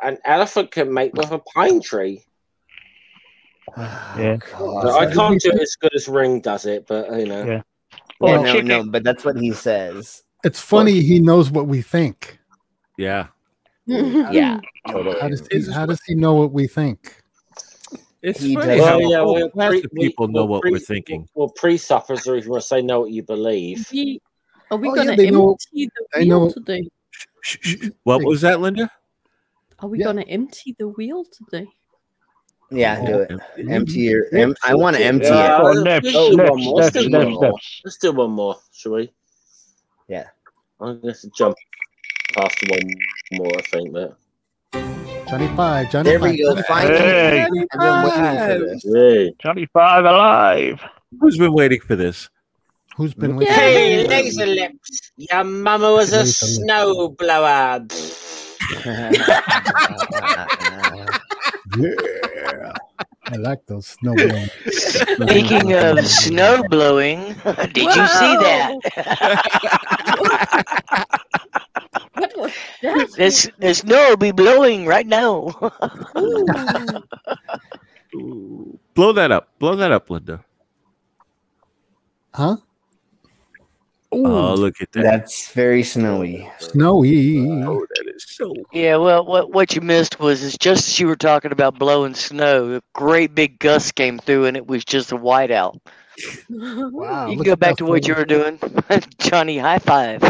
an elephant can mate with a pine tree. Yeah. I can't do it as good as Ring does it, but you know. Yeah. Well, no, but that's what he says. It's funny he knows what we think. Yeah. Yeah. How does he know what we think? It's He funny does. how Well, yeah, a whole well, class of people know what we're thinking. Well, pre-suppers, or if you want to say know what you believe. Are we Oh, going yeah, to they know- empty the they know- wheel today? What was that, Linda? Are we going to empty the wheel today? Yeah, do it. Empty. Empty your. I want to empty it. Let's do one more, shall we? Yeah. I'm going to jump after one more, I think. But Johnny Five. There we go. Finally. Hey. I've been waiting for this. hey, Johnny Five alive. Who's been waiting for this? Who's been with hey, laser lips. Your mama was a snow blower. Yeah. I like those snowballs. Speaking of snow blowing, did you see that? What was that? The snow will be blowing right now. Blow that up. Blow that up, Linda. Huh? Oh, look at that. That's very snowy. Snowy. Oh, that is so. Yeah, well, what you missed was just as you were talking about blowing snow, a great big gust came through and it was just a whiteout. Wow. You can look go at back that to what you were doing. Johnny, high five.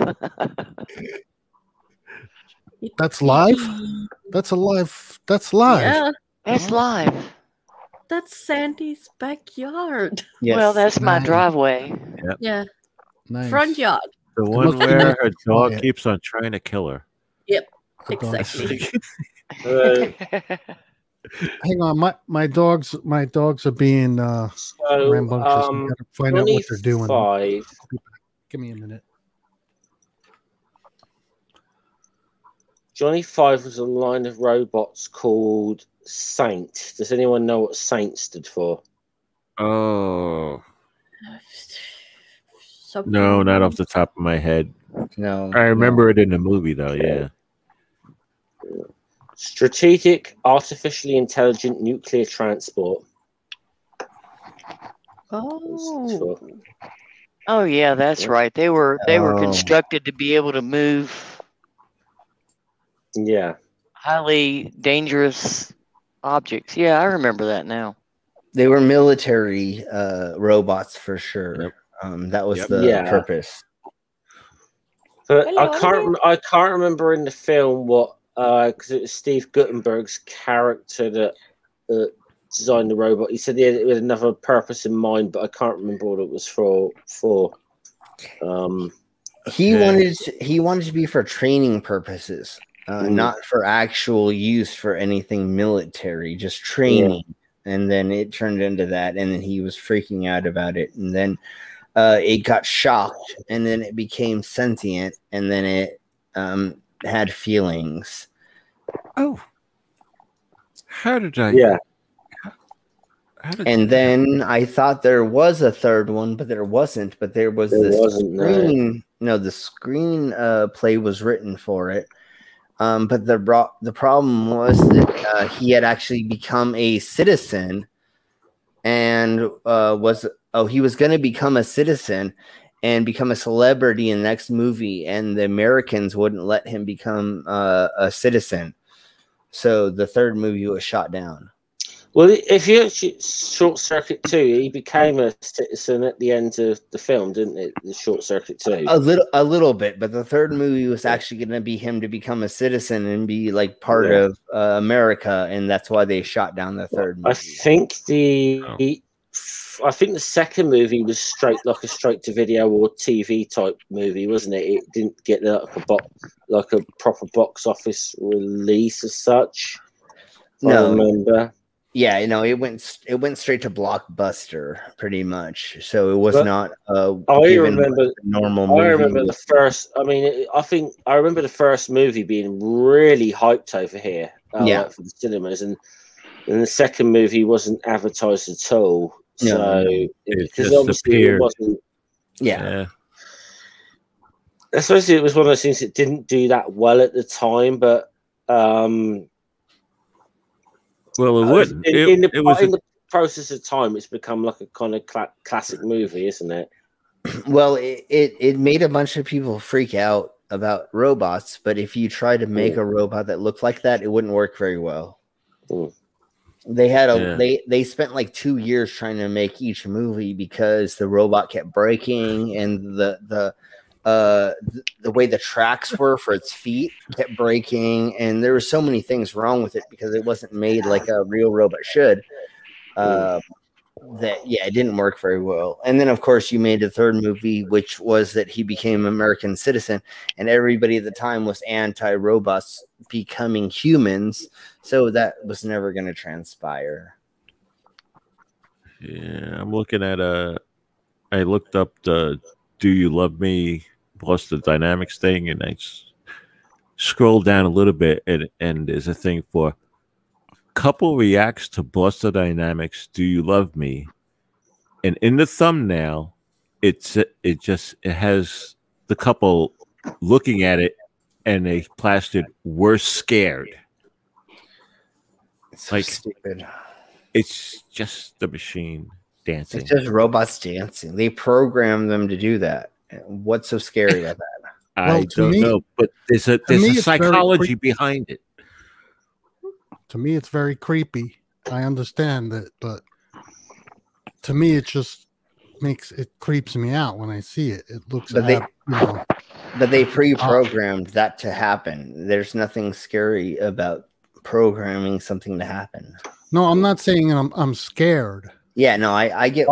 That's live? That's alive. That's live. Yeah, That's live. that's Sandy's backyard. Yes. Well, that's my Nice. driveway. Yeah, Nice. front yard. The one must be where nice her to dog quiet. keeps on trying to kill her. Yep, Good dog. exactly. Hang on, my dogs are being so rambunctious. I gotta find out what they're doing. 25. Give me a minute. Johnny 5 was a line of robots called Saint. Does anyone know what Saint stood for? Oh. Something- No, not off the top of my head. No. I remember it in the movie, though, yeah. Strategic Artificially Intelligent Nuclear Transport. Oh, Oh yeah, that's right. They were Oh. constructed to be able to move Yeah. highly dangerous objects. Yeah, I remember that now. They were military robots for sure. Yep. That was Yep. the Yeah. purpose. But Hello. I can't remember in the film what because it was Steve Guttenberg's character that designed the robot. He said he had another purpose in mind, but I can't remember what it was for. He Yeah. wanted to be for training purposes, not for actual use for anything military, just training. And then it turned into that, and then he was freaking out about it, and then it got shocked, and then it became sentient, and then it had feelings. Oh. How did I? Yeah. How did And then I thought there was a third one, but there wasn't. But there was There the wasn't, no. screen. No, the screen play was written for it. But the problem was that he had actually become a citizen, and he was going to become a citizen and become a celebrity in the next movie, and the Americans wouldn't let him become a citizen. So the third movie was shot down. Well, if you actually Short Circuit 2, he became a citizen at the end of the film, didn't it? The Short Circuit 2. A little bit, but the third movie was actually going to be him to become a citizen and be like part of America, and that's why they shot down the third movie. I think the second movie was straight to video or TV type movie, wasn't it? It didn't get like a proper box office release as such. No. I remember. Yeah, it went straight to Blockbuster pretty much. So it was not I remember normal movie. I remember the first. I mean, I remember the first movie being really hyped over here. Yeah, for the cinemas, and And the second movie wasn't advertised at all. So because obviously it wasn't. Yeah. Especially it was one of those things that didn't do that well at the time, but well, it wouldn't. In the process of time, it's become like a kind of classic movie, isn't it? Well, it made a bunch of people freak out about robots, but if you try to make a robot that looked like that, it wouldn't work very well. They had they spent like 2 years trying to make each movie because the robot kept breaking, and the way the tracks were for its feet kept breaking, and there were so many things wrong with it because it wasn't made like a real robot should. It didn't work very well. And then of course you made the third movie, which was that he became an American citizen, and everybody at the time was anti-robots becoming humans, so that was never going to transpire. Yeah, I'm looking at I looked up the "Do You Love Me" Boston Dynamics thing, and I scrolled down a little bit, and there's a thing for couple reacts to Boston Dynamics "Do You Love Me," and in the thumbnail, it has the couple looking at it, and they plastered "We're scared." It's so stupid. It's just the machine dancing. It's just robots dancing. They program them to do that. What's so scary about that? I don't know, but there's a psychology behind it. To me, it's very creepy. I understand that, but to me, it just creeps me out when I see it. It looks, but they pre-programmed that to happen. There's nothing scary about programming something to happen. No, I'm not saying I'm scared. Yeah, no, I get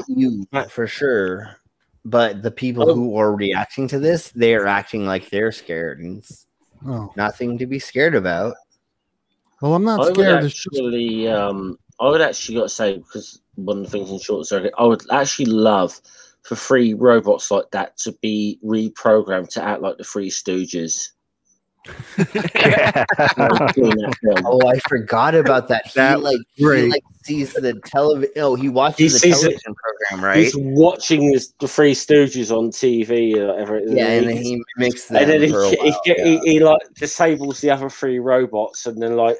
you for sure. But the people who are reacting to this, they are acting like they're scared, and it's nothing to be scared about. Well, I'm not scared. I would actually got to say, because one of the things in Short Circuit, I would actually love for 3 robots like that to be reprogrammed to act like the Three Stooges. Oh, I forgot about that. He sees the television. Oh, he watches the television program, right? He's watching the Three Stooges on TV or whatever. And then he makes them. And then he like disables the other 3 robots, and then like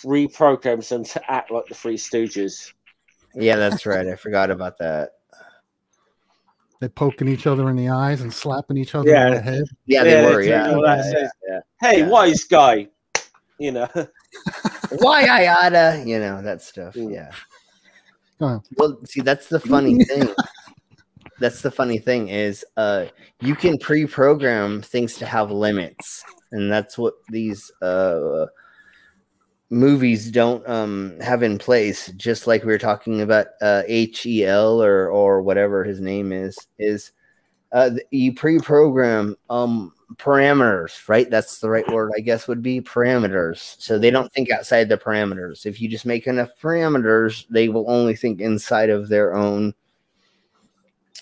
reprograms them to act like the Three Stooges. Yeah, that's right. I forgot about that. They're poking each other in the eyes and slapping each other in the head. Yeah, they were. Hey, wise guy. You know. Why I oughta, that stuff. Yeah. Well, see, that's the funny thing. That's the funny thing is you can pre-program things to have limits. And that's what these movies don't have in place, just like we were talking about HEL or whatever his name is you pre-program parameters, right? That's the right word, I guess, would be parameters. So they don't think outside the parameters. If you just make enough parameters, they will only think inside of their own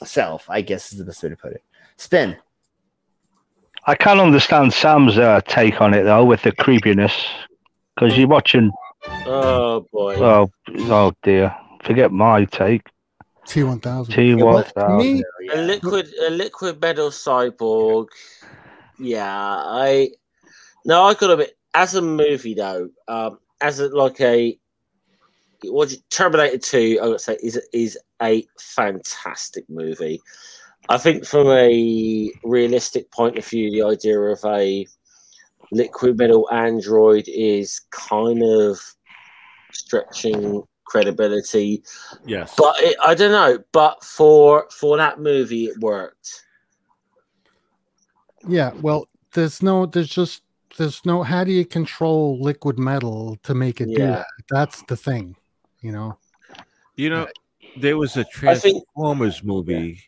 self, I guess is the best way to put it. Spin. I can understand Sam's take on it though, with the creepiness. Because you're watching. Oh boy. Oh dear. Forget my take. T1000. T1000. A liquid metal cyborg. Yeah, I gotta admit, as a movie though, Terminator 2, I would say is a fantastic movie. I think from a realistic point of view, the idea of a liquid metal android is kind of stretching credibility. Yes, but I don't know. But for that movie, it worked. Yeah, well, there's no. How do you control liquid metal to make it do that? That's the thing, there was a Transformers movie,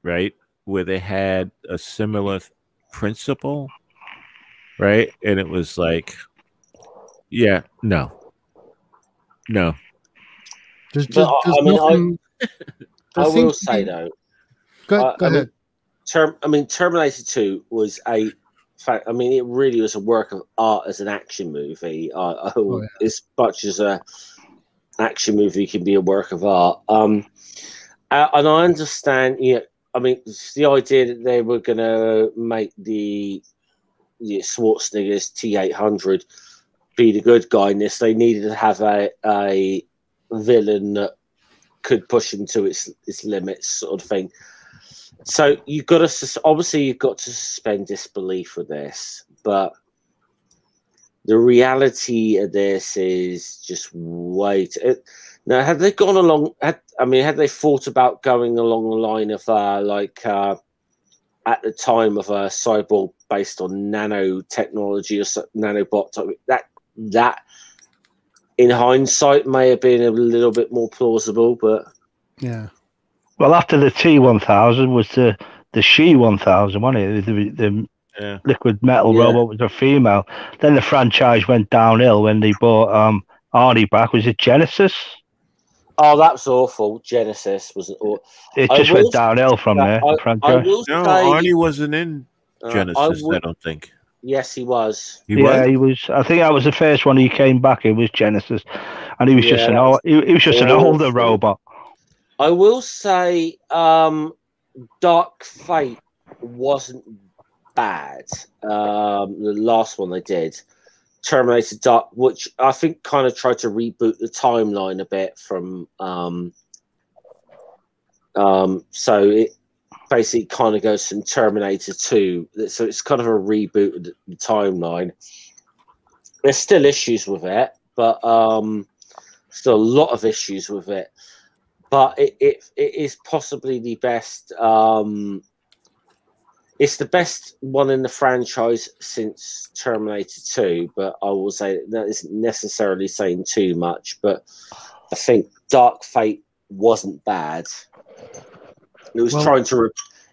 right, where they had a similar principle. Right, and it was like, no. I will say though, go ahead. Terminator 2 was a fact, I mean, it really was a work of art as an action movie. As much as a action movie can be a work of art. And I understand, I mean, the idea that they were going to make the Schwarzenegger's T-800 be the good guy in this, they needed to have a villain that could push him to its limits, sort of thing. So you've got to suspend disbelief with this, but the reality of this is just now, had they gone along? Had they thought about going along the line of at the time of a cyborg based on nanotechnology or nanobot? That in hindsight may have been a little bit more plausible, but yeah. Well, after the T-1000 was the She-1000, wasn't it? The liquid metal robot was a female. Then the franchise went downhill when they bought Arnie back. Was it Genesis? Oh, that was awful. Genesis was awful. It just went downhill from there. Arnie wasn't in Genesis, I don't think. Yes, he was. He was. I think that was the first one he came back. It was Genesis, and he was just an older robot. I will say, Dark Fate wasn't bad. The last one they did, Terminator Dark, which I think kind of tried to reboot the timeline a bit from. So it basically kind of goes from Terminator 2. So it's kind of a reboot of the timeline. There's still issues with it, but still a lot of issues with it. But it is possibly the best. It's the best one in the franchise since Terminator 2. But I will say that isn't necessarily saying too much. But I think Dark Fate wasn't bad. It was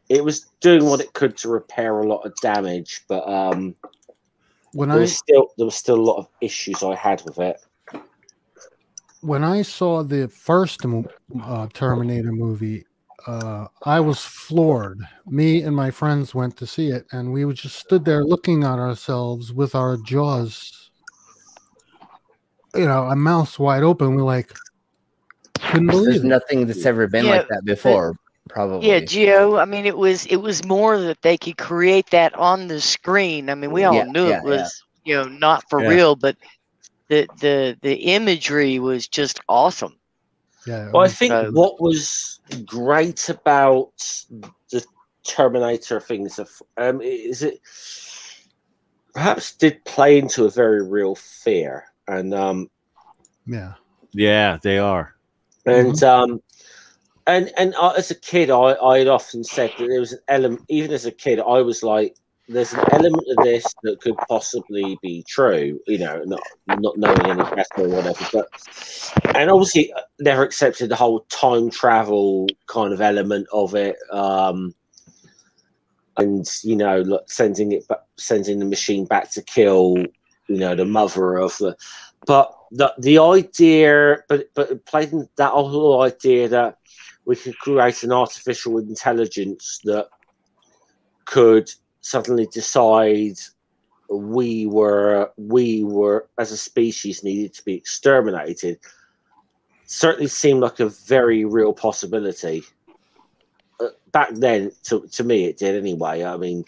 it was doing what it could to repair a lot of damage, but there was still a lot of issues I had with it. When I saw the first Terminator movie, I was floored. Me and my friends went to see it, and we just stood there looking at ourselves with our jaws, our mouths wide open. We're like, couldn't believe There's it. nothing that's ever been like that before. Probably. Yeah, Geo. I mean, it was more that they could create that on the screen. I mean, we all knew it was not for real, but the imagery was just awesome. Yeah. Well, I think what was great about the Terminator things is it perhaps did play into a very real fear, and yeah, they are, and And as a kid, I had often said that there was an element, even as a kid, I was like, there's an element of this that could possibly be true, not knowing any better or whatever. And obviously, never accepted the whole time travel kind of element of it. And, sending the machine back to kill, the mother of the. But the idea, but played in that whole idea that we could create an artificial intelligence that could suddenly decide we were as a species needed to be exterminated. Certainly seemed like a very real possibility. Back then, to me, it did anyway. I mean,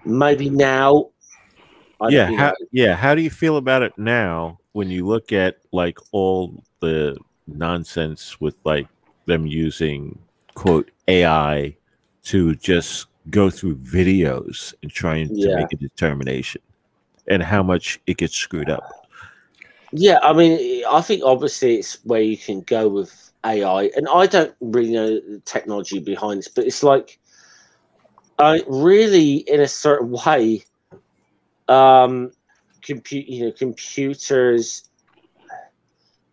maybe now. How do you feel about it now when you look at like all the nonsense with like them using quote AI to just go through videos and trying to make a determination, and how much it gets screwed up? Yeah, I mean, I think obviously it's where you can go with AI, and I don't really know the technology behind this, but it's like, really, in a certain way, computers.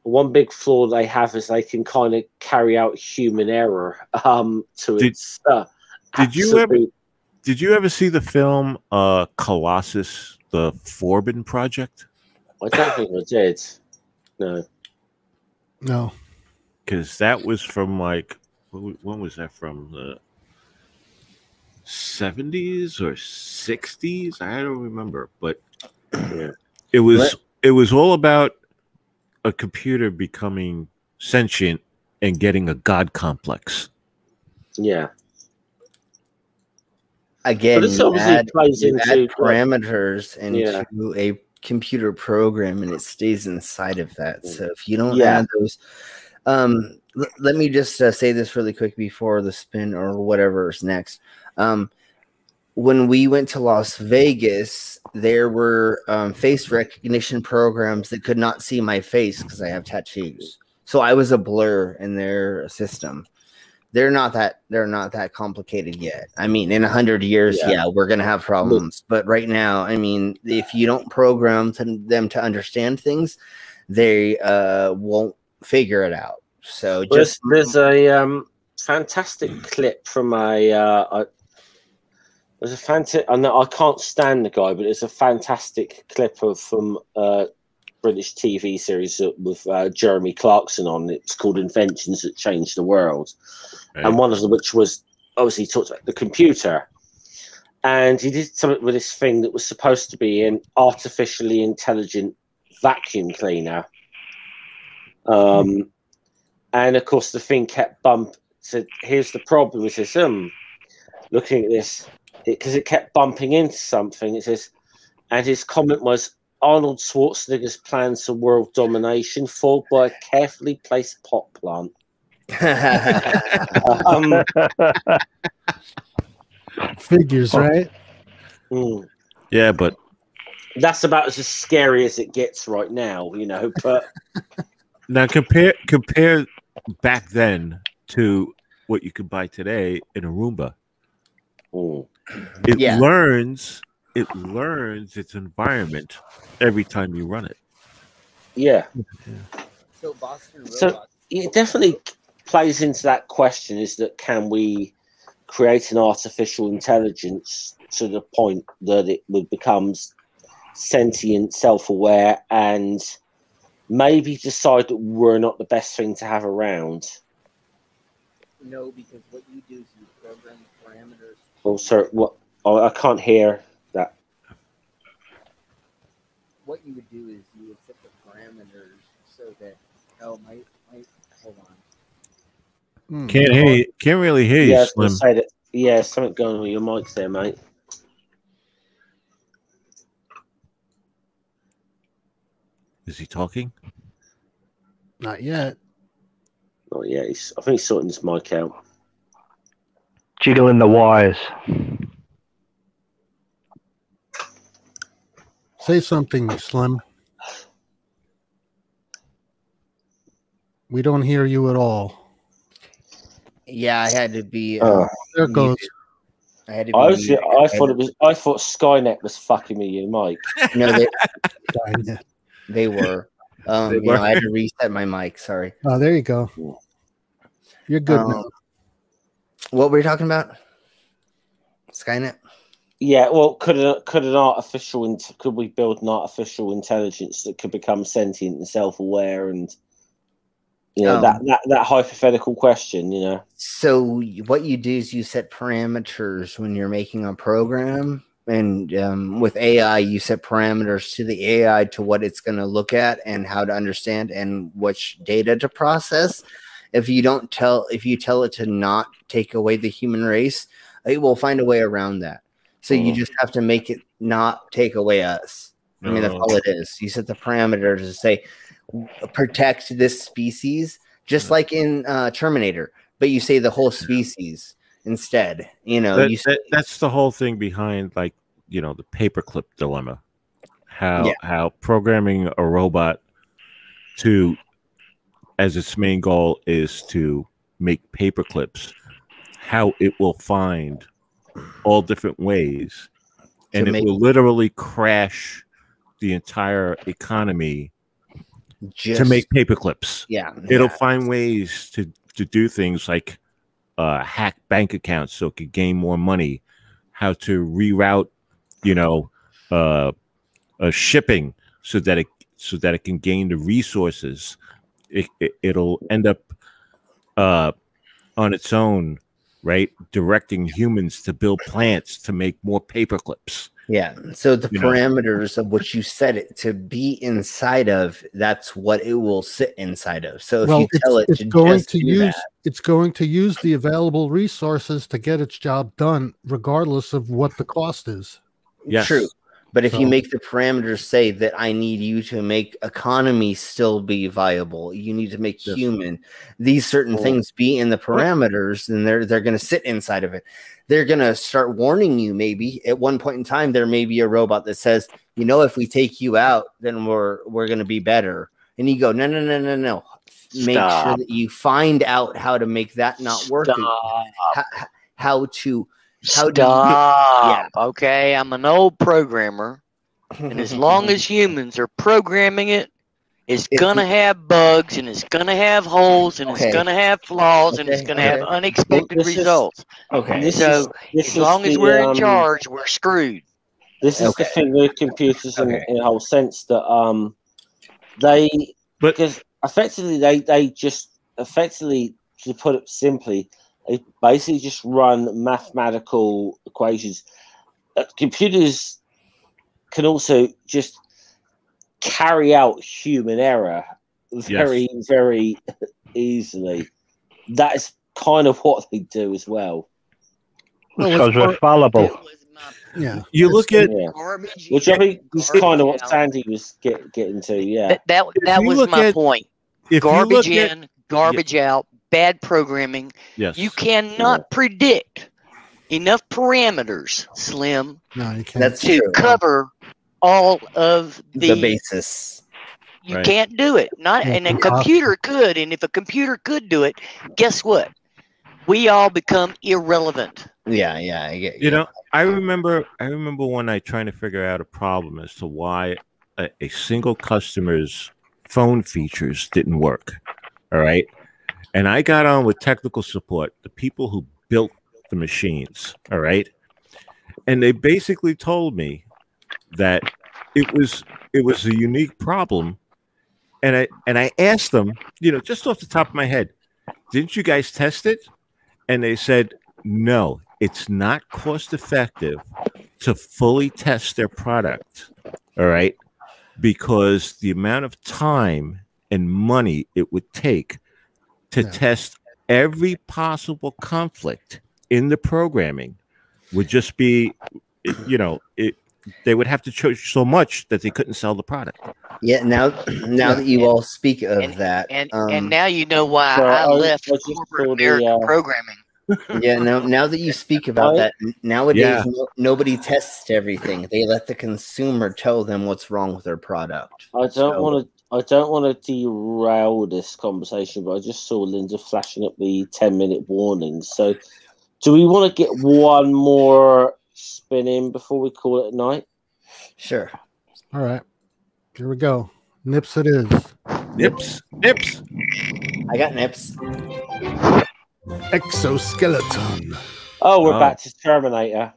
One big flaw they have is they can kind of carry out human error. Did you ever see the film Colossus: The Forbin Project? I don't think I did. No. Because that was from like, when was that from? 70s or 60s. I don't remember, but it was all about a computer becoming sentient and getting a god complex. Yeah. Again, but you add parameters into a computer program, and it stays inside of that. So if you don't add those, let me just say this really quick before the spin or whatever is next. When we went to Las Vegas, there were face recognition programs that could not see my face because I have tattoos. So I was a blur in their system. They're not that complicated yet. I mean, in 100 years, we're gonna have problems. But right now, I mean, if you don't program them to understand things, they won't figure it out. So there's a fantastic clip from I know I can't stand the guy, but it's a fantastic clip from British TV series with Jeremy Clarkson on. It's called Inventions That Changed the World. Right. And one of them, which was obviously talked about the computer. And he did something with this thing that was supposed to be an artificially intelligent vacuum cleaner. And of course, the thing kept said, here's the problem. It says, looking at this, because it kept bumping into something. It says, and his comment was, Arnold Schwarzenegger's plans for world domination foiled by a carefully placed pot plant. Figures, right? Yeah, but that's about as scary as it gets right now, you know. But now compare back then to what you could buy today in a Roomba. It learns its environment every time you run it. Yeah. So it definitely plays into that question, is that can we create an artificial intelligence to the point that it would become sentient, self-aware, and maybe decide that we're not the best thing to have around? No, because what you do is you program parameters. Oh, sorry, what? Oh, I can't hear that. What you would do is you would set the parameters so that hold on. Can't hear you. Can't really hear you, Slim. Say that. Yeah, something going on with your mic there, mate. Is he talking? Not yet. Not yet. I think he's sorting his mic out. Jiggling the wires. Say something, Slim. We don't hear you at all. Yeah, I had to be. There it goes. I had to be. I thought Skynet was fucking me, you, Mike. No, they were. You know, I had to reset my mic. Sorry. Oh, there you go. You're good now. What were you talking about? Skynet. Yeah, well, could we build an artificial intelligence that could become sentient and self-aware, and you know that hypothetical question, you know? So what you do is you set parameters when you're making a program, and with AI, you set parameters to the AI to what it's going to look at and how to understand and which data to process. If you tell it to not take away the human race, it will find a way around that. So you just have to make it not take away us. I mean, that's all it is. You set the parameters to say, protect this species, just like in Terminator, but you say the whole species instead. You know, that's the whole thing behind, like, you know, the paperclip dilemma. How programming a robot to, as its main goal is to make paperclips, how it will find all different ways, and it will literally crash the entire economy to make paperclips. It'll find ways to do things like hack bank accounts so it could gain more money, how to reroute, you know, shipping so that it can gain the resources. It'll end up on its own right? Directing humans to build plants to make more paper clips. Yeah. So the parameters of what you set it to be inside of, that's what it will sit inside of. So if you tell it to just do that, it's going to use the available resources to get its job done, regardless of what the cost is. Yes. True. But if you make the parameters say that I need you to make economy still be viable, you need to make human, these certain things be in the parameters, then they're going to sit inside of it. They're going to start warning you. Maybe at one point in time, there may be a robot that says, you know, if we take you out, then we're going to be better. And you go, no. Make sure that you find out how to make that not work. How to Stop. Okay, I'm an old programmer, and as long as humans are programming it, it's gonna have bugs, and it's gonna have holes, and it's gonna have flaws, and it's gonna have unexpected results. So as long as we're in charge, we're screwed. This is the thing with computers in the whole sense that because effectively they just effectively, to put it simply, they basically just run mathematical equations. Computers can also just carry out human error very, very easily. That is kind of what they do as well. Because we're fallible. Yeah. You look at which I think is kind of what Sandy was getting to. Yeah. That was my point. Garbage in, garbage out. Bad programming. Yes. You cannot predict enough parameters, Slim, to cover all of the basis. You can't do it. And a computer could, and if a computer could do it, guess what? We all become irrelevant. Yeah, I get you. You know, I remember one night trying to figure out a problem as to why a single customer's phone features didn't work. All right. And I got on with technical support, the people who built the machines, all right? And they basically told me that it was a unique problem. And I asked them, you know, just off the top of my head, didn't you guys test it? And they said, no, it's not cost effective to fully test their product, all right? Because the amount of time and money it would take to test every possible conflict in the programming would just be, you know, they would have to charge so much that they couldn't sell the product. Yeah, now that you all speak of that, and now you know why I left corporate American programming. Yeah, now that you speak about that, nowadays nobody tests everything. They let the consumer tell them what's wrong with their product. I don't want to derail this conversation, but I just saw Linda flashing up the 10-minute warnings. So, do we want to get one more spin in before we call it a night? Sure. All right. Here we go. Nips it is. Nips. I got nips. Exoskeleton. Oh, we're back to Terminator.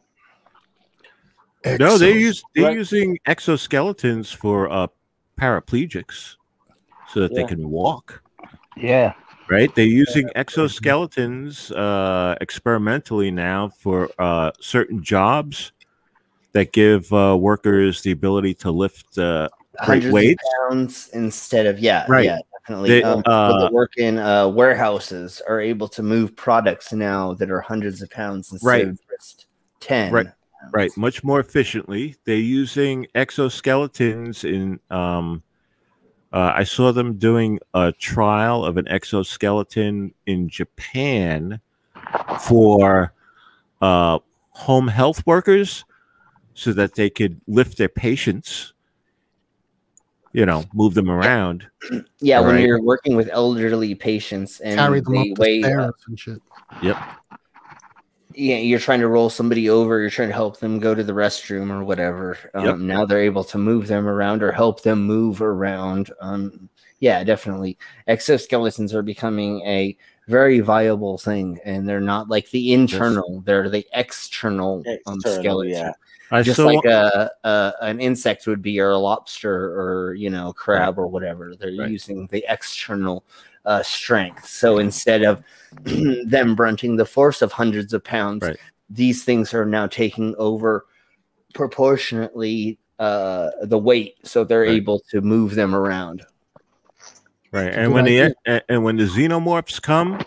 No, they're using exoskeletons for paraplegics so that they can walk. Yeah. Right? They're using exoskeletons experimentally now for certain jobs that give workers the ability to lift great weights. Pounds instead of definitely. They, people that work in warehouses are able to move products now that are hundreds of pounds instead of just 10. Right, much more efficiently. They're using exoskeletons in. I saw them doing a trial of an exoskeleton in Japan for home health workers, so that they could lift their patients. You know, move them around. Yeah, when you're working with elderly patients and carry them up the stairs and shit. Yep. Yeah, you're trying to roll somebody over. You're trying to help them go to the restroom or whatever. Now they're able to move them around or help them move around. Yeah, definitely. Exoskeletons are becoming a very viable thing, and they're not like the internal; they're the external skeleton. Yeah. Just like an insect would be, or a lobster, or crab or whatever. They're using the external strength. So instead of them brunting the force of hundreds of pounds, these things are now taking over proportionately the weight, so they're able to move them around. Right, and when the xenomorphs come,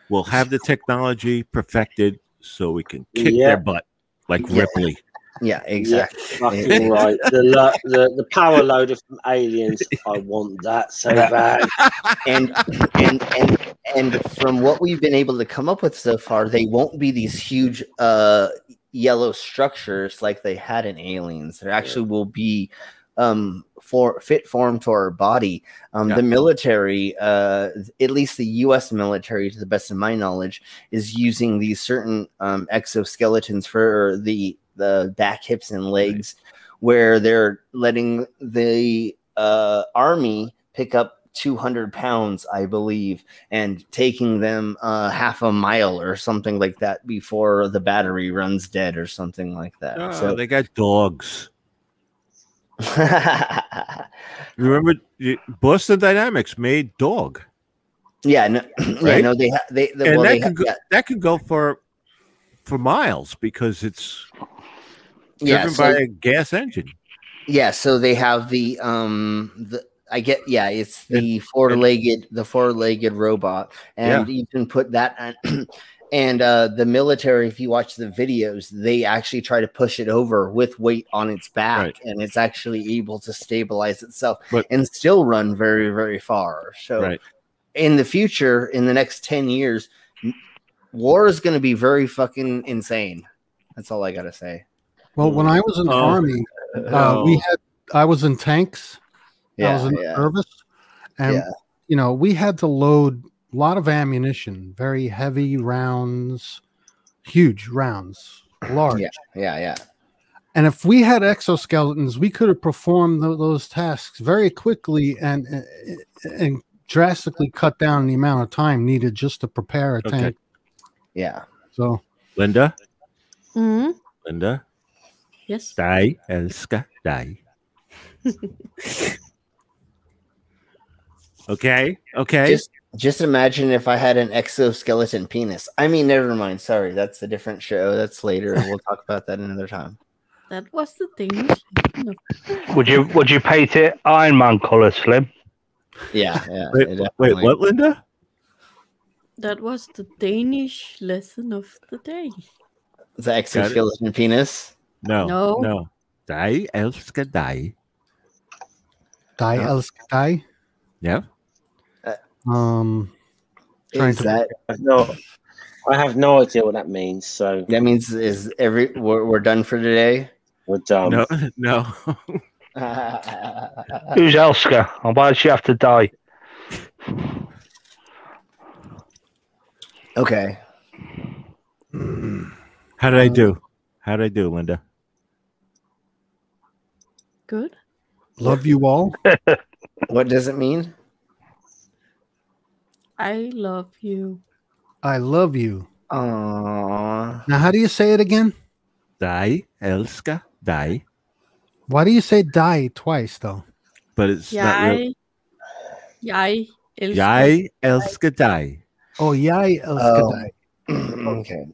we'll have the technology perfected so we can kick their butt like Ripley. Yeah, exactly. Fucking right. The power loader from Aliens. I want that so bad. And from what we've been able to come up with so far, they won't be these huge yellow structures like they had in Aliens. There actually will be fit form to our body. The military, at least the U.S. military, to the best of my knowledge, is using these certain exoskeletons for the back, hips, and legs, where they're letting the army pick up 200 pounds, I believe, and taking them half a mile or something like that before the battery runs dead or something like that. Oh, so they got dogs. Remember, Boston Dynamics made dog. Yeah, no, right? No, that could go for miles because it's driven by a gas engine. Yeah, so they have it's the four-legged robot, and you can put that on. And the military, if you watch the videos, they actually try to push it over with weight on its back, and it's actually able to stabilize itself and still run very, very far. So in the future, in the next 10 years, war is going to be very fucking insane. That's all I got to say. Well, when I was in the Army, I was in tanks. I was in the service, and we had to load a lot of ammunition, very heavy rounds, huge rounds, large. Yeah. And if we had exoskeletons, we could have performed those tasks very quickly and drastically cut down the amount of time needed just to prepare a tank. Yeah. So, Linda. Mm-hmm. Linda. Yes. Die, älska dig. Okay. Just imagine if I had an exoskeleton penis. I mean, never mind. Sorry, that's a different show. That's later. We'll talk about that another time. That was the thing. Would you paint it Iron Man color, Slim? Yeah. Wait, what, Linda? That was the Danish lesson of the day. The exoskeleton penis? No. Die, älska dig. Die, älska dig? Yeah. I have no idea what that means. So that means we're done for today. We're done. No. Who's Elska? And why does she have to die? Okay. How did I do? How did I do, Linda? Good. Love you all. What does it mean? I love you. I love you. Aww. Now, how do you say it again? Die, älska dig. Why do you say die twice, though? But it's not real. Jeg älskar dig. Oh, jeg älskar dig. Okay.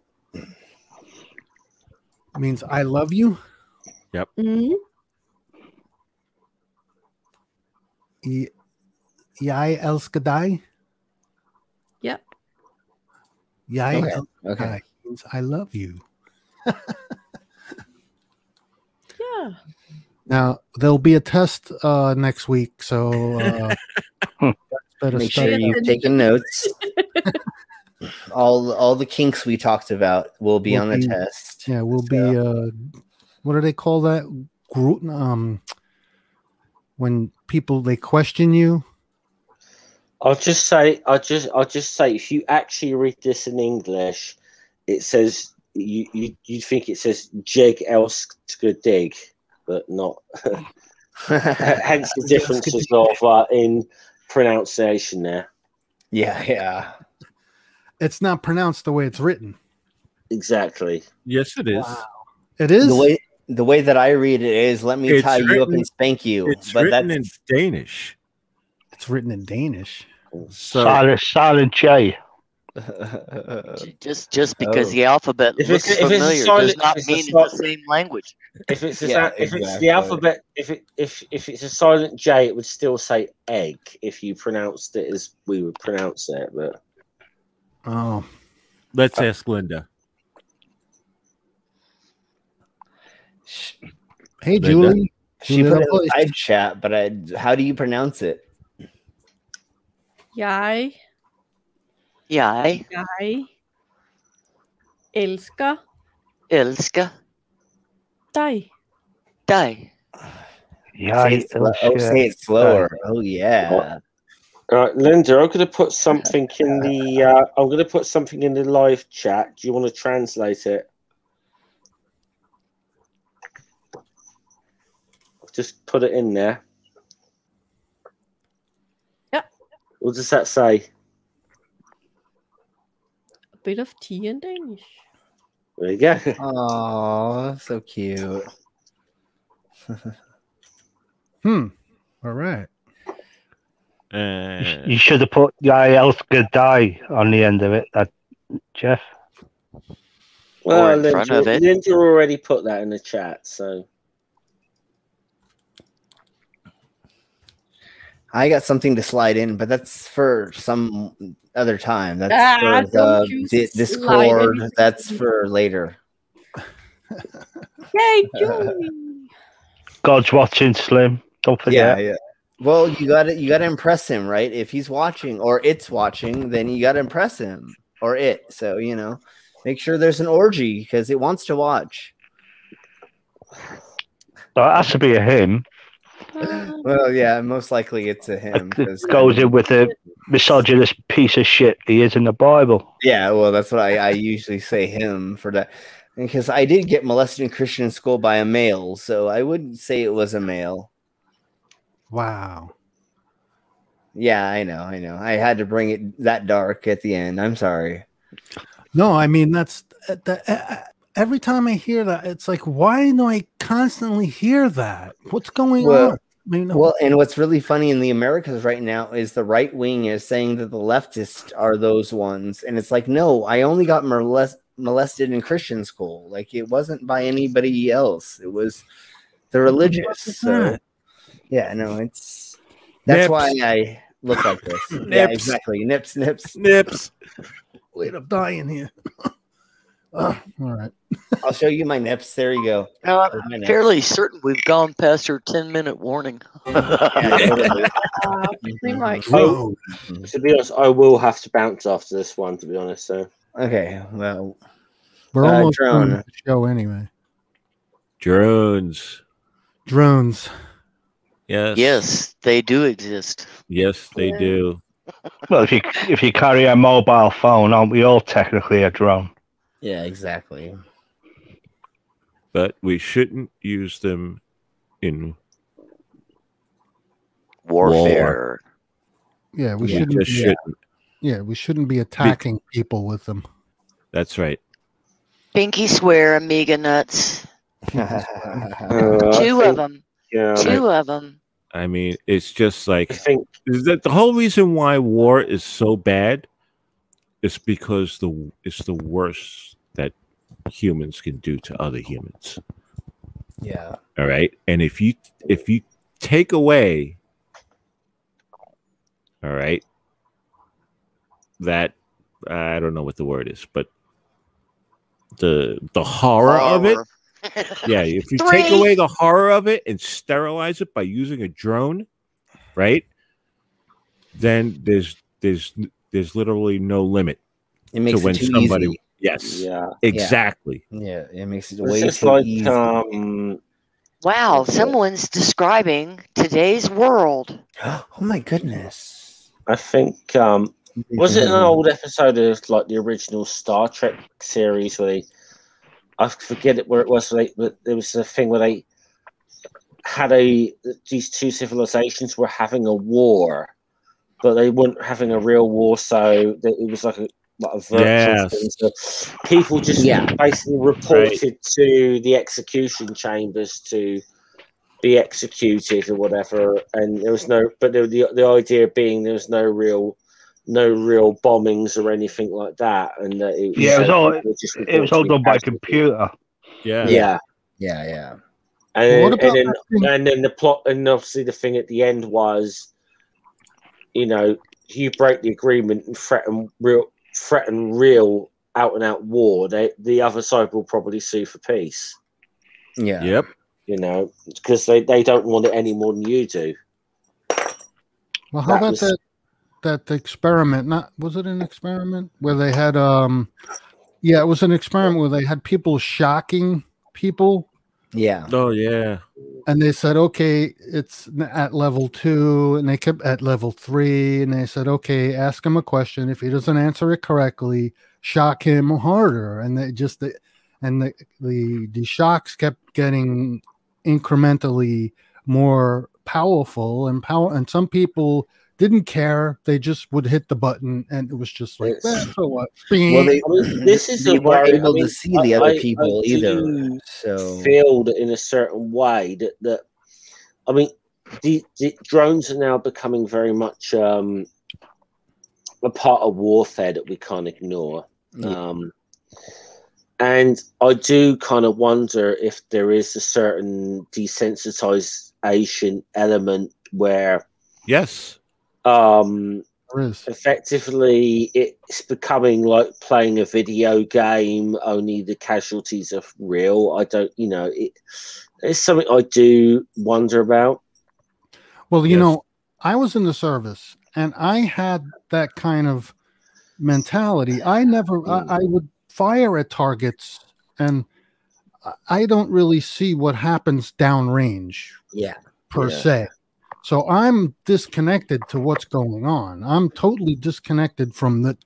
Means I love you? Yep. Mm-hmm. Jeg älskar dig? Yep. Jeg älskar dig means I love you. Yeah. Now there'll be a test next week, so make sure you've taken notes. all the kinks we talked about will be on the test. Yeah, we'll be what do they call that? When people they question you. I'll just say, if you actually read this in English, it says you think it says "jeg älskar dig," but not. Hence the differences of in pronunciation there. Yeah. It's not pronounced the way it's written. Exactly. Yes, it is. Wow. It is the way that I read it is. Let me tie you up and spank you. It's written in Danish. It's written in Danish. So silent J. Just because the alphabet looks familiar does not mean it's the same language. If it's the alphabet, if it's a silent J, it would still say egg if you pronounced it as we would pronounce it. But let's ask Linda. Hey, Julie. She put it in the live chat, but how do you pronounce it? Jeg elsker dig. Say it slower. Oh yeah. All right, Linda, I'm going to put something in the. I'm going to put something in the live chat. Do you want to translate it? Just put it in there. Yeah. What does that say? A bit of tea in Danish. There you go. Oh, so cute. All right. You should have put "I elsker die" on the end of it, Jeff. Well, Linda already put that in the chat, so. I got something to slide in, but that's for some other time. That's for the Discord. That's for later. Yay, Julie! God's watching, Slim. Don't forget. Yeah. Well, you gotta impress him, right? If he's watching or it's watching, then you gotta impress him or it. So make sure there's an orgy because it wants to watch. That has to be a him. Well, yeah, most likely it's a him. It goes in with the misogynist piece of shit he is in the Bible. Yeah, well, that's what I usually say him for that. Because I did get molested in Christian school by a male, so I wouldn't say it was a male. Wow. Yeah, I know. I had to bring it that dark at the end. I'm sorry. No, I mean, that's every time I hear that, it's like, why do I constantly hear that? What's going on? Well, and what's really funny in the Americas right now is the right wing is saying that the leftists are those ones. And it's like, no, I only got molested in Christian school. Like, it wasn't by anybody else. It was the religious. So, yeah, no, that's why I look like this. Yeah, exactly. Nips. Wait, I'm dying here. All right. I'll show you my nips. There you go. I'm fairly certain we've gone past our 10-minute warning. To be honest, I will have to bounce after this one, to be honest. So okay, well, we're almost done the show anyway. Drones. Yes, they do exist. Yes, they do. Well, if you carry a mobile phone, aren't we all technically a drone? Yeah, exactly. But we shouldn't use them in warfare. Yeah, we shouldn't. Yeah, we shouldn't be attacking people with them. That's right. Pinky swear, amiga nuts. 2 of them. Yeah, 2 of them. I mean, it's just like the whole reason why war is so bad is because it's the worst that humans can do to other humans. Yeah. All right. And if you take away, all right, that I don't know what the word is, but the horror of it. Yeah, if you take away the horror of it and sterilize it by using a drone, right? Then there's literally no limit. It makes to when it too somebody easy. Yes. Yeah. Exactly. Yeah, it makes it way too easy. Wow, someone's describing today's world. Oh my goodness. I think was it an old episode of like the original Star Trek series where I forget where it was. But there was a thing where they had these 2 civilizations were having a war, but they weren't having a real war. So it was like a virtual thing. So people just basically reported to the execution chambers to be executed or whatever. And there was no, but the idea being there was no real no real bombings or anything like that, and that it was all done by computer. Yeah. And then the plot, and obviously the thing at the end was, you know, you break the agreement and threaten real out and out war. The other side will probably sue for peace. Yeah. Yep. You know, because they don't want it any more than you do. Well, how about that experiment? Was it an experiment where they had yeah, it was an experiment where they had people shocking people. Yeah. Oh yeah. And they said, okay, it's at level 2, and they kept at level 3, and they said, okay, ask him a question. If he doesn't answer it correctly, shock him harder. And they just the shocks kept getting incrementally more powerful, and some people didn't care. They just would hit the button, and it was just like, so what? Well, they weren't able to see the other people either. So feel that in a certain way that I mean, the drones are now becoming very much a part of warfare that we can't ignore. Yeah. And I do kind of wonder if there is a certain desensitization element where yes. Effectively, it's becoming like playing a video game. Only the casualties are real. I don't, you know, it's something I do wonder about. Well, you know, I was in the service, and I had that kind of mentality. I would fire at targets, and I don't really see what happens downrange. Yeah, per se. So I'm disconnected to what's going on. I'm totally disconnected from the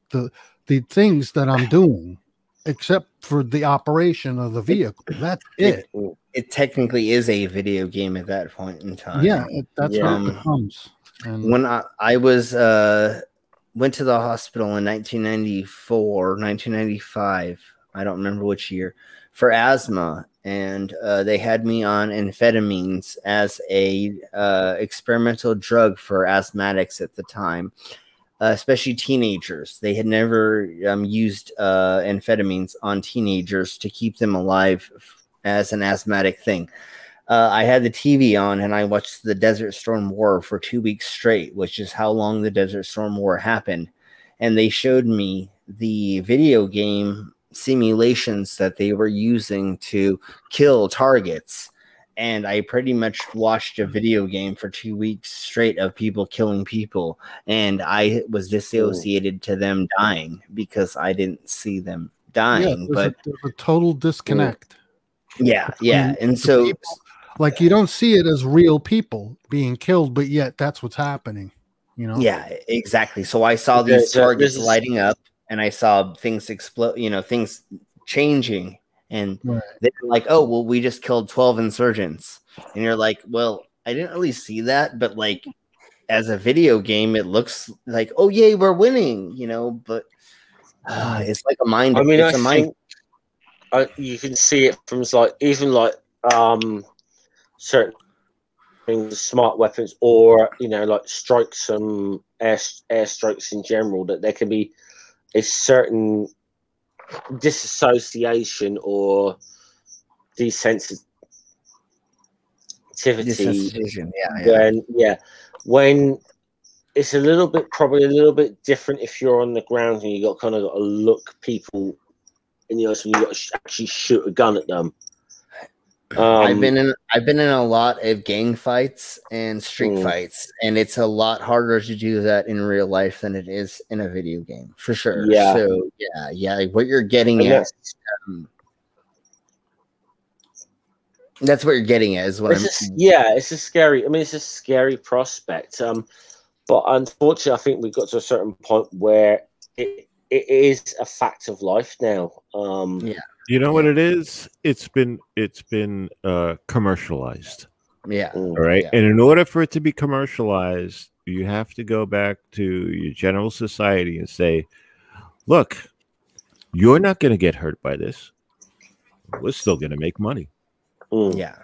things that I'm doing, except for the operation of the vehicle. That's it. It technically is a video game at that point in time. Yeah, that's what it becomes. And when I was went to the hospital in 1994, 1995, I don't remember which year, for asthma. And they had me on amphetamines as a experimental drug for asthmatics at the time, especially teenagers. They had never used amphetamines on teenagers to keep them alive as an asthmatic thing. I had the TV on, and I watched the Desert Storm War for 2 weeks straight, which is how long the Desert Storm War happened. And they showed me the video game simulations that they were using to kill targets, and I pretty much watched a video game for 2 weeks straight of people killing people, and I was dissociated to them dying because I didn't see them dying. But there's a total disconnect. And so people, like, you don't see it as real people being killed, but yet that's what's happening, you know? Yeah, exactly. So I saw these targets lighting up, and I saw things explode, you know, things changing. And they're like, oh, well, we just killed 12 insurgents. And you're like, well, I didn't really see that. But like, as a video game, it looks like, oh, yay, we're winning, you know, but it's like a mind. I mean, it's a mind. You can see it from like, even like certain things, smart weapons, or, you know, like strikes, some airstrikes in general, that there can be a certain disassociation or desensitization. When it's probably a little bit different if you're on the ground and you got to look people in the eyes when you got to actually shoot a gun at them. I've been in a lot of gang fights and street fights, and it's a lot harder to do that in real life than it is in a video game, for sure. Yeah. So what you're getting at, that's what you're getting at, is what it's a scary. I mean, it's a scary prospect. But unfortunately, I think we've got to a certain point where it is a fact of life now. You know what it is? It's been commercialized. Yeah. All right. Yeah. And in order for it to be commercialized, you have to go back to your general society and say, look, you're not going to get hurt by this. We're still going to make money. Yeah.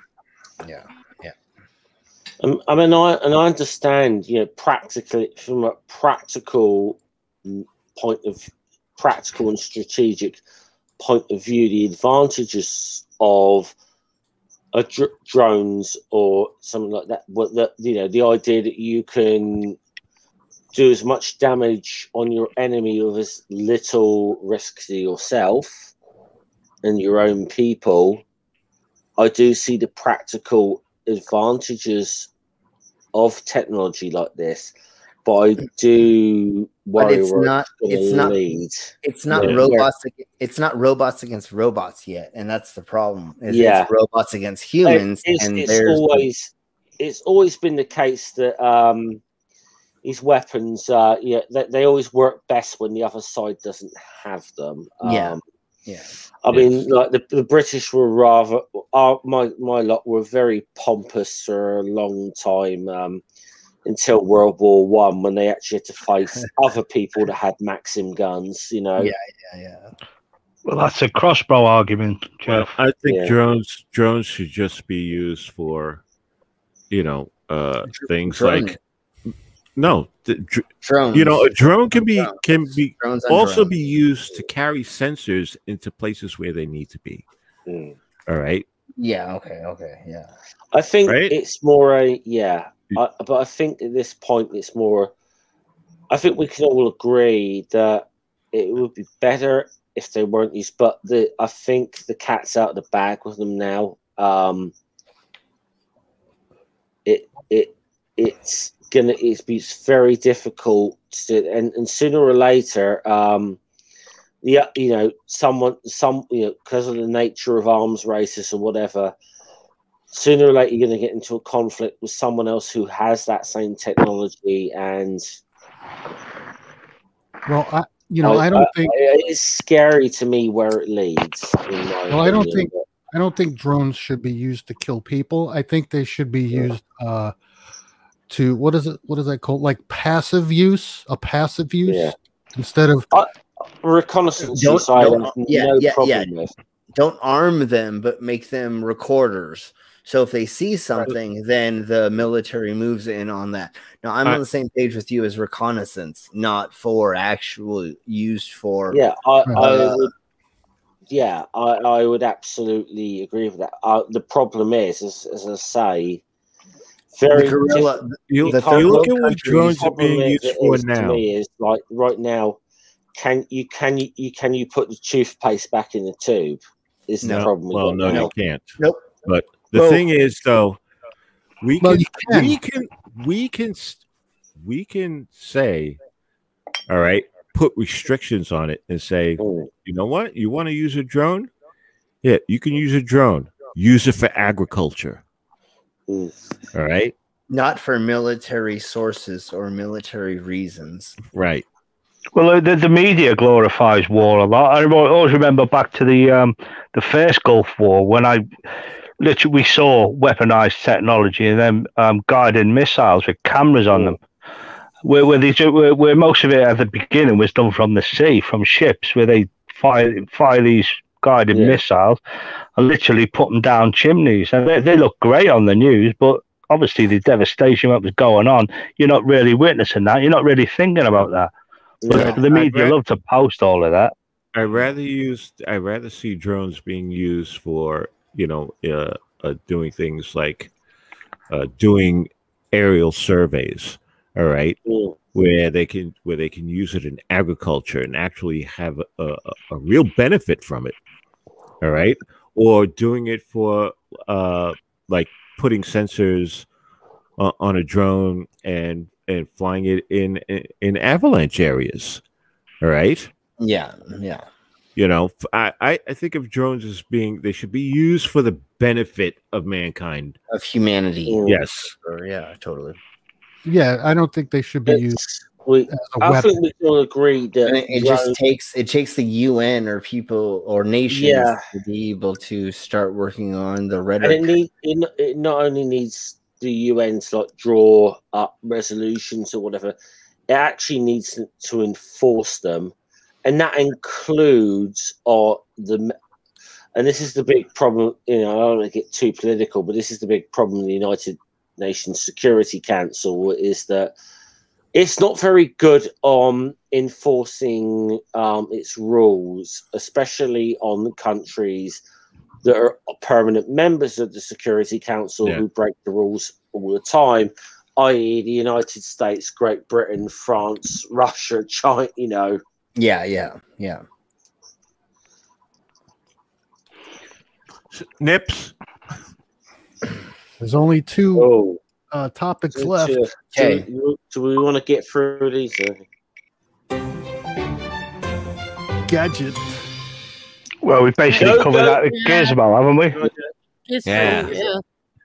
I mean, I understand, you know, practically, from a practical point of practical and strategic point of view, the advantages of drones or something like that, the idea that you can do as much damage on your enemy with as little risk to yourself and your own people, I do see the practical advantages of technology like this, but I do worry it's not robots against robots yet, and that's the problem. It's robots against humans, it's always been the case that these weapons, they always work best when the other side doesn't have them. I mean, like the British were my lot were very pompous for a long time until World War One, when they actually had to face other people that had Maxim guns. Well, that's a crossbow argument, Jeff. Well, I think drones should just be used for, things like. No, drones. A drone can be also be used to carry sensors into places where they need to be. All right. Yeah. Okay. Yeah. I think it's more but I think at this point it's more. I think we can all agree that it would be better if they weren't used. But I think the cat's out of the bag with them now. It's very difficult to, and sooner or later, because of the nature of arms races or whatever, sooner or later you're going to get into a conflict with someone else who has that same technology. And I don't think it's scary to me where it leads. I don't think drones should be used to kill people. I think they should be used to what is that called? Like passive use instead of reconnaissance. Don't arm them, but make them recorders. So if they see something, then the military moves in on that. Now I'm on the same page with you as reconnaissance, not for actual used for. I would absolutely agree with that. The problem is, as I say. You look at what drones are being used for now. To me is like right now, can you put the toothpaste back in the tube? Is the problem? Well, no, you can't. Nope. But the thing is, though, we can say, all right, put restrictions on it and say, you know what, you want to use a drone? Yeah, you can use a drone. Use it for agriculture. All right. Not for military sources or military reasons. Right. Well, the media glorifies war a lot. I always remember back to the first Gulf War when we saw weaponized technology and then guided missiles with cameras on them. Where most of it at the beginning was done from the sea, from ships, where they fire these guided missiles and literally put them down chimneys. And they look great on the news, but obviously the devastation that was going on, you're not really witnessing that. You're not really thinking about that. But the media love to post all of that. I'd rather see drones being used for, doing things like doing aerial surveys, all right, where they can use it in agriculture and actually have a real benefit from it, all right, or doing it for like putting sensors on a drone and flying it in avalanche areas, all right. Yeah. I think of drones as they should be used for the benefit of mankind, of humanity. Yes. Yeah, totally. Yeah, I don't think they should be used. I think we all agree that it takes the UN or people or nations to be able to start working on the rhetoric. And it not only needs the UN to draw up resolutions or whatever, it actually needs to enforce them. And that includes and this is the big problem, I don't want to get too political, but this is the big problem in the United Nations Security Council, is that It's not very good on enforcing its rules, especially on the countries that are permanent members of the Security Council who break the rules all the time, i.e. the United States, Great Britain, France, Russia, China, you know. Yeah. Nips. There's only two topics left. Okay. Do we want to get through these? Gadget. Well, we basically covered that with GeoSam, haven't we? Yeah.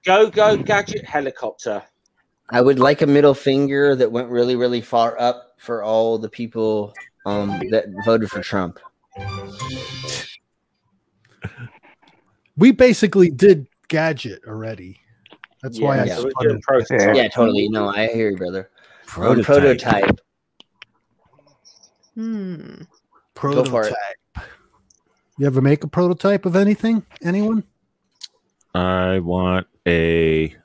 Go, gadget helicopter. I would like a middle finger that went really, really far up for all the people that voted for Trump. We basically did Gadget already. That's why I spun it. Yeah, totally. No, I hear you, brother. Prototype. Prototype. Go for it. You ever make a prototype of anything? Anyone? I want a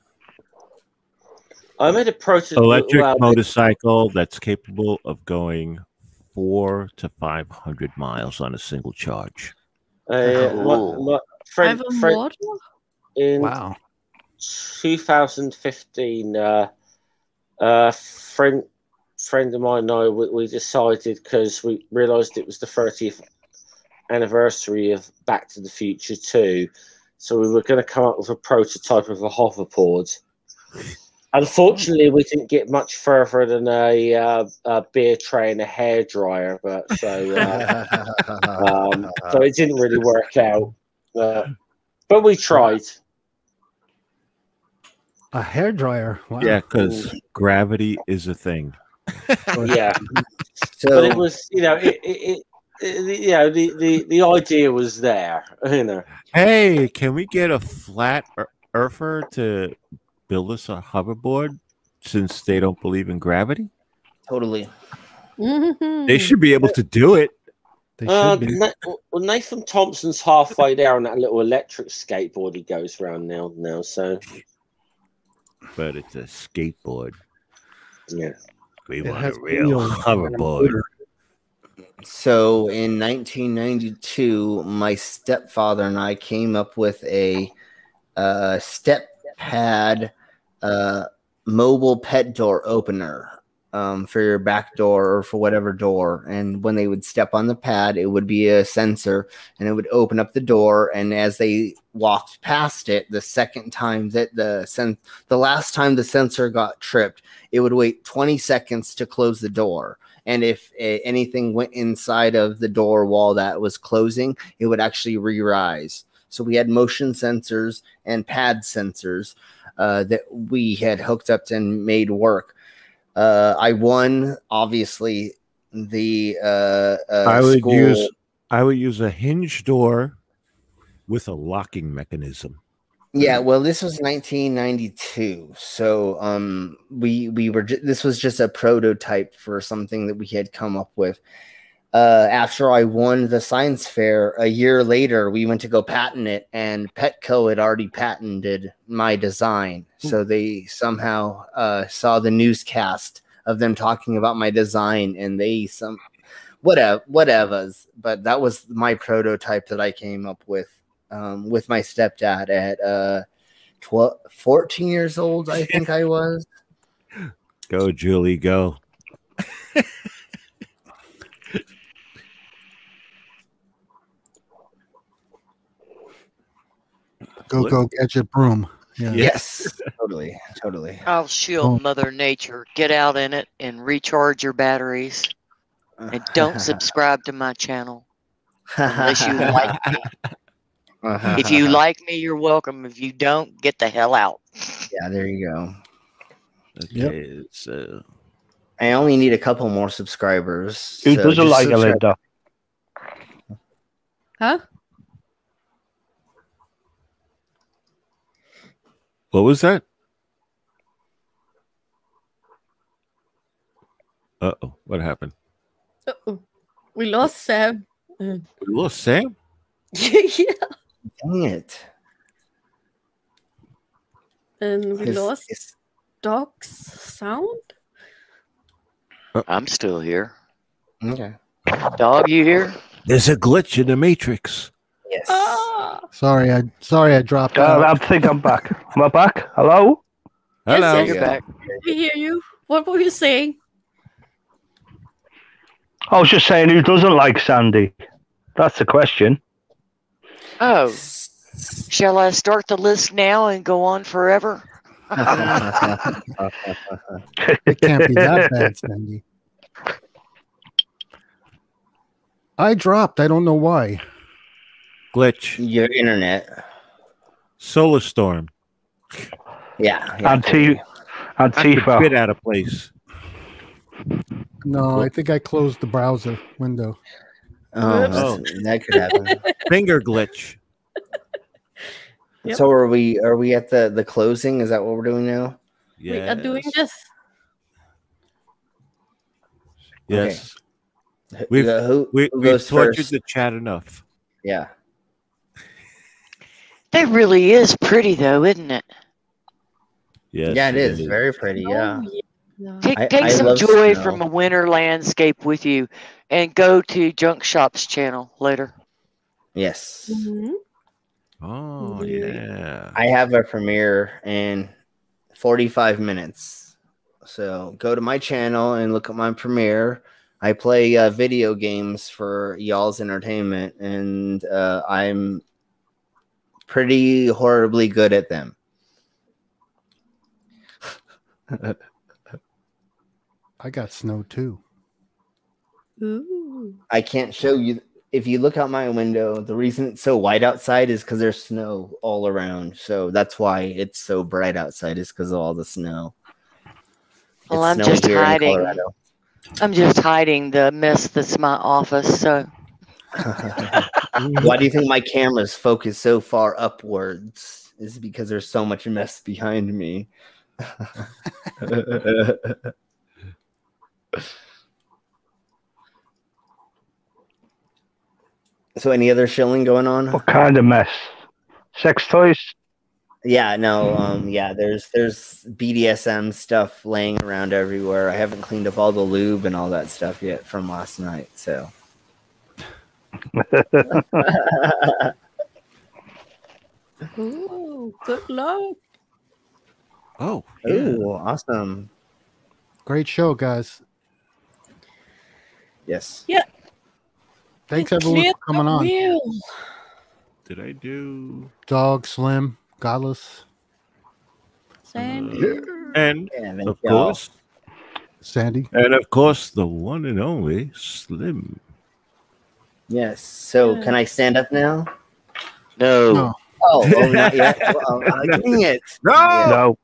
I made a prototype electric motorcycle that's capable of going 400 to 500 miles on a single charge. Friend in 2015, friend of mine and I, we decided, because we realised it was the 30th anniversary of Back to the Future 2, so we were going to come up with a prototype of a hoverboard. Unfortunately, we didn't get much further than a beer tray and a hairdryer, but so it didn't really work out. But we tried. A hairdryer. Wow. Yeah, because gravity is a thing. Yeah. So, but it was, the idea was there, Hey, can we get a flat earther to build us a hoverboard since they don't believe in gravity? Totally. They should be able to do it. They should be. Well, Nathan Thompson's halfway there on that little electric skateboard he goes around now. So, but it's a skateboard. Yeah, we want a real hoverboard. So in 1992, my stepfather and I came up with a step pad mobile pet door opener for your back door or for whatever door. And when they would step on the pad, it would be a sensor and it would open up the door. And as they walked past it, the second time that the last time the sensor got tripped, it would wait 20 seconds to close the door. And if anything went inside of the door while that was closing, it would actually re-rise. So we had motion sensors and pad sensors that we had hooked up and made work. I won, obviously, the I would use a hinge door with a locking mechanism. Yeah, well, this was 1992, so this was just a prototype for something that we had come up with. After I won the science fair, a year later, we went to go patent it, and Petco had already patented my design. So they somehow saw the newscast of them talking about my design, and whatevers. But that was my prototype that I came up with my stepdad at 14 years old, I think I was. Go, Julie, go. Go gadget broom. Yeah. Yes, totally. I'll shield Mother Nature. Get out in it and recharge your batteries. And don't subscribe to my channel unless you like me. If you like me, you're welcome. If you don't, get the hell out. Yeah, there you go. Okay, so I only need a couple more subscribers. Who doesn't like a Linda? Huh? What was that? Uh-oh, what happened? Uh-oh. We lost Sam. We lost Sam? Yeah. Dang it. And we lost Doc's sound. I'm still here. Okay. Dog, you here? There's a glitch in the matrix. Yes. Sorry, I dropped out. I think I'm back. Am I back? Hello? Hello. Yes, You're back. we hear you. What were you saying? I was just saying, who doesn't like Sandy? That's the question. Oh, shall I start the list now and go on forever? It can't be that bad, Sandy. I dropped. I don't know why. Glitch. Your internet. Solar storm. Yeah. Antifa. Bit out of place. No, I think I closed the browser window. Oh, that could happen. Finger glitch. Yep. So are we at the closing? Is that what we're doing now? We are doing this. Yes. Okay. We've who goes tortured first? the chat enough. Yeah. That really is pretty, though, isn't it? Yes, Yeah, it is. Very pretty. Yeah. Oh, yeah. Take I some love joy snow. from a winter landscape with you, and go to Junk Shop's channel later. Yes. Mhm. Oh, yeah. I have a premiere in 45 minutes. So go to my channel and look at my premiere. I play video games for y'all's entertainment, and I'm pretty horribly good at them. I got snow too. Ooh. I can't show you. If you look out my window, the reason it's so white outside is because there's snow all around. So that's why it's so bright outside, is because of all the snow. Well, It's I'm snowing just here in hiding. Colorado. I'm just hiding the mess that's my office. So Why do you think my camera's focused so far upwards? Is because there's so much mess behind me. So any other shilling going on? What kind of mess? Sex toys? Yeah, no, yeah, there's BDSM stuff laying around everywhere. I haven't cleaned up all the lube and all that stuff yet from last night, so. Ooh, good luck. Oh, yeah. Ooh, awesome. Great show, guys. Yes. Yeah. Thanks everyone for coming on. Did I do? Dog, Slim, Godless, Sandy. And Yeah, of course, Sandy. and of course, the one and only Slim. Yes. So can I stand up now? no. No. Oh, not yet. Well, dang it. No.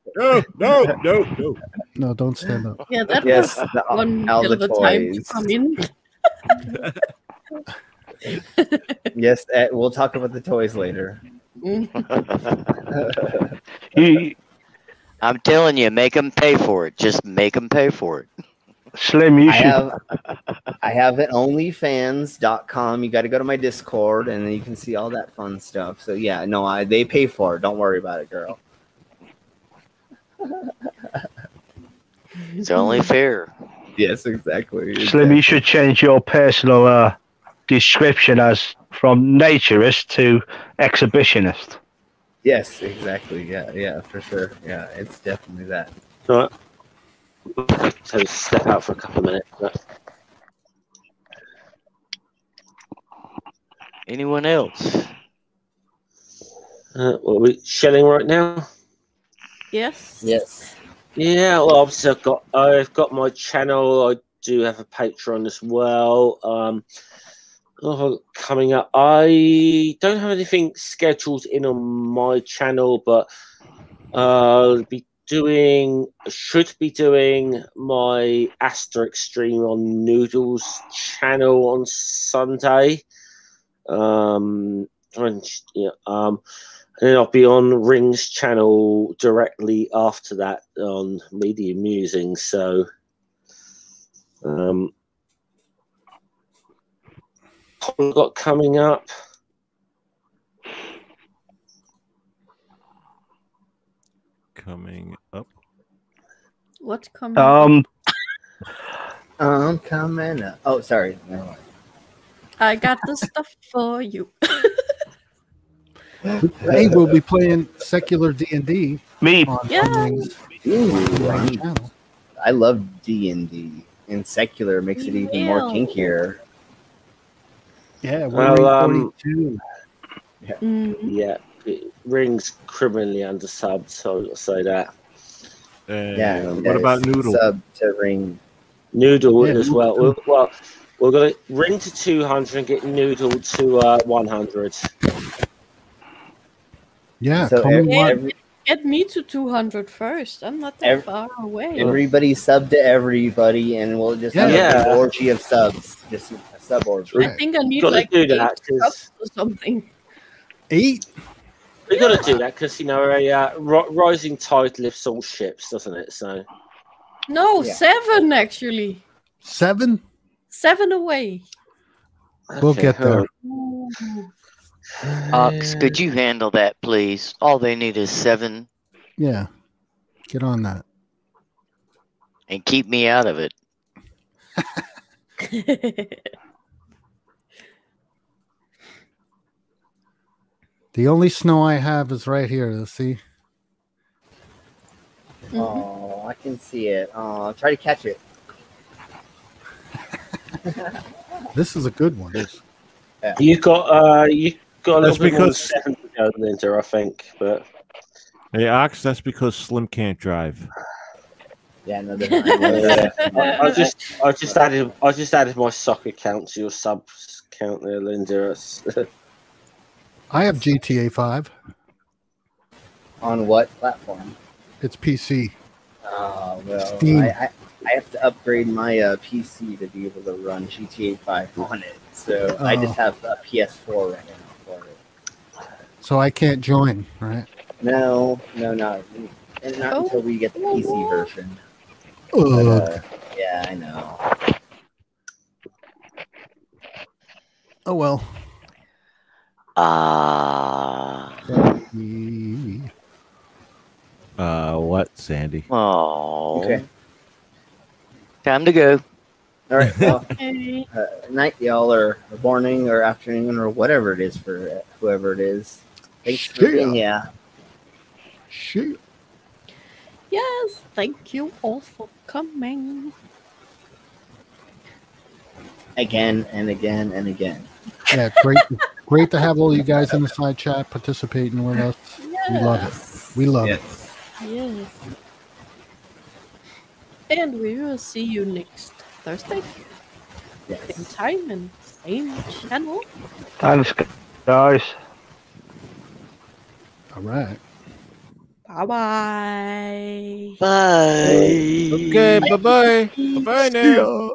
No, don't stand up. Yeah, that Yes, was the- one all hell of the a time to toys. come in. Yes, we'll talk about the toys later. I'm telling you, make them pay for it. Just make them pay for it. Slim, you I should. have it onlyfans.com. You got to go to my Discord, and then you can see all that fun stuff. So yeah, no, they pay for it. Don't worry about it, girl. It's only fair. Yes, exactly. Slim, you should change your personal description as from naturist to exhibitionist. Yes, exactly. Yeah, for sure. Yeah, it's definitely that. All right. So step out for a couple of minutes. But... Anyone else? What are we shelling right now? Yes. Yes. Yeah, well, obviously I've got my channel. I do have a Patreon as well. Coming up, I don't have anything scheduled in on my channel, but should be doing my Asterix stream on Noodles channel on Sunday. And then I'll be on Ring's channel directly after that on Media Musings. So, what we've got coming up. Coming up. What's coming up? I'm coming up. Oh, sorry. Never mind. I got the stuff for you. Hey, we'll be playing secular D&D. Me. I love D&D, and secular makes it even more kinkier. Yeah, we're 42. Yeah, it rings criminally undersubbed, so I'll say that. What about Noodle? Sub to ring. Noodle as well. We're going to ring to 200 and get Noodle to 100. Yeah, so get me to 200 first. I'm not that far away. Everybody sub to everybody, and we'll just have a big orgy of subs. Just a sub orgy. I think I need like 8 subs or something. 8? We got to do that because a rising tide lifts all ships, doesn't it? So no, 7 actually. 7? 7 away. We'll get there. Ox, could you handle that, please? All they need is 7. Yeah, get on that. And keep me out of it. The only snow I have is right here. See? Oh, I can see it. Oh, try to catch it. This is a good one. You got a little bit more than 7 to go, Linda, I think. But hey, Ox, that's because Slim can't drive. Yeah, no, I just added my soccer count to your subs count there, Linda. I have GTA 5. On what platform? It's PC. Oh, well, Steam. I have to upgrade my PC to be able to run GTA 5 on it. So I just have a PS4 right now for it. So I can't join, right? No, not until we get the PC version. Yeah, I know. Oh, well. What, Sandy? Oh. Okay. Time to go. All right. Well, night, y'all, or morning, or afternoon, or whatever it is for whoever it is. Thanks for being here. Yes, thank you all for coming. Again and again and again. Yeah, great to have all you guys in the side chat participating with us. Yes. We love it. We love it. Yes. And we will see you next Thursday. Yes. Same time and same channel. Thanks, guys. All right. Bye-bye. Bye. Okay, bye-bye. Bye-bye now.